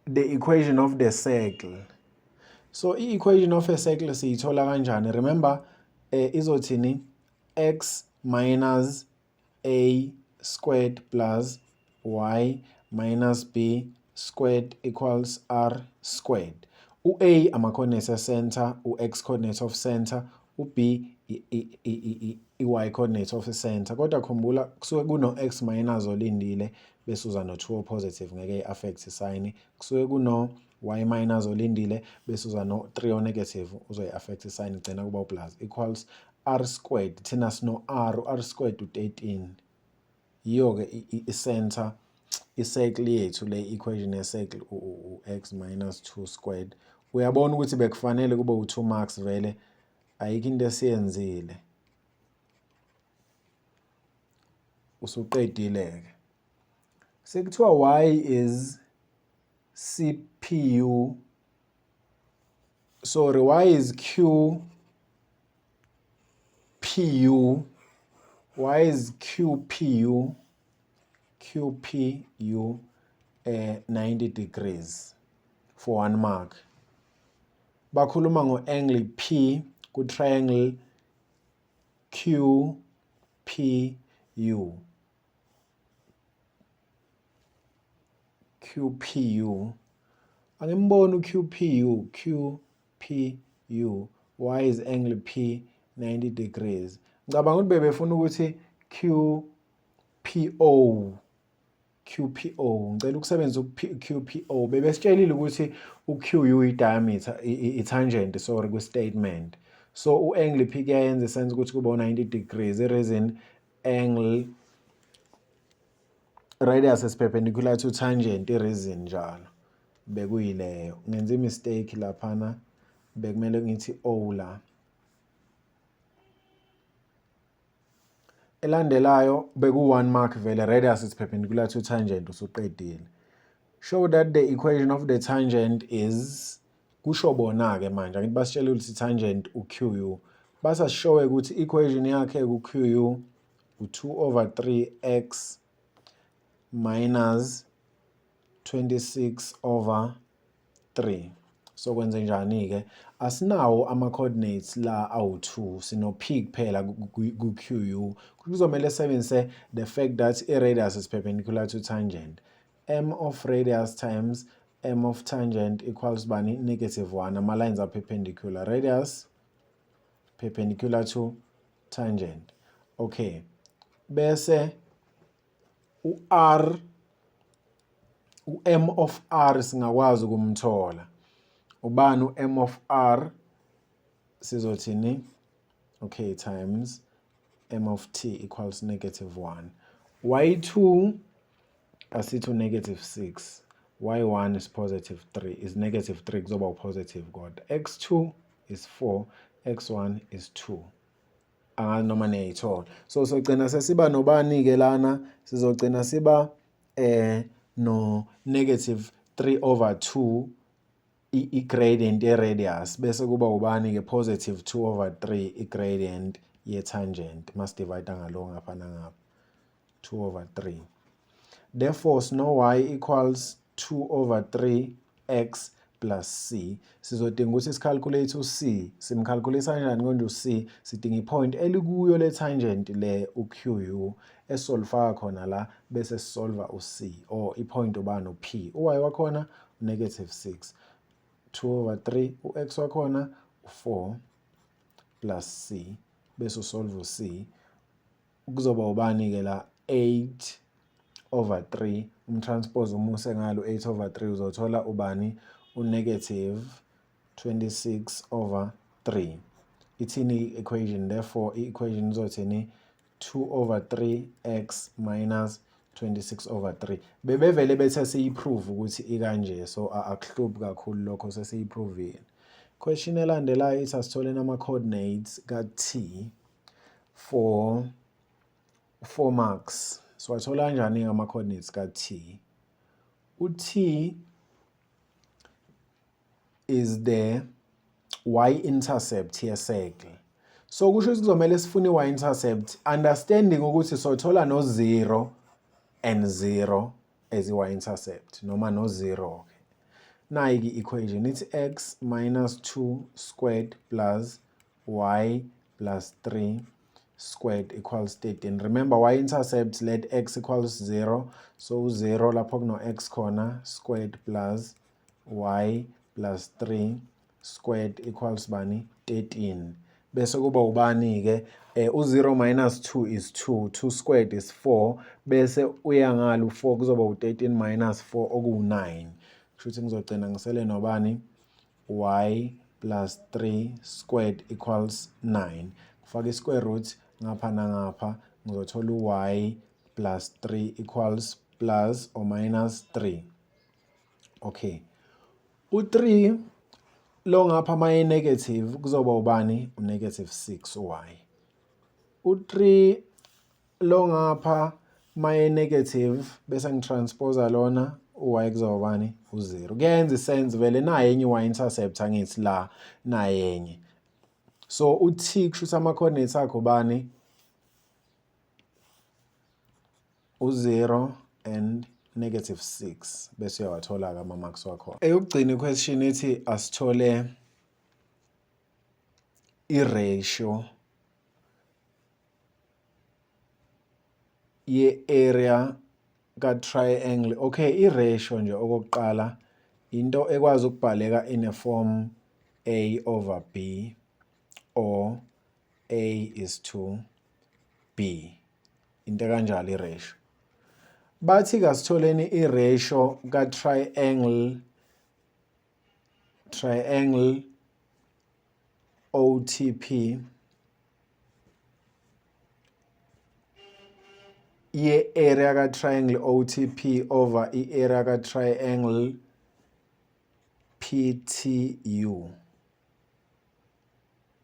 the equation of the circle. So i-equation of a circle siyithola kanjani? Remember izothini? X minus a squared plus y minus b squared equals r squared. U-A ama-coordinates e-center, u-x coordinate of center, u-b i-y coordinate of center. Kodwa khumbula kusuke kuno-x minus olindile bese uza no-2 o-positive ngeke i-affect i-sign. Kusuke kuno-y minus olindile bese uza no-3 o-negative uzoyi-affect i-sign, igcina kuba u-plus equals r squared. Thina sino-r, u-r squared u-13. Yiyo-ke i-center, i-circle yethu le equation ye-circle u-x minus 2 squared. Uyabona ukuthi bekufanele kube u-2 marks vele, ayikho into esiyenzile. Usuqedile-ke. Sekuthiwa y is CPU, sorry, y is QPU, y is QPU 90 degrees for 1 mark. Bakhuluma ngo-angle P ku-triangle QPU. QPU. Angimboni u-QPU. QPU. Y is angle P 90 degrees. Ngicabanga ukuthi bebefuna ukuthi QPO. Ngicela ukusebenzisa QPO. Bebesitshelile ukuthi u-QU i-diameter, i-tangent, sorry, kwi-statement. So u-angle P kuyayenza isense ukuthi kube 90 degrees. I-reason angle radius is perpendicular to tangent, i-reason njalo. Bekuyileyo. Ngenze i-mistake laphana. Bekumele ngithi O la. Elandelayo beku-1 mark vele, radius is perpendicular to tangent, usuqedile. Show that the equation of the tangent is, kusho bona-ke manje, angithi basitshele ukuthi tangent u-QU. Basa sishowe ukuthi equation yakhe ku-QU u-2/3x minus 26/3. So kwenze njani-ke? Asinawo ama-coordinates la awu-2, sino-p kuphela ku-QU. Kuzomele sebenzise the fact that i-radius is perpendicular to tangent. M of radius times M of tangent equals bani? -1. Ama-lines are perpendicular. Radius perpendicular to tangent. Okay. Bese u-R, u-M of R singakwazi ukumthola. Ubani u-M of R? sizothini, okay, times m of t equals -1. y2 asithi -6, y1 is +3, is -3 kuzoba u-positive kodwa. x2 is 4, x1 is 2. Angazi noma niyayithola. So sogcina sesiba nobani-ke lana, sizogcina siba no -3/2 i-gradient ye-radius, bese kuba ubani-ke +2/3 i-gradient ye-tangent. Masidivayida ngalo ngapha nangapha, 2/3. Therefore, sino y equals 2/3 x plus c. Sizodinga ukuthi sikalculate u-c. Simcalculate kanjani konje u-c? Sidinga ipoint elikuyo le tangent le u-QU esolfaka khona la bese sisolva u-c, or ipoint ubani u-p. U-y wakhona -6. 2/3 u-x wakhona u-4 plus c bese usolve u-c. Kuzoba ubani-ke la 8/3. Umtranspose umuse ngalo 8/3 uzothola ubani u-26/3. Ithini i-equation? Therefore i-equation izothini 2/3x minus 26/3. Bebevele bethe siyiprove ukuthi ikanje, so akuhluphi kakhulu lokho, sesiyiprovile. Question elandelayo ithi asithole nama-coordinates ka-t for 4 marks. Siwathola kanjani ama-coordinates ka-t? U-t is the y-intercept ye-circle. So kusho ukuthi kuzomele sifune i-y-intercept, understanding ukuthi sothola no-0 and 0 as i-y-intercept, noma no-0. Nayi i-equation, ithi x minus 2 squared plus y plus 3 squared equals 13. Remember, y-intercept, let x equals 0. So 0 lapho kuno-x khona, squared plus y plus 3 squared equals bani? 13. Bese kuba ubani-ke, u-0 minus 2 is 2, 2 squared is 4, bese uya ngalo u-4 kuzoba u-13 minus 4 okuwu-9. Kusho ukuthi ngizogcina ngisele nobani? Y plus 3 squared equals 9. Kufaka i-square root ngapha nangapha, ngizothola u-y plus 3 equals plus or minus 3. Okay. U-3 lo ngapha maye negative kuzoba ubani? U-6 u-y. U-3 lo ngapha maye negative bese ngitranspose lona u-y kuzoba ubani? U-0. Kuyenza isense vele, naye enye y-intercept angithi la naye enye. So u-t kusho ukuthi ama-coordinates akho ubani? U-0 and -6 bese uyawathola-ke ama-marks wakho. Eyokugcina i-question ithi asithole i-ratio ye-area ka-triangle. Okay, i-ratio nje okokuqala into ekwazi ukubhaleka in a form A/B or A:B. Into kanjalo i-ratio. Bathi kasitholeni i-ratio ka-triangle OTP ye-area ka-triangle OTP over i-area ka-triangle PTU.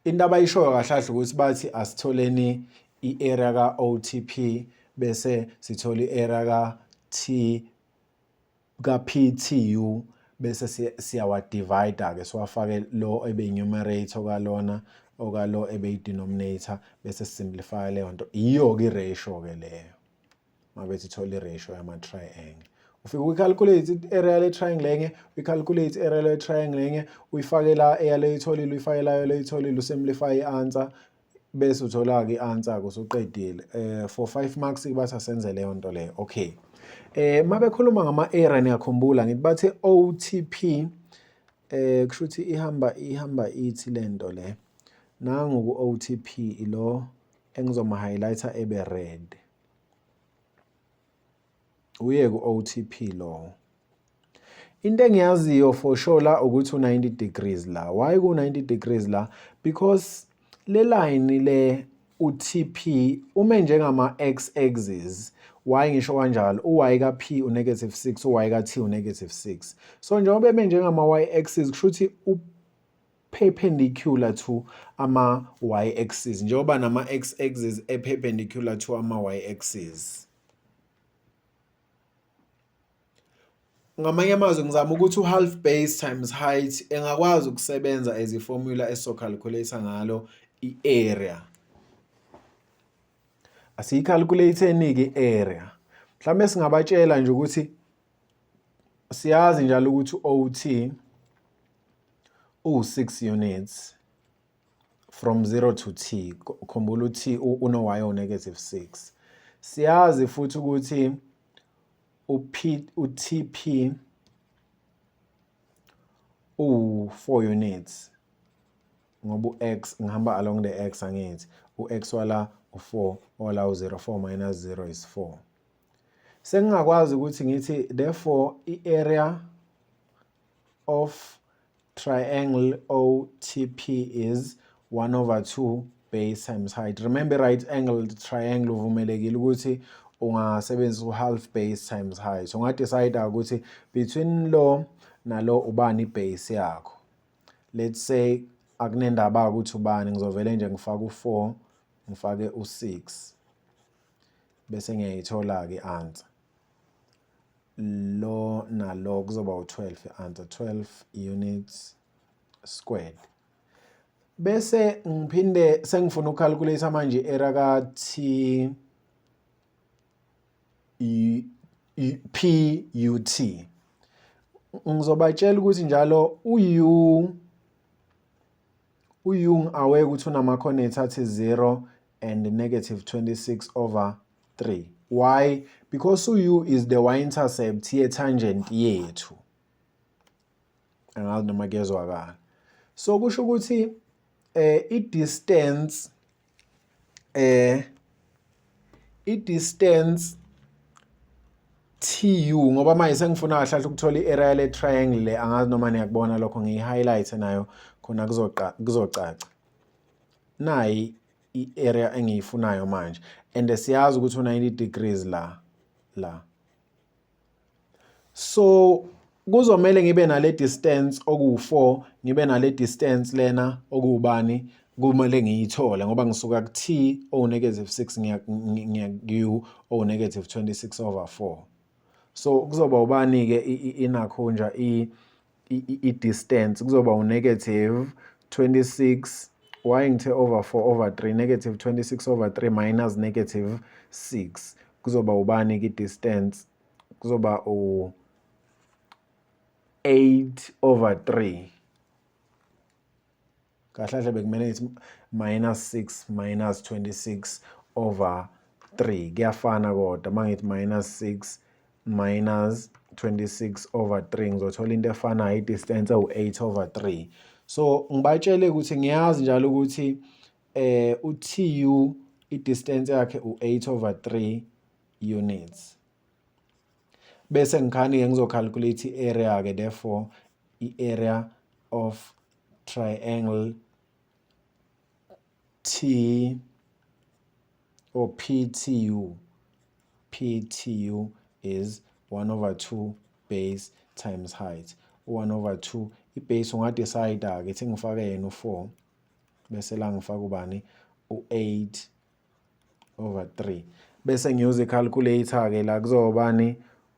Into abayishoyo kahle kahle ukuthi bathi asitholeni i-area ka-OTP bese sithola i-area ka-PTU bese siyawadivide-ke siwafake lo ebe-numerator kalona okalo ebe-denominator bese simplify leyo nto. Iyo-ke i-ratio-ke leyo. Mabethi ithola i-ratio yama-triangle. Ufike uyi-calculate i-area le-triangle enye, uyi-calculate i-area le-triangle enye, uyifake la eyaleyitholile, uyifake la eyaleyitholile, usimplify i-answer bese uthola-ke i-answer-ke usuqedile. For 5 marks bathi asenze leyo nto leyo. Okay. Mabekhuluma ngama-area niyakhumbula ngithi bathe OTP kusho ukuthi ihamba ithi le nto le. Nangu ku-OTP ilo engizoma-highlighter ebe red. Uye ku-OTP lo. Into engiyaziyo for sure la ukuthi u90 degrees la. Why ku90 degrees la? Because le line le uTP ume njengama x axis. Y ngisho kanjalo uy ka P u-6 uy ka T u-6. So njengoba eme njengama y axis kusho ukuthi perpendicular to ama y axis njengoba nama x axis perpendicular to ama y axis. Ngamanye amazwi ngizama ukuthi half base times height engakwazi ukusebenza as iformula esizocalculate ngalo i-area. Asiyicalculate-ni-ke i-area. Mhlawumbe singabatshela nje ukuthi siyazi njalo ukuthi OT u6 units from 0 to T. Khumbula uT uno y o-6. Siyazi futhi ukuthi uTP u4 units ngoba uX ngihamba along the X angithi uX wala u4 wala u0 4 minus 0 is 4. Sengingakwazi ukuthi ngithi therefore i-area of triangle OTP is 1/2 base times height. Remember right angled triangle uvumelekile ukuthi ungasebenzisa u-half base times height. Ungadecide ukuthi between lo nalo ubani base yakho. Let's say akunendaba ukuthi ubani ngizovele nje ngifake u4 ngifake u6 bese ngiyayithola ke answer. Lo nalo kuzoba u12 answer 12 units squared. Bese ngiphinde sengifuna ucalculate manje area ka T PUT. Ngizobatshela ukuthi njalo u ngi-aware ukuthi unama coordinates athi 0 and -26/3. Why? Because u is the y-intercept ye-tangent yethu. Angazi noma kuyezwakala. So kusho ukuthi i-distance TU ngoba manje sengifuna kahle ukuthola i-area le triangle le angazi noma niyakubona lokho ngiyi-highlight nayo khona kuzocaca. Nayi i-area engiyifunayo manje and siyazi ukuthi u90 degrees la. So kuzomela ngibe nale distance oku4 ngibe nale distance lena okubani kumele ngiyithole ngoba ngisuka ku T o-6 ngiya ku o-26/4. So kuzoba ubani ke inakho nje i-distance kuzoba u-26 y ngithe over 4/3 -26/3 minus -6 kuzoba ubani ke distance kuzoba u8/3 kahle bekumele ithi -6 minus 26/3 kuyafana kodwa mangithi -6 minus 26/3 ngizothola into efanayo i-distance ewu8/3. So ngibatshele ukuthi ngiyazi njalo ukuthi uTU i-distance yakhe u8/3 units. Bese ngikhani-ke ngizocalculate i-area ke therefore i-area of triangle T or PTU is 1/2 base times height. 1/2 ibase ungadecide ke ngifake yena u4 bese la ngifaka ubani u8/3 bese ngiyuza icalculator ke la kuzobani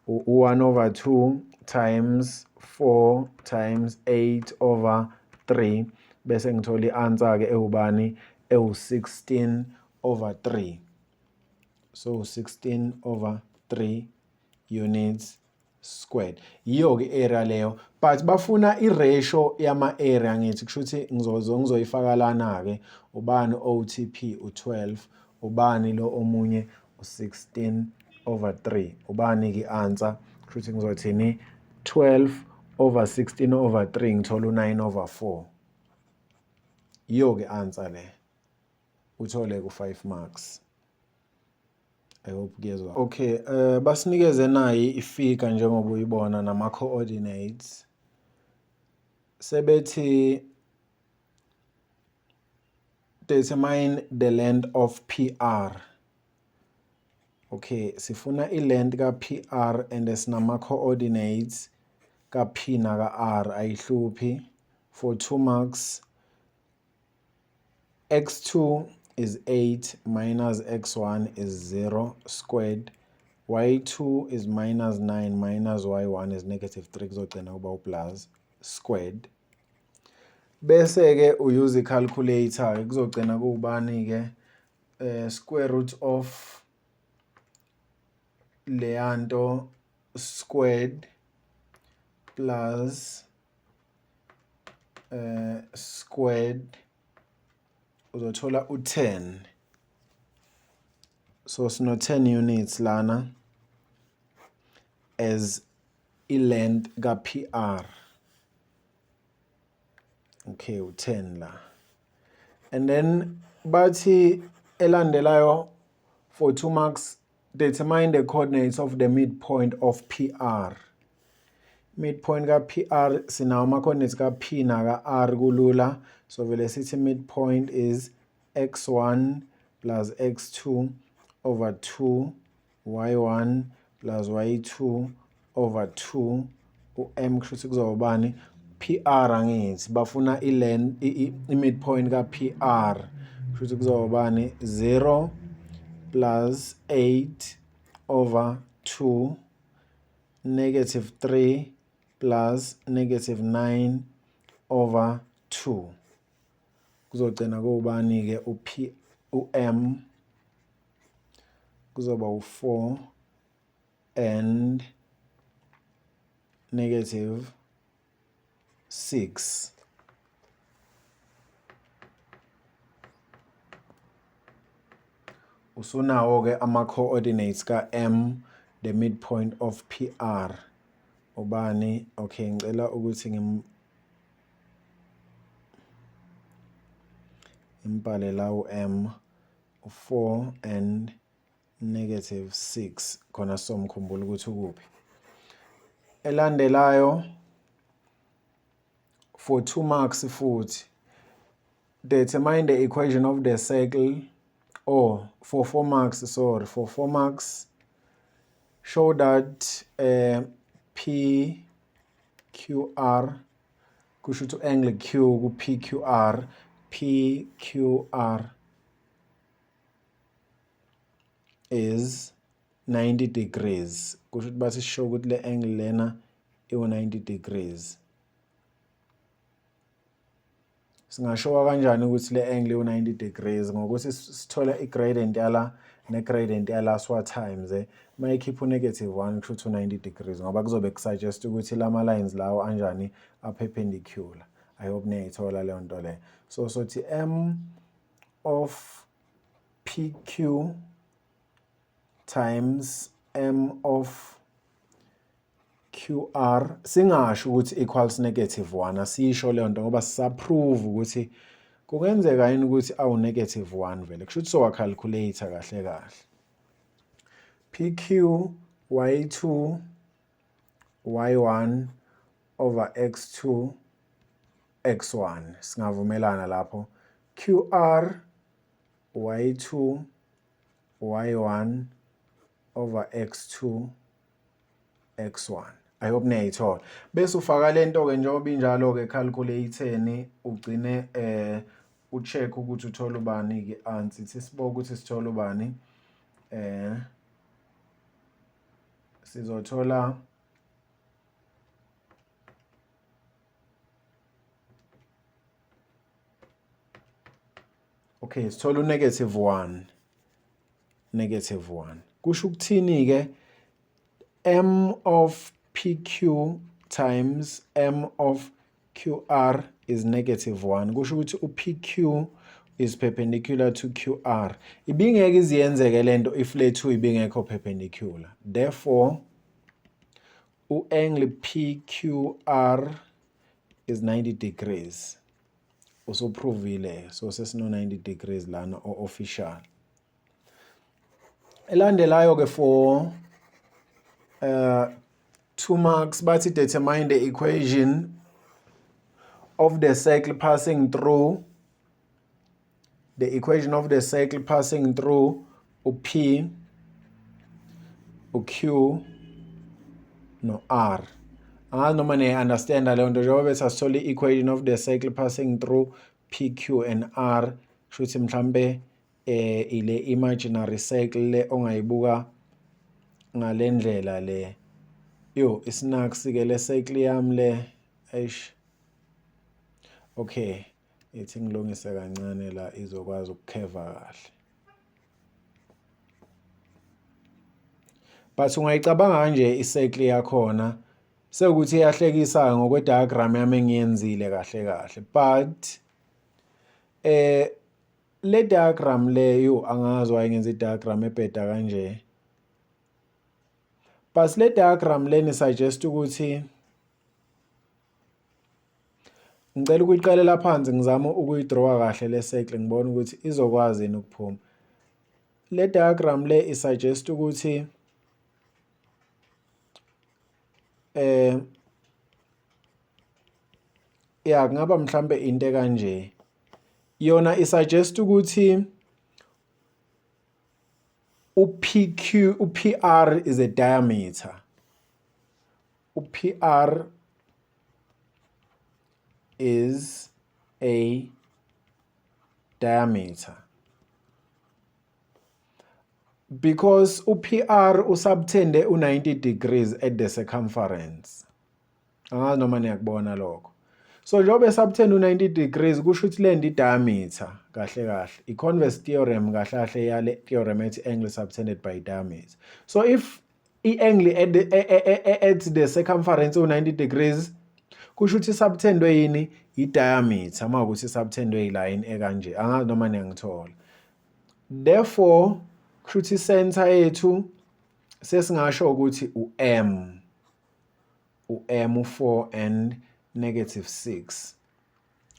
u1/2 times 4 times 8/3 bese ngithola i-answer ke ewubani ewu16/3. So 16/3 units squared. Yiyo ke area leyo but bafuna i-ratio yama-area ngithi kusho ukuthi ngizoyifaka lana ke ubani OTP u12 ubani lo omunye u16/3 ubani ke answer kusho ukuthi ngizothini 12/16/3 ngithola u9/4. Yiyo ke answer le uthole ku5 marks. I hope kuyezwa. Okay, basinikeze nayi ifigure njengoba uyibona nama coordinates. Sebethi determine the length of PR. Okay, sifuna i-length ka-PR and sinama coordinates ka-P na ka-R ayihluphi. For 2 marks, x2 is 8 minus x1 is 0 squared. Y2 is minus 9 minus y1 is negative 3 kuzogcina kuba plus squared. Bese ke use i-calculator ke kuzogcina kubani ke square root of leyanto squared plus squared uzothola u10. So sino 10 units lana as i-length ka-PR. Okay, u10 la. And then bathi elandelayo for 2 marks, determine the coordinates of the midpoint of PR. Midpoint ka-PR sinawo ama-coordinates ka-P na ka-R kulula. So vele sithi midpoint is x1 plus x2 over 2 y1 plus y2 over 2 u-m kushuthi kuzobani PR angithi bafuna i-length i-midpoint ka-PR kushuthi kuzobani 0 plus 8 over 2 negative 3 plus negative 9 over 2 kuzogcina kubani ke u-m kuzoba u4 and negative 6. Usunawo ke ama coordinates ka m, the midpoint of PR. Ubani? Okay, ngicela ukuthi ngimbhale la u-m u4 and negative 6 khona somkhumbula ukuthi ukuphi. Elandelayo for 2 marks futhi determine the equation of the circle, or for 4 marks, sorry, for 4 marks show that PQR kusho ukuthi angle Q ku PQR is 90 degrees. Kusho ukuthi basi show ukuthi le angle lena iwu 90 degrees. Singashowa kanjani ukuthi le angle iwu 90 degrees ngokuthi sithola i-gradient yala ne-gradient yala swa times mayikhipha u-negative 1 kusho ukuthi u-90 degrees ngoba kuzobe kusuggest ukuthi lama lines lawo anjani a-perpendicular. I hope niyayithola leyo nto le. So sothi m of PQ times m of QR singasho ukuthi equals negative 1, asisho leyo nto ngoba sisaprove ukuthi kungenzeka yini ukuthi awu negative 1 vele kusho ukuthi sowa calculator kahle kahle. PQ y2 y1 over x2 x1 singavumelana lapho. QR y2 y1 over x2 x1. I hope niyayithola. Bese ufaka lento ke njengoba injalo ke calculator ugcine ucheck ukuthi uthola ubani ke answer. Sisiboka ukuthi sithola ubani sizothola okay, sithola u-negative 1. Negative 1. Kusho ukuthini ke m of PQ times m of QR is negative 1. Kusho ukuthi u-PQ is perpendicular to QR. Ibingeke iziyenzeke lento if le 2 ibingekho perpendicular. Therefore, u-angle PQR is 90 degrees. Usuprovile, so sesino 90 degrees lana o-official. Elandelayo ke for 2 marks bathi determine the equation of the circle passing through P, Q no R. Angazi noma ne-understanda leyo nto njengoba bethi asithole i-equation of the circle passing through P, Q and R. Kushuthi mhlambe ile imaginary circle le ongayibuka ngale ndlela le. Yo, isinaksi ke le circle yami le. Eish. Okay, ithi ngilungise kancane la izokwazi ukukheva kahle. But ungayicabanga kanje i-circle yakhona sekuthi iyahlekisa ngokwe diagram yami engiyenzile kahle. But le diagram leyo angazi why ngenza i-diagram ebheda kanje. But le diagram le ni suggest ukuthi ngicela ukuyiqalela phansi ngizama ukuyidraw kahle le circle ngibone ukuthi izokwazi yini ukuphuma. Le diagram le isuggest ukuthi ya kungaba mhlambe into kanje. Yona isuggest ukuthi PR is a diameter. PR is a diameter. Because PR usubtende 90 degrees at the circumference. Angazi noma niyakubona lokho. So njengoba subtend 90 degrees kusho ukuthi le diameter kahle. I-converse theorem kahle yale theorem ethi angle subtended by diameter. So if i-angle at the circumference 90 degrees kusho ukuthi subtendwe yini i-diameter mawukuthi subtendwe iline ekanje. Angazi noma niyangithola. Therefore kusho ukuthi center yethu sesingasho ukuthi u-M 4 and -6.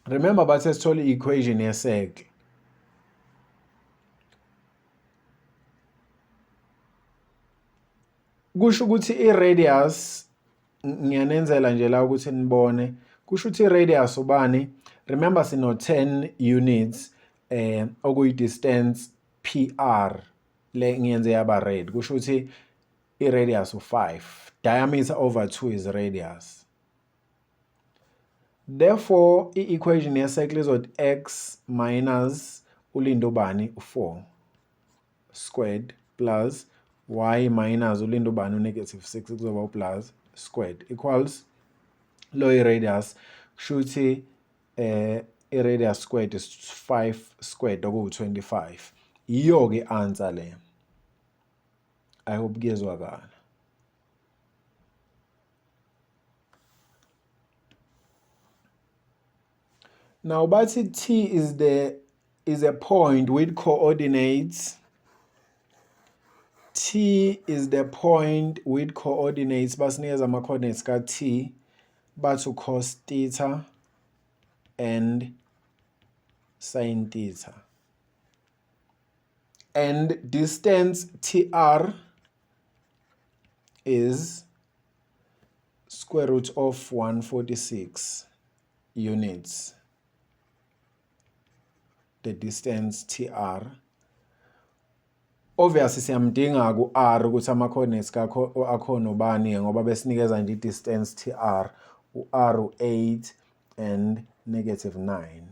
Remember bathi sithole i-equation ye-circle. Kusho ukuthi i-radius ngiyanenzela nje la ukuthi nibone. Kusho ukuthi i-radius ubani? Remember sino 10 units okuyi-distance PR le ngiyenze yaba red. Kusho ukuthi i-radius u5. Diameter over 2 is radius. Therefore, i-equation ye-circle izothi x minus ulindo bani u4 squared plus y minus ulindo bani u-6 kuzoba plus squared equals lo i-radius kusho ukuthi i-radius squared is 5 squared oku-25. Iyo ke answer le. I hope kuyezwakala. Now bathi T is a point with coordinates. T is the point with coordinates. Basinikeza ama coordinates ka T bathu cos theta and sin theta. And distance TR is square root of 146 units. The distance TR. Obviously siyamdinga ku R ukuthi ama coordinates akhona ubani ngoba besinikeza nje distance TR u-R u8 and -9.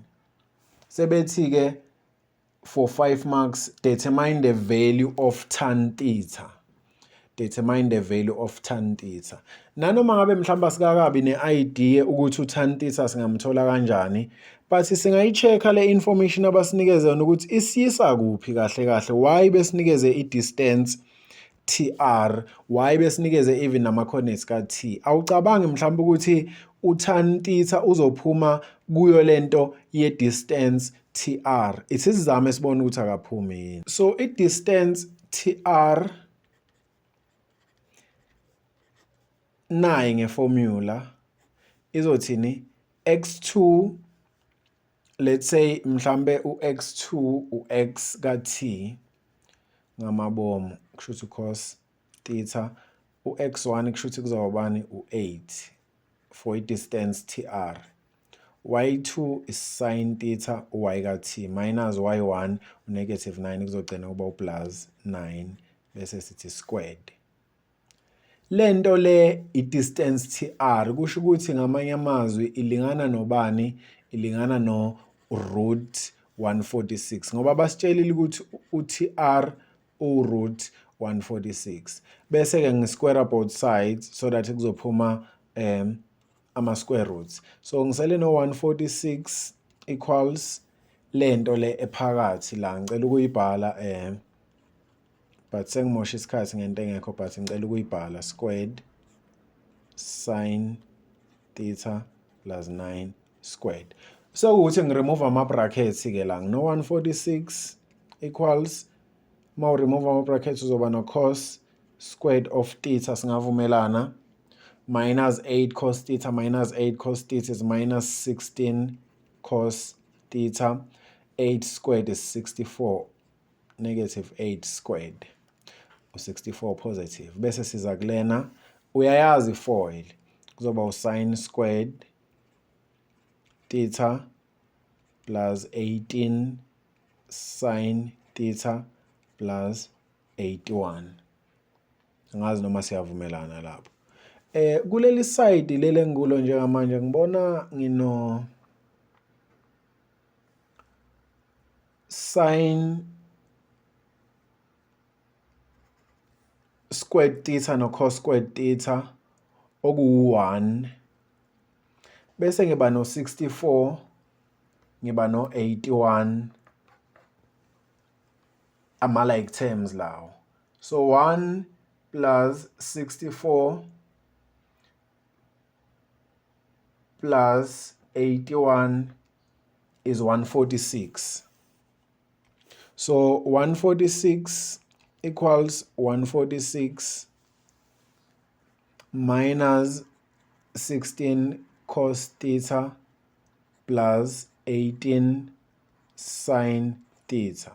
Sebethi ke for 5 marks determine the value of tan theta. Determine the value of tan theta. Nanoma ngabe mhlamba sikakabi ne-idea ukuthi tan theta singamthola kanjani, but singayichecka le information abasinikeze yona ukuthi isiyisa kuphi kahle. Why besinikeze i-distance TR, why besinikeze even nama coordinates ka T. Awucabangi mhlamba ukuthi tan theta uzophuma kuyo lento ye distance TR. Isizame sibone ukuthi akaphumi yini. So i-distance TR nayi ngeformula izothini x2, let's say mhlambe u-x2 u-x ka T ngamabomu kusho ukuthi cos theta, u-x1 kusho ukuthi kuzoba bani u-8 for i-distance tr. y2 is sin theta y ka-t minus y1 u-negative 9 kuzogcina kuba u-plus 9 bese sithi squared. Lento le i-distance tr kusho ukuthi ngamanye amazwi ilingana nobani? Ilingana no root 146 ngoba basitshelile ukuthi u-tr u-root 146 bese-ke ngi-square both sides so that kuzophuma ama-square roots. So ngisele no-146 equals lento le ephakathi la ngicela ukuyibhala but sengimosha isikhathi ngento engekho but ngicela ukuyibhala squared sin theta plus 9 squared. So ukuthi ngiremove ama-brackets ke la no-146 equals remove ama-brackets uzoba no cos squared of theta singavumelana minus 8 cos theta minus 8 cos theta is minus 16 cos theta. 8 squared is 64 negative 8 squared u-64 positive bese siza kulena uyayazi foil kuzoba u-sin squared theta plus 18 sin theta plus 81. Angazi noma siyavumelana lapho. Kuleli side lele ngikulo njengamanje ngibona ngino sin squared theta no cos squared theta oku-1 bese ngiba no 64 ngiba no 81 ama-like terms lawo. So 1 plus 64 plus 81 is 146. So 146 equals 146 minus 16 cos theta plus 18 sin theta.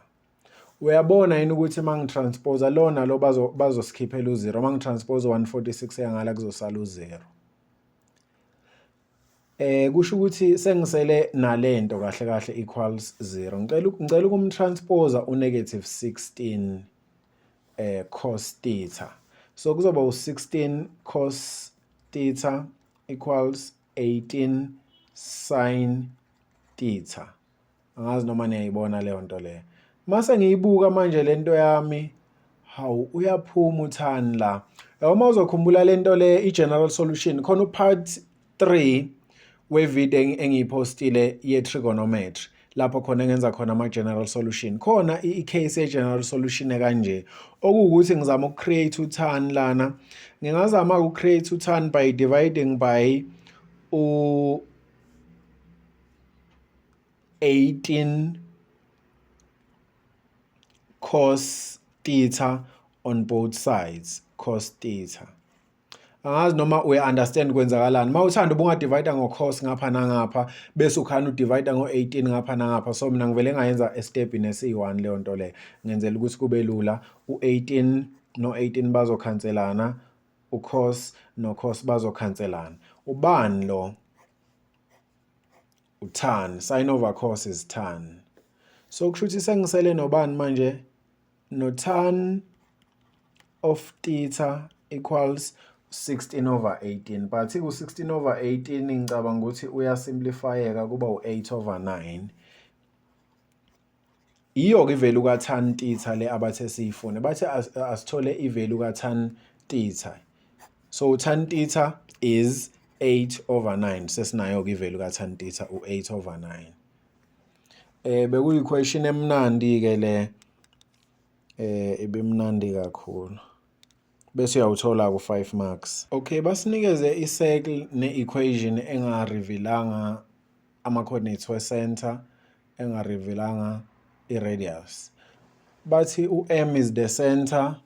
Uyabona yini ukuthi mangitranspose lona lo bazosikhiphela u0 mangitranspose 146 yangala kuzosala u0. Kusho ukuthi sengisele nalento kahle kahle equals 0. Ngicela ukumtranspose u-negative 16 cos theta. So kuzoba u-16 cos theta equals 18 sin theta. Angazi noma niyayibona leyo nto leyo. Mase ngiyibuka manje lento yami hawu uyaphuma uthani la. Uma uzokhumbula lento le i-general solution khona u-part 3 we-video engiyipostile ye-trigonometry lapho khona ngenza khona ama-general solution. Khona i-case ye-general solution kanje okuwukuthi ngizama uku-create uthani lana. Ngingazama uku-create uthani by dividing by 18 cos theta on both sides cos theta. Angazi noma uya-understand kwenzakalani. Mawuthanda ubungadivide ngo-cos ngapha nangapha bese ukhana udivide ngo-18 ngapha nangapha. So mina ngivele ngayenza estepini esi1 leyo nto le. Ngenzela ukuthi kube lula. U18 no18 bazokhanselana, u-cos no-cos bazokhanselana. Ubani lo? U-tan. Sin over cos is tan. So kusho ukuthi sengisele nobani manje? No tan of theta equals 16 over 18. But ku-16 over 18 ngicabanga ukuthi uyasimplifyeka kuba u-8 over 9. Iyo-ke i-value ka-tan theta le abathe siyifune. Bathe asithole i-value ka-tan theta. So tan theta is 8 over 9. Sesinayo-ke i-value ka-tan theta u-8 over 9. Bekuyi-question emnandi-ke le. Ibimnandi kakhulu. Bese uyawuthola ku-5 marks. Okay, basinikeze i-circle ne-equation engarevealanga ama-coordinates we-center, engarevealanga i-radius. Bathi u-M is the center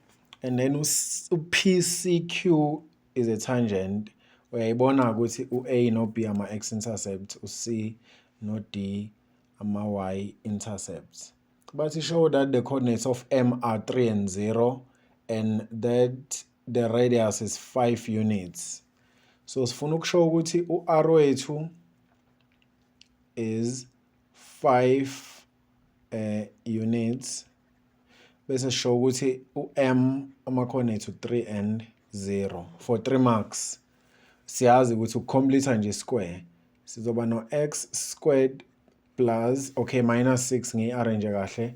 and then u-PCQ is a tangent. Uyayibona ukuthi u-A no-B ama-x-intercept, u-C no-D ama-y-intercept. But it show that the coordinates of M are 3 and 0 and that the radius is 5 units. So sifuna ukushow ukuthi u-R wethu is 5 units. Bese show ukuthi u-M ama-coordinates u-3 and 0 for 3 marks. Siyazi ukuthi ukucomplete nje square sizoba no x squared plus minus 6 ngiyi-arrange kahle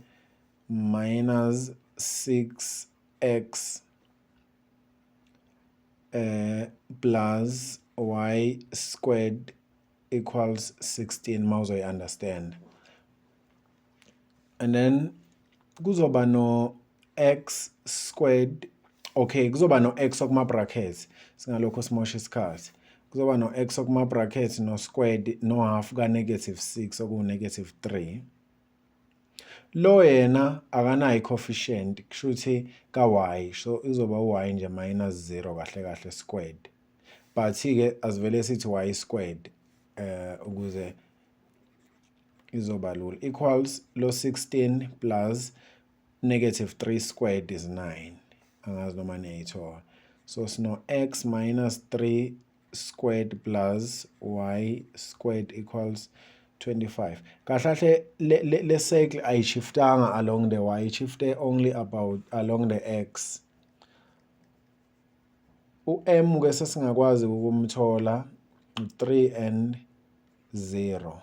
minus 6x plus y squared equals 16 mawuzo understand. And then kuzoba no x squared kuzoba no x okuma brackets singalokho simosha isikhathi. Kuzoba no x okuma brackets no squared no half ka -6 oku -3. Lo yena akanayo coefficient kusho ukuthi ka y so izoba y nje minus 0 kahle kahle squared. But ke asivele sithi y squared ukuze izoba lula equals lo 16 plus -3 squared is 9. Angazi noma niyayithola. So sino x minus 3 squared plus y squared equals 25. Kahle le circle ayishiftanga along the y, shifte only about along the x. U-m ke sesingakwazi ukumthola 3 and 0.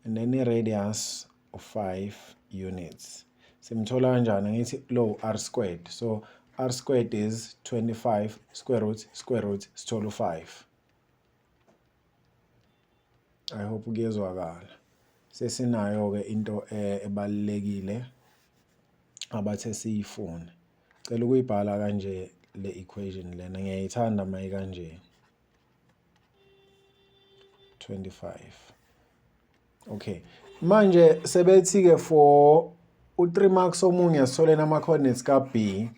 And then i-radius of 5 units. Simthola kanjani ngithi lo r squared. So r squared is 25 square root sithola 5. I hope kuyezwakala. Sesinayo ke into ebalekile abathe siyifune. Cela ukuyibhala kanje le equation lena ngiyayithanda mayi kanje. 25. Okay. Manje sebethi ke for u3 marks omunye sithole nama coordinates ka B.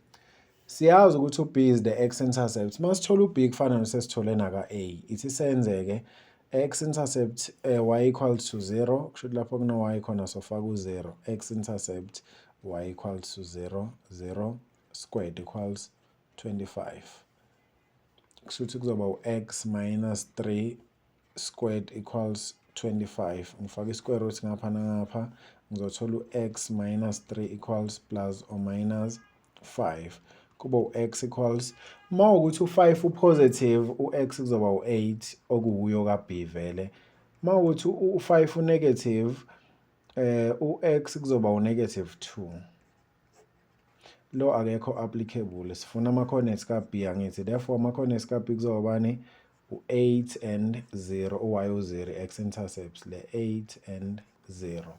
Siyazi ukuthi u-B is the x-intercept. Masithola u-B kufana nosesithole naka A. Ithi senzeke x-intercept y equals to 0. Kusho lapho kuno y khona sofaka u0. X-intercept y equals to 0. 0 squared equals 25. Kusho ukuthi kuzoba u-x minus 3 squared equals 25. Ngifaka i-square root ngapha nangapha. Ngizothola u-x minus 3 equals plus or minus 5. Kuba u-x equals mawukuthi u5 upositive u-x kuzoba u8 okuwuyo ka B vele. Mawukuthi u5 unegative u-x kuzoba u-2. Lo akekho applicable. Sifuna ama coordinates ka B angithi. Therefore ama coordinates ka B kuzoba bani u8 and 0 u-y u0 x-intercepts le 8 and 0.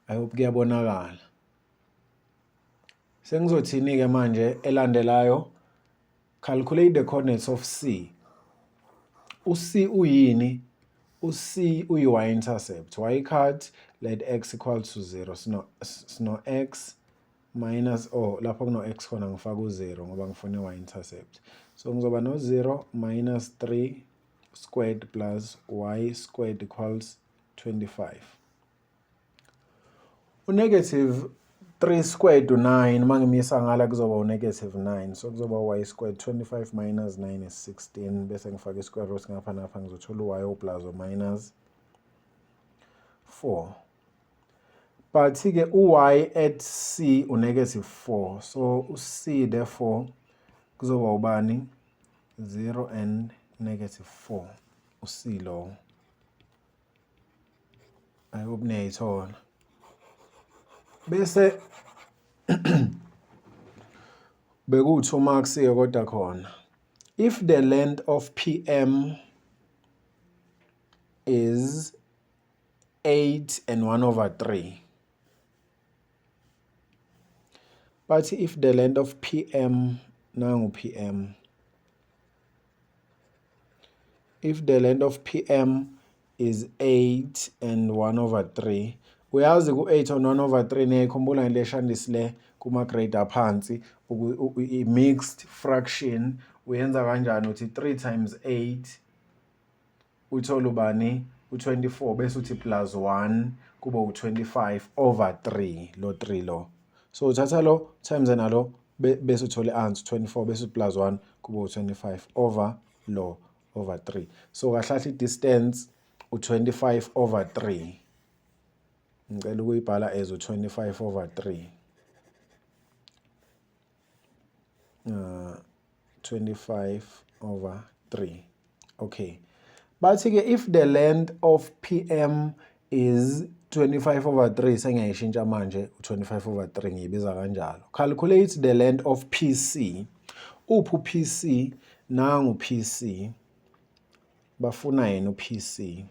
I hope kuyabonakala. Sengizothini ke manje elandelayo calculate the coordinates of C. U-C uyini? U-C uyi-y intercept. Y cut let x equal to 0. Sino x minus lapho kuno x khona ngifaka u0 ngoba ngifuna y intercept. So ngizoba no 0 minus 3 squared plus y squared equals 25. U-negative 3 squared u9 mangimisa ngala kuzoba u-9. So kuzoba y squared 25 minus 9 is 16 bese ngifaka i-square root ngapha napha ngizothola y plus or minus 4. But ke u-y at C u-4. So u-C therefore kuzoba ubani 0 and -4. U-C lo. I hope niyayithola. Bese beku2 marks ke kodwa khona. If the length of PM is 8 and 1/3. But if the length of PM nangu PM. If the length of PM is 8 and 1/3. Uyazi ku8 and 1/3 niyayikhumbula ngileshandisi le kuma grade aphansi i-mixed fraction uyenza kanjani uthi 3 times 8 uthola ubani u24 bese uthi plus 1 kube u-25 over 3 lo 3 lo. So uthatha lo times nalo bese uthola i-answer 24 bese plus 1 kube u-25 over lo over 3. So kahle i-distance u-25 over 3. Ngicela ukuyibhala as u-25 over 3. 25 over 3. Okay. Bathi-ke if the length of PM is 25 over 3, sengiyayishintsha manje u-25 over 3 ngiyibiza kanjalo. Calculate the length of PC. Uphi PC? Nangu PC. Bafuna yena uPC.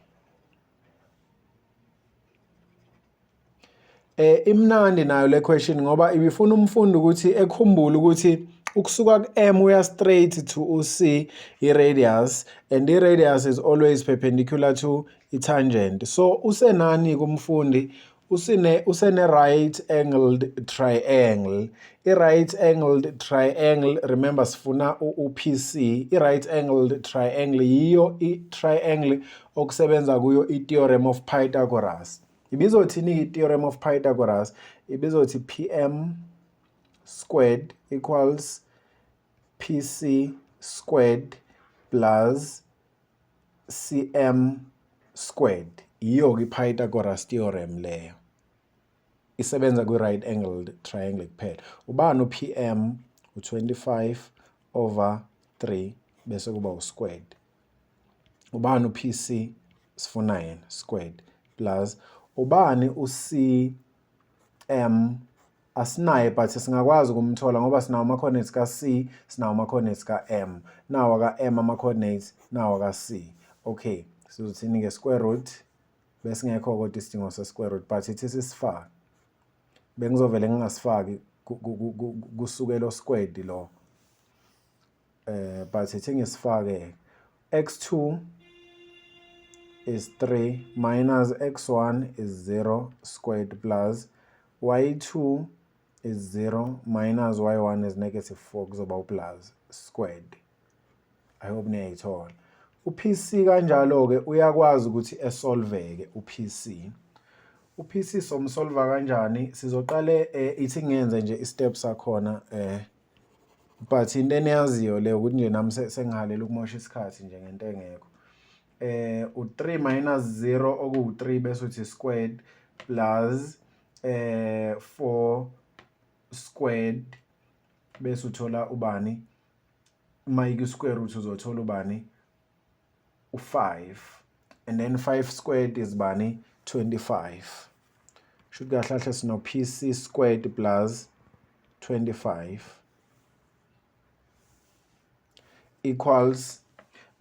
Imnandi nayo le question ngoba ibifuna umfundi ukuthi ekhumbule ukuthi ukusuka ku-M uya straight to u-C i-radius, and i-radius is always perpendicular to i-tangent. So usenani kumfundi? Usene-right angled triangle. I-right angled triangle, remember sifuna u-PC. I-right angled triangle yiyo i-triangle okusebenza kuyo i-theorem of Pythagoras. Ibizothini i-theorem of Pythagoras? Ibizothi PM squared equals PC squared plus CM squared. Iyo i-Pythagoras theorem leyo. Isebenza kwi-right angled triangle kuphela. Ubani u-PM? U-25 over 3 bese kuba u-squared. Ubani u-PC? Sifuna yena squared plus ubani u-CM asinaye but singakwazi ukumthola ngoba sinawo ama-coordinates ka-C, sinawo ama-coordinates ka-M. Nawa ka-M ama-coordinates, nawa ka-C. Okay, sizothini-ke square root bese ngekho kodwa isidingo se-square root but ithi sisifake. Bengizovele ngingasifaki kusukela squared lo. But ithi ngisifake x2 is 3 minus x1 is 0 squared plus y2 is 0 minus y1 is negative 4 kuzoba plus squared. I hope niyayithola. U-PC kanjalo-ke uyakwazi ukuthi esolveke u-PC. U-PC somsolva kanjani? Sizoqale ithi ngenze nje i-steps sakhona but into eniyaziyo le ukuthi nje nami sengihalela ukumosha isikhathi nje ngento engekho. U3 minus 0 oku3 bese uthi squared plus 4 squared bese uthola ubani mayike square root uzothola ubani u5, and then 5 squared is bani 25. Should kahle kahle sino PC squared plus 25 equals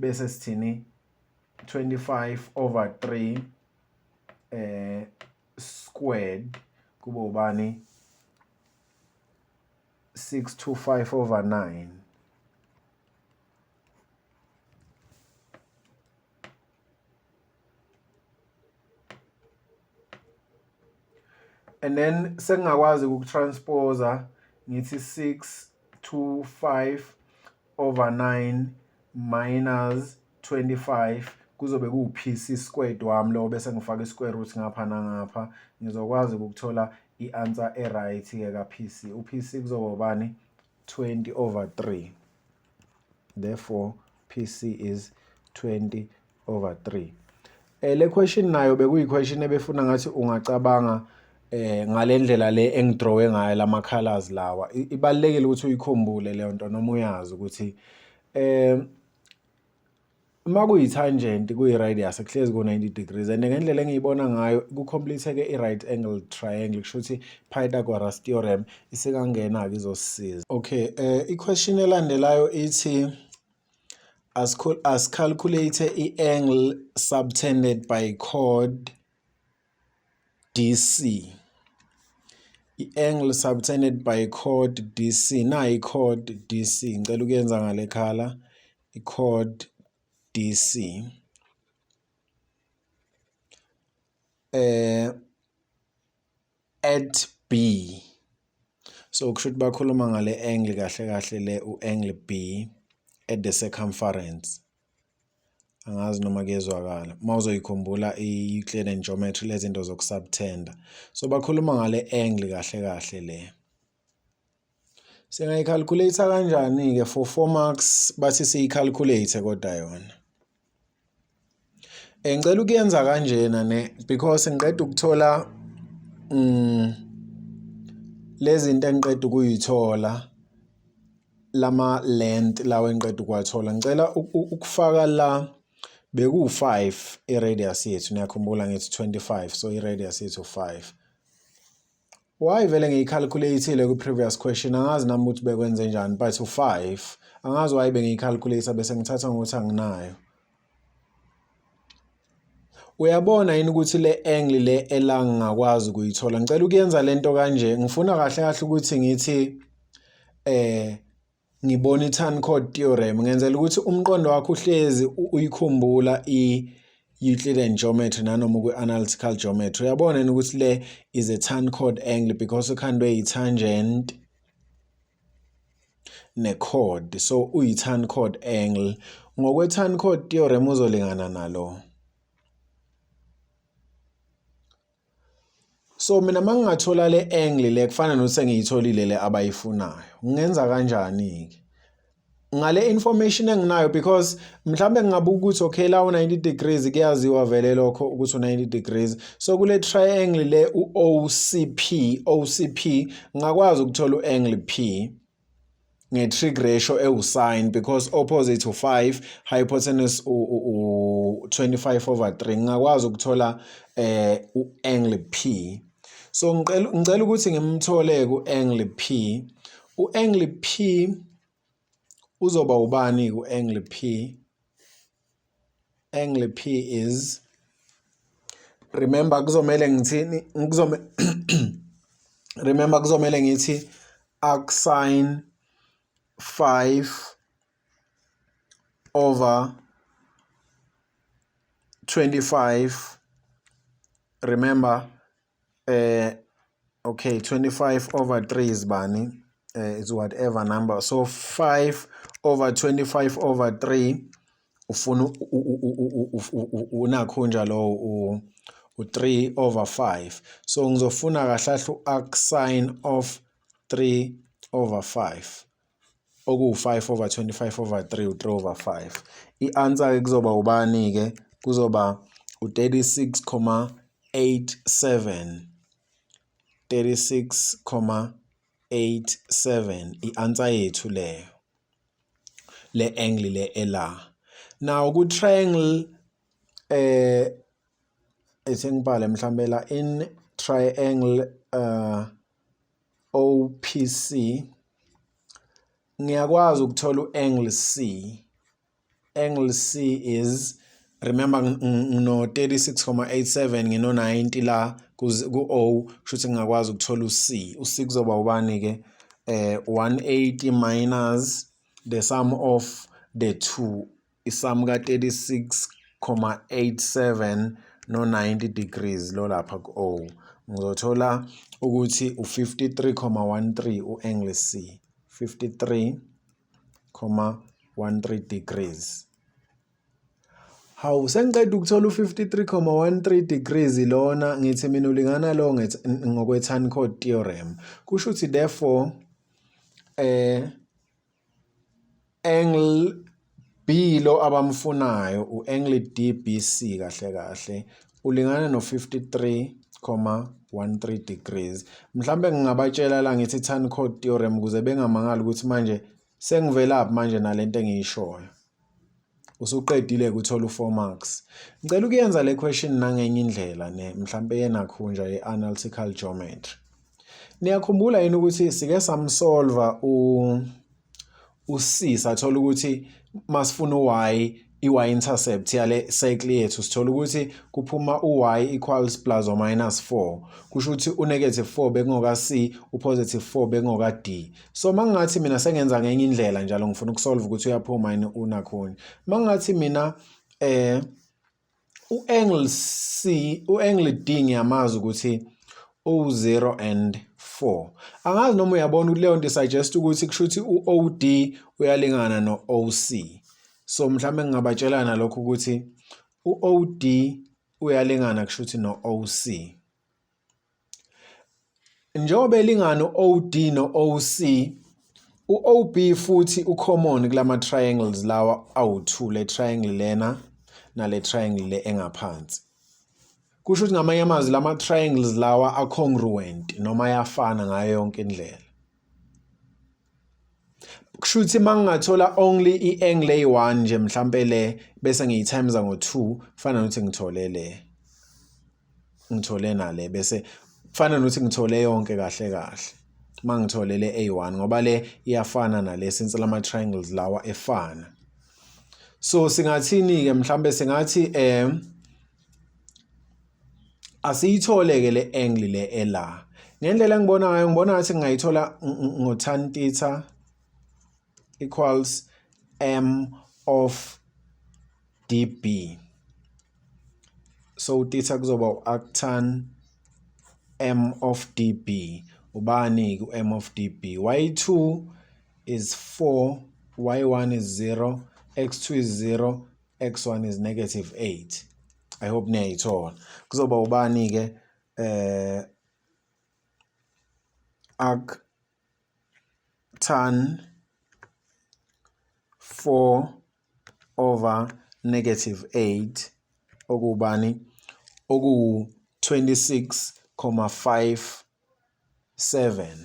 bese sithini 25 over 3 squared kube ubani 625 over 9. And then sengakwazi ukutranspose ngithi 625 over 9 minus 25 kuzobe ku-PC squared wami lo bese ngifaka i-square root ngapha nangapha ngizokwazi ukuthola i-answer e-right-ke ka-PC. U-PC kuzoba ubani 20 over 3. Therefore PC is 20 over 3. Le question nayo bekuyi-question ebefuna ngathi ungacabanga ngalendlela le engidrowe ngayo lama colors lawa. Ibalekile ukuthi uyikhumbule le nto noma uyazi ukuthi uma kuyi-tangent kuyi-radius kuhlezi ku-90 degrees and ngendlela engiyibona ngayo ku-complete-ke i-right angle triangle kusho ukuthi Pythagoras theorem isekangena-ke izosisiza. Okay, i-question elandelayo ithi as calculate i-angle subtended by chord DC. I-angle subtended by chord DC. Na i-chord DC. Ngicela ukuyenza ngale khala. I-chord DC. At B. So kushuthi bakhuluma ngale angle kahle kahle le u-angle B at the circumference. angazi noma kuyezwakala mawuzoyikhumbula i-Euclid and geometry lezi zinto zokusubtenda. So bakhuluma ngale angle kahle kahle le. Singayicalculate kanjani ke for 4 marks bathi siyicalculate kodwa yona. Ngicela ukuyenza kanjena ne because ngiqeda ukuthola lezi zinto engiqeda ukuyithola lama length lawo engiqeda ukwathola. Ngicela ukufaka la beku5 iradius yethu niyakhumbula ngithi 25 so iradius yethu 5. Why vele ngiyicalculateile ku previous question angazi nami ukuthi bekwenze njani but u5 angazi why bengiyicalculate bese ngithatha ngokuthi anginayo. Uyabona yini ukuthi le angle le ela ngingakwazi ukuyithola. Ngicela ukuyenza lento kanje. Ngifuna kahle kahle ukuthi ngithi ngibona i-turn chord theorem ngenzela ukuthi umqondo wakho uhlezi uyikhumbula i-Euclid and geometry nanoma ku-analytical geometry. Uyabona yini ukuthi le is a turn chord angle because ukhandwe i-tangent ne-chord. So uyi-turn chord angle. Ngokwe-turn chord theorem uzolingana nalo. So mina mangingathola le angle le kufana nokuthi sengiyitholile le abayifunayo. Ngingenza kanjani ke? Ngale information enginayo because mhlambe ngingabuka ukuthi okay la u90 degrees kuyaziwa vele lokho ukuthi u90 degrees. So kule triangle le OCP ngakwazi ukuthola uangle P nge-trig ratio ewusine because opposite u5 hypotenuse u25/3 ngakwazi ukuthola uangle P. So ngicela ukuthi ngimthole ku-angle P. Uangle P uzoba ubani ku-angle P? Angle P is, remember kuzomele ngithini? Remember kuzomele ngithi arcsine 5/25. Remember okay 25/3 is bani is whatever number. So 5/25/3 ufuna unakho njalo u3/5. So ngizofuna kahle u-arcsine of 3/5 oku5/25/3 u3/5. I-answer ke kuzoba ubani ke? Kuzoba u36,87. 36,87 i-answer yethu leyo. Le angle le ela. Now ku triangle esengibhale mhlambe la in triangle OPC ngiyakwazi ukuthola uangle C. Angle C is, remember ngino 36,87 ngino 90 la ku-O kushuthi ngingakwazi ukuthola u-C. U-C kuzoba ubani ke? 180 minus the sum of the two. Isum ka 36,87 no 90 degrees lo lapha ku-O. Ngizothola ukuthi u53,13 uangle C. 53,13 degrees. Hawu sengiqeda ukuthola u53,13 degrees lona ngithi mina ulingana lo ngokwe-turn chord theorem. Kusho ukuthi therefore angle B lo abamfunayo uangle DBC kahle kahle ulingana no 53,13 degrees. Mhlambe ngingabatshela la ngithi turn chord theorem ukuze bengamangali ukuthi manje sengivela manje nalento engiyishoyo. Usuqedile ukuthola u4 marks. Ngicela ukuyenza le question nangenye indlela ne mhlambe yenakhunja ye-analytical geometry. Niyakhumbula yini ukuthi sike samsolva u-C sathola ukuthi masifuna u-y i-y-intercept yale cycle yethu sithola ukuthi kuphuma u-y equals plus or minus 4. Kusho ukuthi u-negative 4 bekungoka C, u-positive 4 bekungoka D. So mangathi mina sengenza ngenye indlela njalo ngifuna ukusolve ukuthi uyaphuma yini unakhona. Mangathi mina u-angle C, u-angle D ngiyamazi ukuthi u0 and 4. Angazi noma uyabona ukuthi leyo nto suggest ukuthi kushuthi u-OD uyalingana no-OC. So mhlambe ngingabatshelana lokho ukuthi uOD uyalingana kusho ukuthi noOC. Njengoba elingana uOD noOC, uOB futhi ucommon kulama triangles lawa awu2, le triangle lena nale triangle le engaphansi. Kusho ukuthi ngamanye amazwi lama triangles lawa are congruent noma ayafana ngayo yonke indlela. Kusho ukuthi mangingathola only iangle eyi1 nje mhlambe le bese ngiyitimes ngo2 fana nokuthi ngithole nale bese fana nokuthi ngithole yonke kahle kahle. Mangithole le A1 ngoba le iyafana nale since lama triangles lawa efana. So singathini ke mhlambe singathi asiyithole ke le angle le ela. Ngendlela ngibona ngayo ngibona ngathi ngayithola ngo-tan theta equals m of db. So theta kuzoba arctan m of db. Ubani ku m of db. Y2 is 4, y1 is 0, x2 is 0, x1 is -8. I hope niyayithola. Kuzoba ubani ke arctan 4 over -8 okubani oku 26.57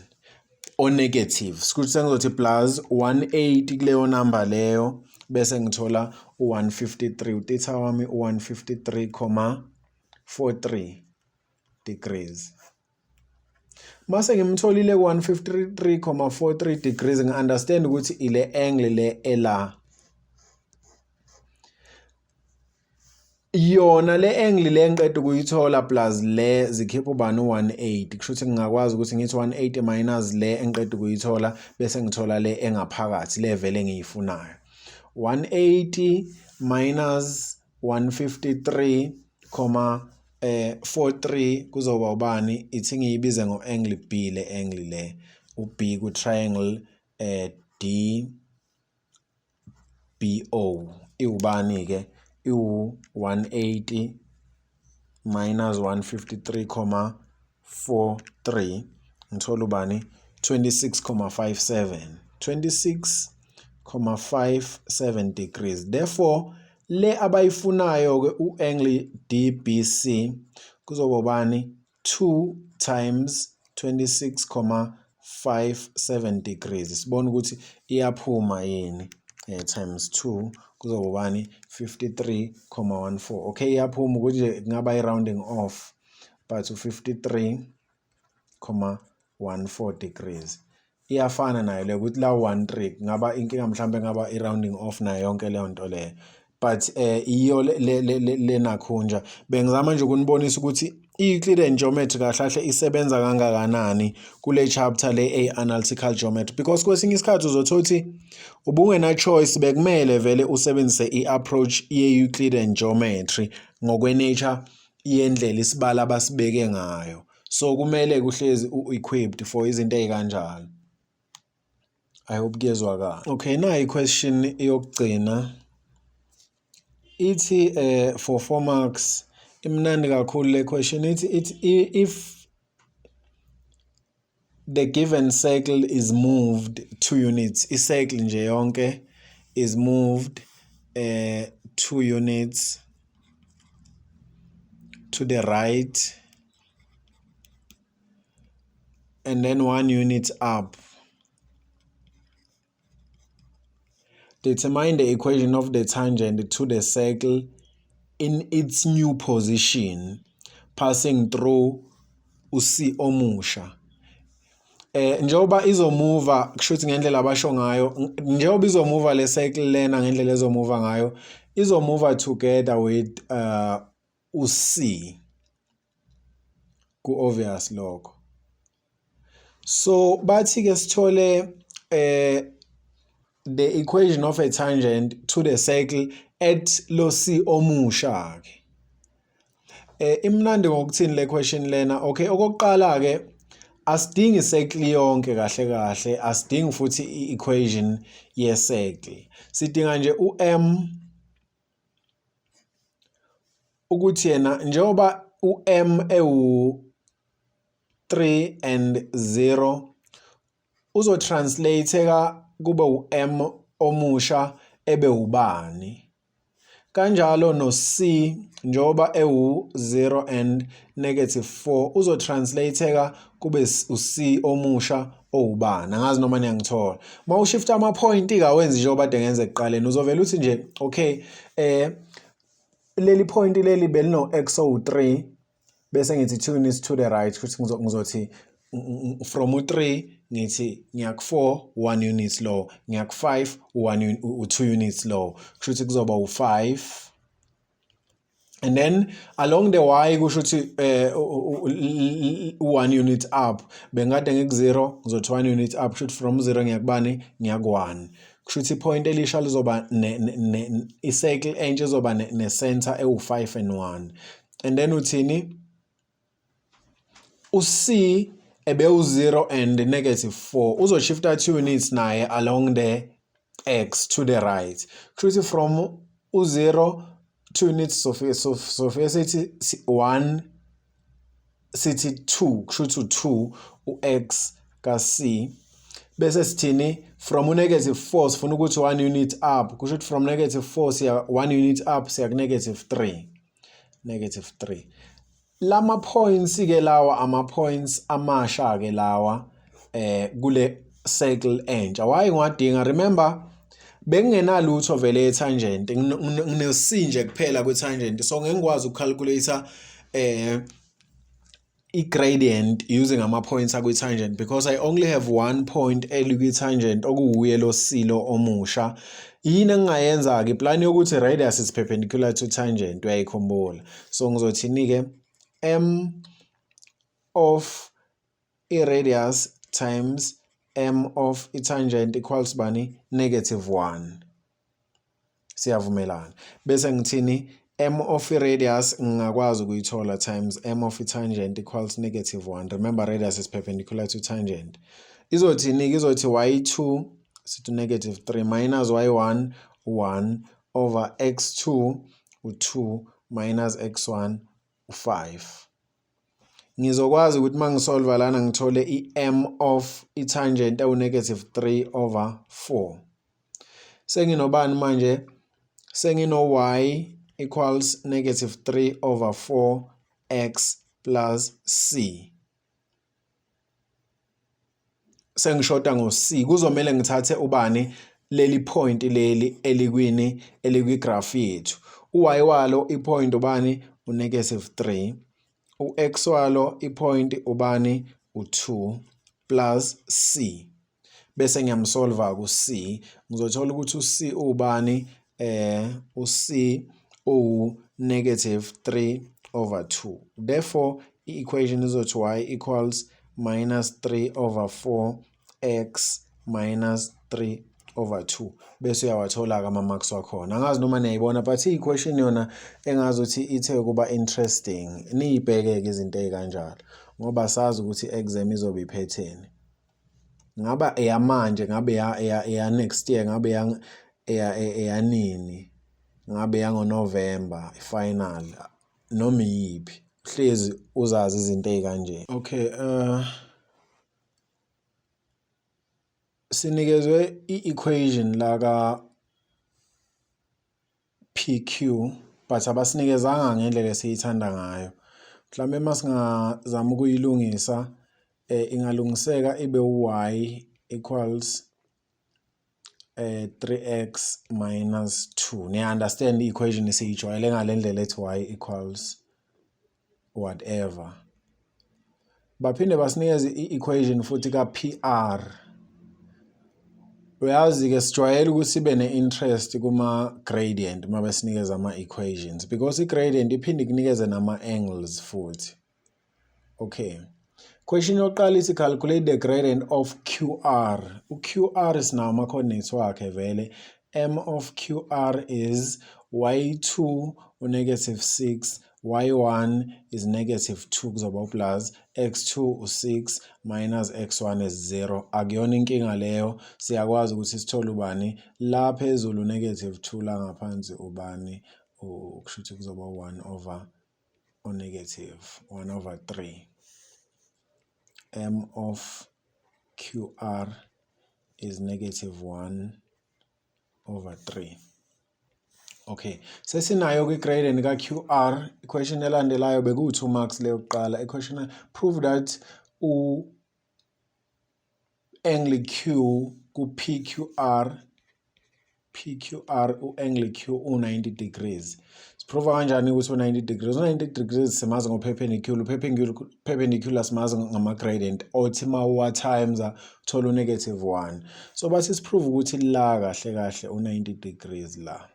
o negative. Sikuthi sengizothi plus 180 kuleyo number leyo bese ngithola u153 utheta wami u153.43 degrees. Mase ngimtholile ku153.43 degrees ngi-understand ukuthi ile angle le ela. Yona le angle le ngiqeda ukuyithola plus le zikhipha ubani u180 kusho ukuthi ngingakwazi ukuthi ngithi 180 minus le engiqeda ukuyithola bese ngithola le engaphakathi le vele engiyifunayo. 180 minus 153.43 kuzoba ubani ithi ngiyibize ngo-angle B le angle le uB ku triangle DBO iwubani ke iwu180 minus 153.43 ngithola ubani 26.57 degrees. Therefore le abayifunayo ke uangle DBC kuzoba ubani 2 times 26.57 degrees. Sibona ukuthi iyaphuma yini times 2 kuzoba ubani 53.14. Okay, iyaphuma ukuthi ngaba i-rounding off but 53.14 degrees. Iyafana nayo le ukuthi la 13 ngaba inkinga mhlambe ngaba i-rounding off nayo yonke leyo nto le. But iyo le nakhunja bengizama nje ukunibonisa ukuthi i-Euclid and geometry kahle isebenza kangakanani kule chapter le analytical geometry, because kwesinye isikhathi uzothola ukuthi ubungena choice bekumele vele usebenzise i-approach ye-Euclid and geometry ngokwe-nature yendlela isibala abasibeke ngayo. So kumele kuhlezi u-equipped for izinto ezikanjalo. I hope kuyezwakala. Okay, na i-question yokugcina ithi for 4 marks imnandi kakhulu le question. Ithi if the given circle is moved 2 units, i-circle nje yonke is moved 2 units to the right and then 1 unit up, determine the equation of the tangent to the circle in its new position passing through uC omusha. Njengoba izomova kushuthi ngendlela abasho ngayo, njengoba izomova le circle lena ngendlela ezomova ngayo, izomova together with uC ku obvious lokho. So bathi ke sithole the equation of a tangent to the circle at lo C omusha ke. Imnandi ngokuthini le question lena. Okay, okokuqala ke asidingi isekli yonke kahle kahle, asidingi futhi i-equation yesekli. Sidinga nje u-m ukuthi yena njengoba u-m ewu-3 and 0 uzotranslate-eka kube u-m omusha ebe ubani. Kanjalo no-c njengoba ewu-0 and -4 uzotranslate-eka kube u-c omusha owubani. Angazi noma niyangithola. Uma ushifta ama-point-ke awenzi njengoba kade ngenza ekuqaleni, uzovela uthi nje okay leli point leli belino-x owu-3 bese ngithi 2 units to the right futhi ngizothi from u-3 ngithi ngiyaku-4 1 unit low, ngiyaku-5 u-2 units low, kusho ukuthi kuzoba u-5 and then along the y kusho ukuthi u-1 unit up bengade ngiku-0 ngizothi 1 unit up kusho ukuthi from 0 ngiyakubani ngiyaku-1 kusho ukuthi ipoint elisha lizoba i-circle entsha izoba ne-center ewu-5 and 1 and then uthini u-c ebeu-0 and -4 uzoshifta 2 units naye along the x to the right kusho ukuthi from u-0 2 units sofike sithi 1 sithi 2 kusho ukuthi u-2 u-x ka-c bese sithini from u-4 sifuna ukuthi 1 unit up kusho ukuthi from -4 siya 1 unit up siya ku-3 -3 lama points ke lawa ama-points amasha ke lawa kule circle entsha. Why ngiwadinga? Remember bengingenalutho vele etangent, ngine-c nje kuphela kwe-tangent, so ngeke ngikwazi ukucalculate i-gradient using ama-points akwi-tangent because I only have one point elikwi-tangent okuwuye lo c lo omusha. Yini engingayenza-ke? Plan yokuthi radius is perpendicular to tangent, uyayikhumbula. So ngizothini-ke m of i-radius times m of i-tangent equals bani? -1. Siyavumelana. Bese ngithini? M of i-radius ngingakwazi ukuyithola times m of i-tangent equals -1. Remember radius is perpendicular to tangent. Izothini? Izothi y2 sithi -3 minus y1 1 over x2 u2 minus x1 u5. Ngizokwazi ukuthi mangisolve lana ngithole i-m of i-tangent ewu-3 over 4. Senginobani manje? Sengino y equals -3 over 4 x plus c. Sengishoda ngo-c, kuzomele ngithathe ubani? Leli point leli elikwini elikwi-graph yethu. U-y walo ipoint ubani? U-3. U-x walo ipoint ubani? U2 plus c. Bese ngiyamsolva ku-c, ngizothola ukuthi u-c ubani? U-c u-3 over 2. Therefore, i-equation izothi y equals -3 over 4 x minus 3 over 2. Bese uyawathola-ke ama-marks wakhona. Angazi noma niyayibona but i-equation yona engazuthi ithe kuba interesting. Niyibheke-ke izinto ey'kanjalo ngoba sazi ukuthi i-exam izobe iphetheni. Ngaba eyamanje, ngabe eya next year, ngabe eyanini, ngabe yango-November i-final noma iyiphi, hlezi uzazi izinto ey'kanje. Okay, sinikezwe i-equation la ka PQ but abasinikezanga ngendlela esiyithanda ngayo. Mhlawumbe masingazama ukuyilungisa ingalungiseka ibe y equals 3x minus 2. Niya understand i-equation esiyijwayele ngale ndlela ethi y equals whatever. Baphinde basinikeze i-equation futhi ka PR. Uyazi-ke sijwayele ukuthi sibe ne-interest kuma-gradient uma besinikeza ama-equations because i-gradient iphinde ikunikeze nama-angles futhi. Okay. Question yokuqala ithi calculate the gradient of QR. U-QR sinawo ama-coordinates wakhe vele. M of QR is y2 u-6 y1 is negative 2 kuzoba plus, x2 u6 minus x1 is 0. Akuyona inkinga leyo, siyakwazi ukuthi sithole ubani la phezulu negative 2 la ngaphansi ubani kushuthi kuzoba 1 over negative 1 over 3 m of qr is negative 1 over 3. Okay, sesinayo kwi-gradient ka-QR. Question elandelayo beku-2 marks leyo kuqala. Question prove that u-angle Q ku-PQR u-angle Q u-90 degrees. Siprova kanjani ukuthi u-90 degrees? U-90 degrees simazi ngo-perpendicular simazi ngama-gradient othi ma times uthola u-negative 1. So base siprove ukuthi la kahle kahle u-90 degrees la.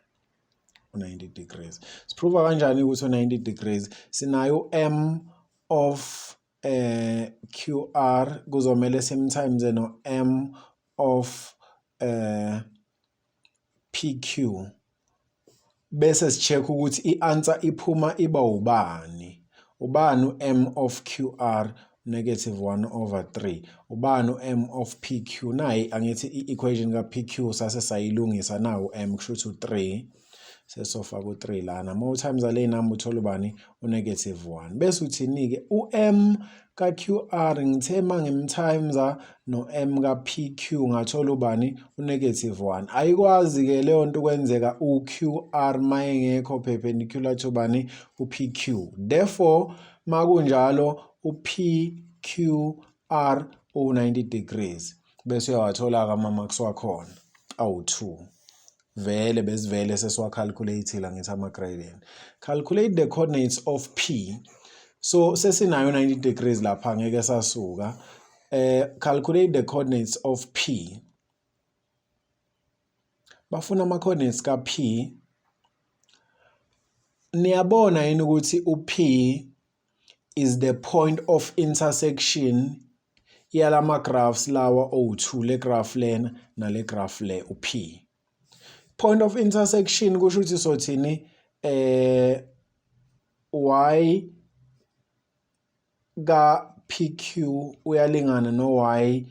90 degrees. Siprova kanjani ukuthi 90 degrees? Sinayo m of QR kuzomela sometimes no m of PQ. Bese sicheck ukuthi i-answer iphuma iba ubani. Ubani m of QR negative 1 over 3. Ubani m of PQ. Nayi angithi i-equation ka-PQ sase sayilungisa nawo m kusho ukuthi 3. Sesofaka u3 lana more times le number uthola ubani u-negative 1 bese uthini-ke u-m ka-QR ngithe mangimtimes no m ka-PQ ngathola ubani u-negative 1. Ayikwazi-ke leyo nto kwenzeka u-QR mayengekho perpendicular to bani u-PQ. Therefore makunjalo u-PQR u-90 degrees bese uyawathola ama-marks wakhona awu-2. Vele besivele sesiwacalculate la ngithi ama-gradient. Calculate the coordinates of P. So sesinayo 90 degrees lapha ngeke sasuka. Calculate the coordinates of P. Bafuna ama-coordinates ka-P. Niyabona yini ukuthi u-P is the point of intersection yalama graphs lawa o2 le graph lena nale graph le u-P. Point of intersection kusho ukuthi sothini y ka PQ uyalingana no y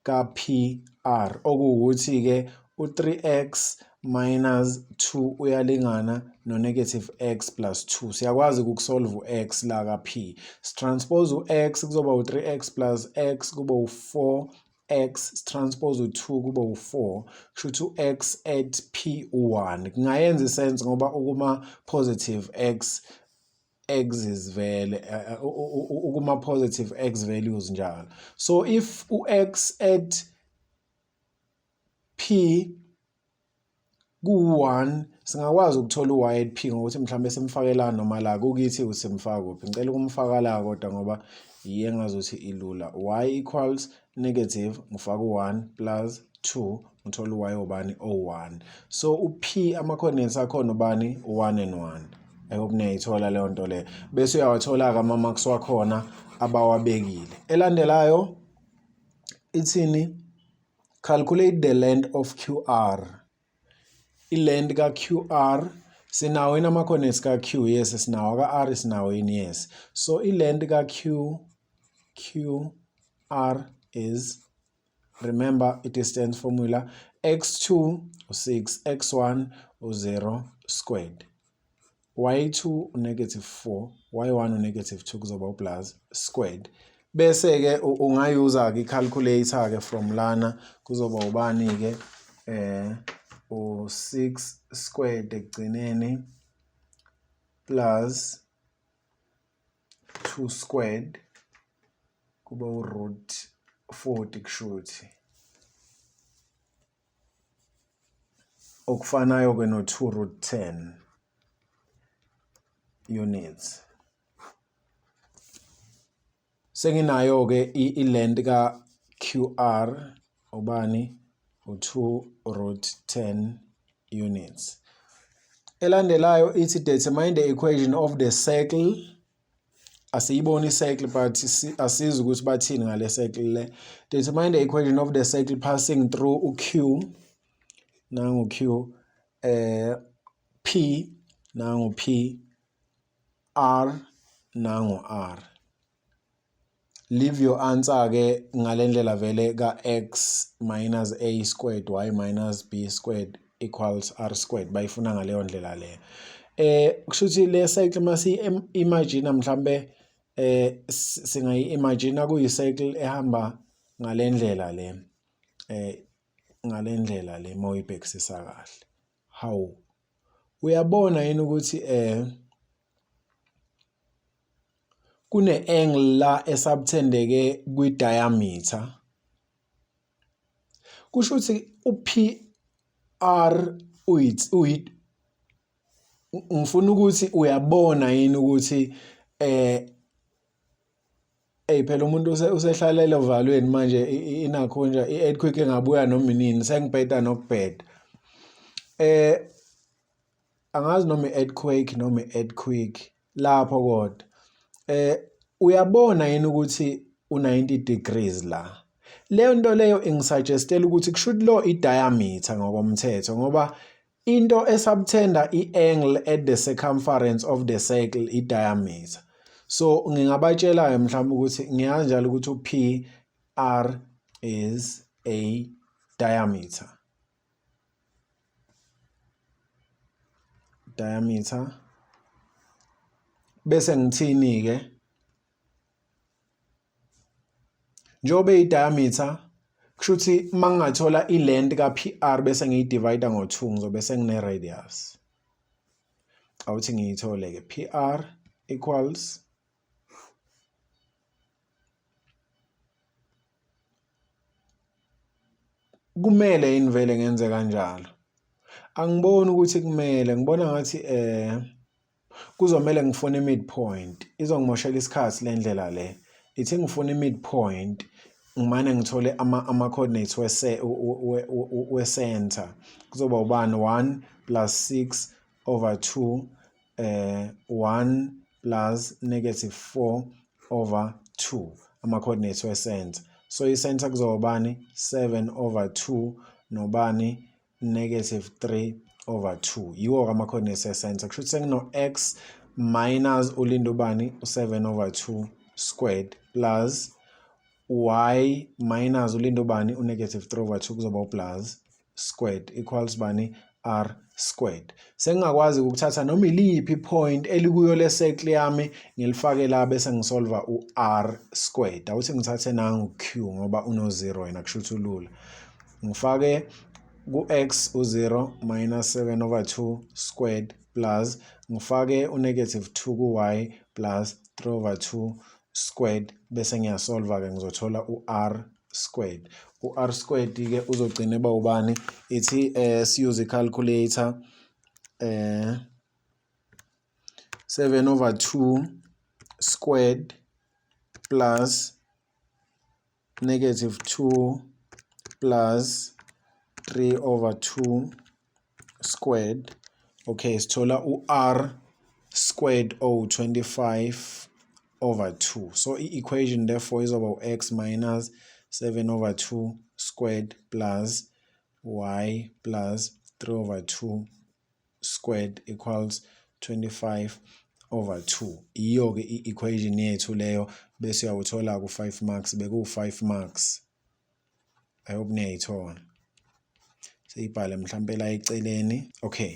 ka PR okuwukuthi ke u3x minus 2 uyalingana no negative x plus 2. Siyakwazi ukusolve u-x la ka P. Transpose u-x kuzoba u3x plus x kuba u4 x transpose u2 kuba u4 kusho ukuthi x at P u1 kungayenza isense ngoba ukuma positive x is vele ukuma positive x values njalo. So if u-x at P ku1 singakwazi ukuthola u-y at P ngokuthi mhlambe simfakela noma la kukithi usimfaka kuphi. Ngicela ukumfaka la kodwa ngoba yiye ngazothi ilula. Y equals negative ngifaka u1 plus 2 ngithola u-y obani o1. So u-P ama-coordinates akhona ubani u1 and 1. I hope niyayithola leyo nto le. Bese uyawathola-ke ama-marks wakhona abawabekile. Elandelayo ithini? Calculate the length of QR. I-length ka-QR sinawo yini ama-coordinates ka-Q? Yes, sinawo ka-R sinawo yini? Yes. So i-length ka-QR is, remember i-distance formula, x2 u6, x1 u0 squared. Y2 u-negative 4, y1 u-negative 2 kuzoba u-plus squared. Bese-ke ungayuza-ke i-calculator-ke from lana kuzoba ubani-ke u6 squared ekugcineni plus 2 squared kuba u-root 40 kushuthi. Okufanayo-ke no-2 root 10 units. Senginayo-ke i-length ka-QR ubani u2 root 10 units. Elandelayo ithi determine the equation of the circle. Asiyiboni i-circle but asizi ukuthi bathini ngale circle le. Determine the equation of the circle passing through u-Q. Nangu Q. P nangu P R nangu R. Leave your answer ke ngalendlela vele ka x minus a squared y minus b squared equals r squared bayifuna ngaleyo ndlela le. Kushuthi le cycle masi imagine mhlambe singayi-imagine kuyi cycle ehamba ngalendlela le. Ngalendlela le mawuyibhekisisa kahle. How? Uyabona yini ukuthi kune angle la esubtendeke kwi diameter. Kusho ukuthi uPR ngifuna ukuthi uyabona yini ukuthi phela umuntu usehlalele valweni manje inakho nje i-earthquake engabuya noma inini sengibheda nokubheda. Angazi noma i-earthquake noma i-earthquake lapho kodwa. Uyabona yini ukuthi u90 degrees la. Leyo nto leyo ingisuggestela ukuthi kushuthi lo i-diameter ngokomthetho ngoba into esubtenda i-angle at the circumference of the circle i-diameter. So ngingabatshela mhlawumbe ukuthi ngiyazi njalo ukuthi u-PR is a diameter. Diameter. Bese ngithini ke? Njobe i-diameter kushuthi mangingathola i-length ka-PR bese ngiyidivide ngo2 ngizobe sengine-radius. Awuthi ngiyithole ke PR equals kumele yini vele ngenze kanjalo? Angiboni ukuthi kumele, ngibona ngathi kuzomela ngifune i-midpoint. Izongimoshela isikhathi le ndlela le. Ithi ngifuna i-midpoint ngimane ngithole ama-coordinates we-center. Kuzoba ubani 1 plus 6 over 2 1 plus negative 4 over 2 ama-coordinates we-center. So i-center kuzoba ubani 7 over 2 nobani negative 3 over 2. Yiwo ama-coordinates we-center. Kusho ukuthi sengino x minus ulinda ubani 7 over 2 squared plus y minus ulinda ubani negative 3 over 2 kuzoba plus squared equals bani r squared. Sengingakwazi ukuthatha noma iliphi point elikuyo le circle yami ngilifake la bese ngisolve u-r squared. Awuthi ngithathe nangu q ngoba uno 0 yena kusho ukuthi ulula. Ngifake ku-x u0 minus 7 over 2 squared plus ngifake u-negative 2 ku-y plus 3 over 2 squared bese ngiyasolva ke ngizothola u-r squared. U-r squared ke uzogcina eba ubani? Ithi siyuse i-calculator 7 over 2 squared plus negative 2 plus 3 over 2 squared. Okay, sithola u-r squared 25 over 2. So equation therefore is about x minus 7 over 2 squared plus y plus 3 over 2 squared equals 25 over 2. Iyo ke equation yethu leyo bese uyawuthola ku 5 marks beku 5 marks. I hope niyayithola. Siyibhale mhlambe la eceleni. Okay.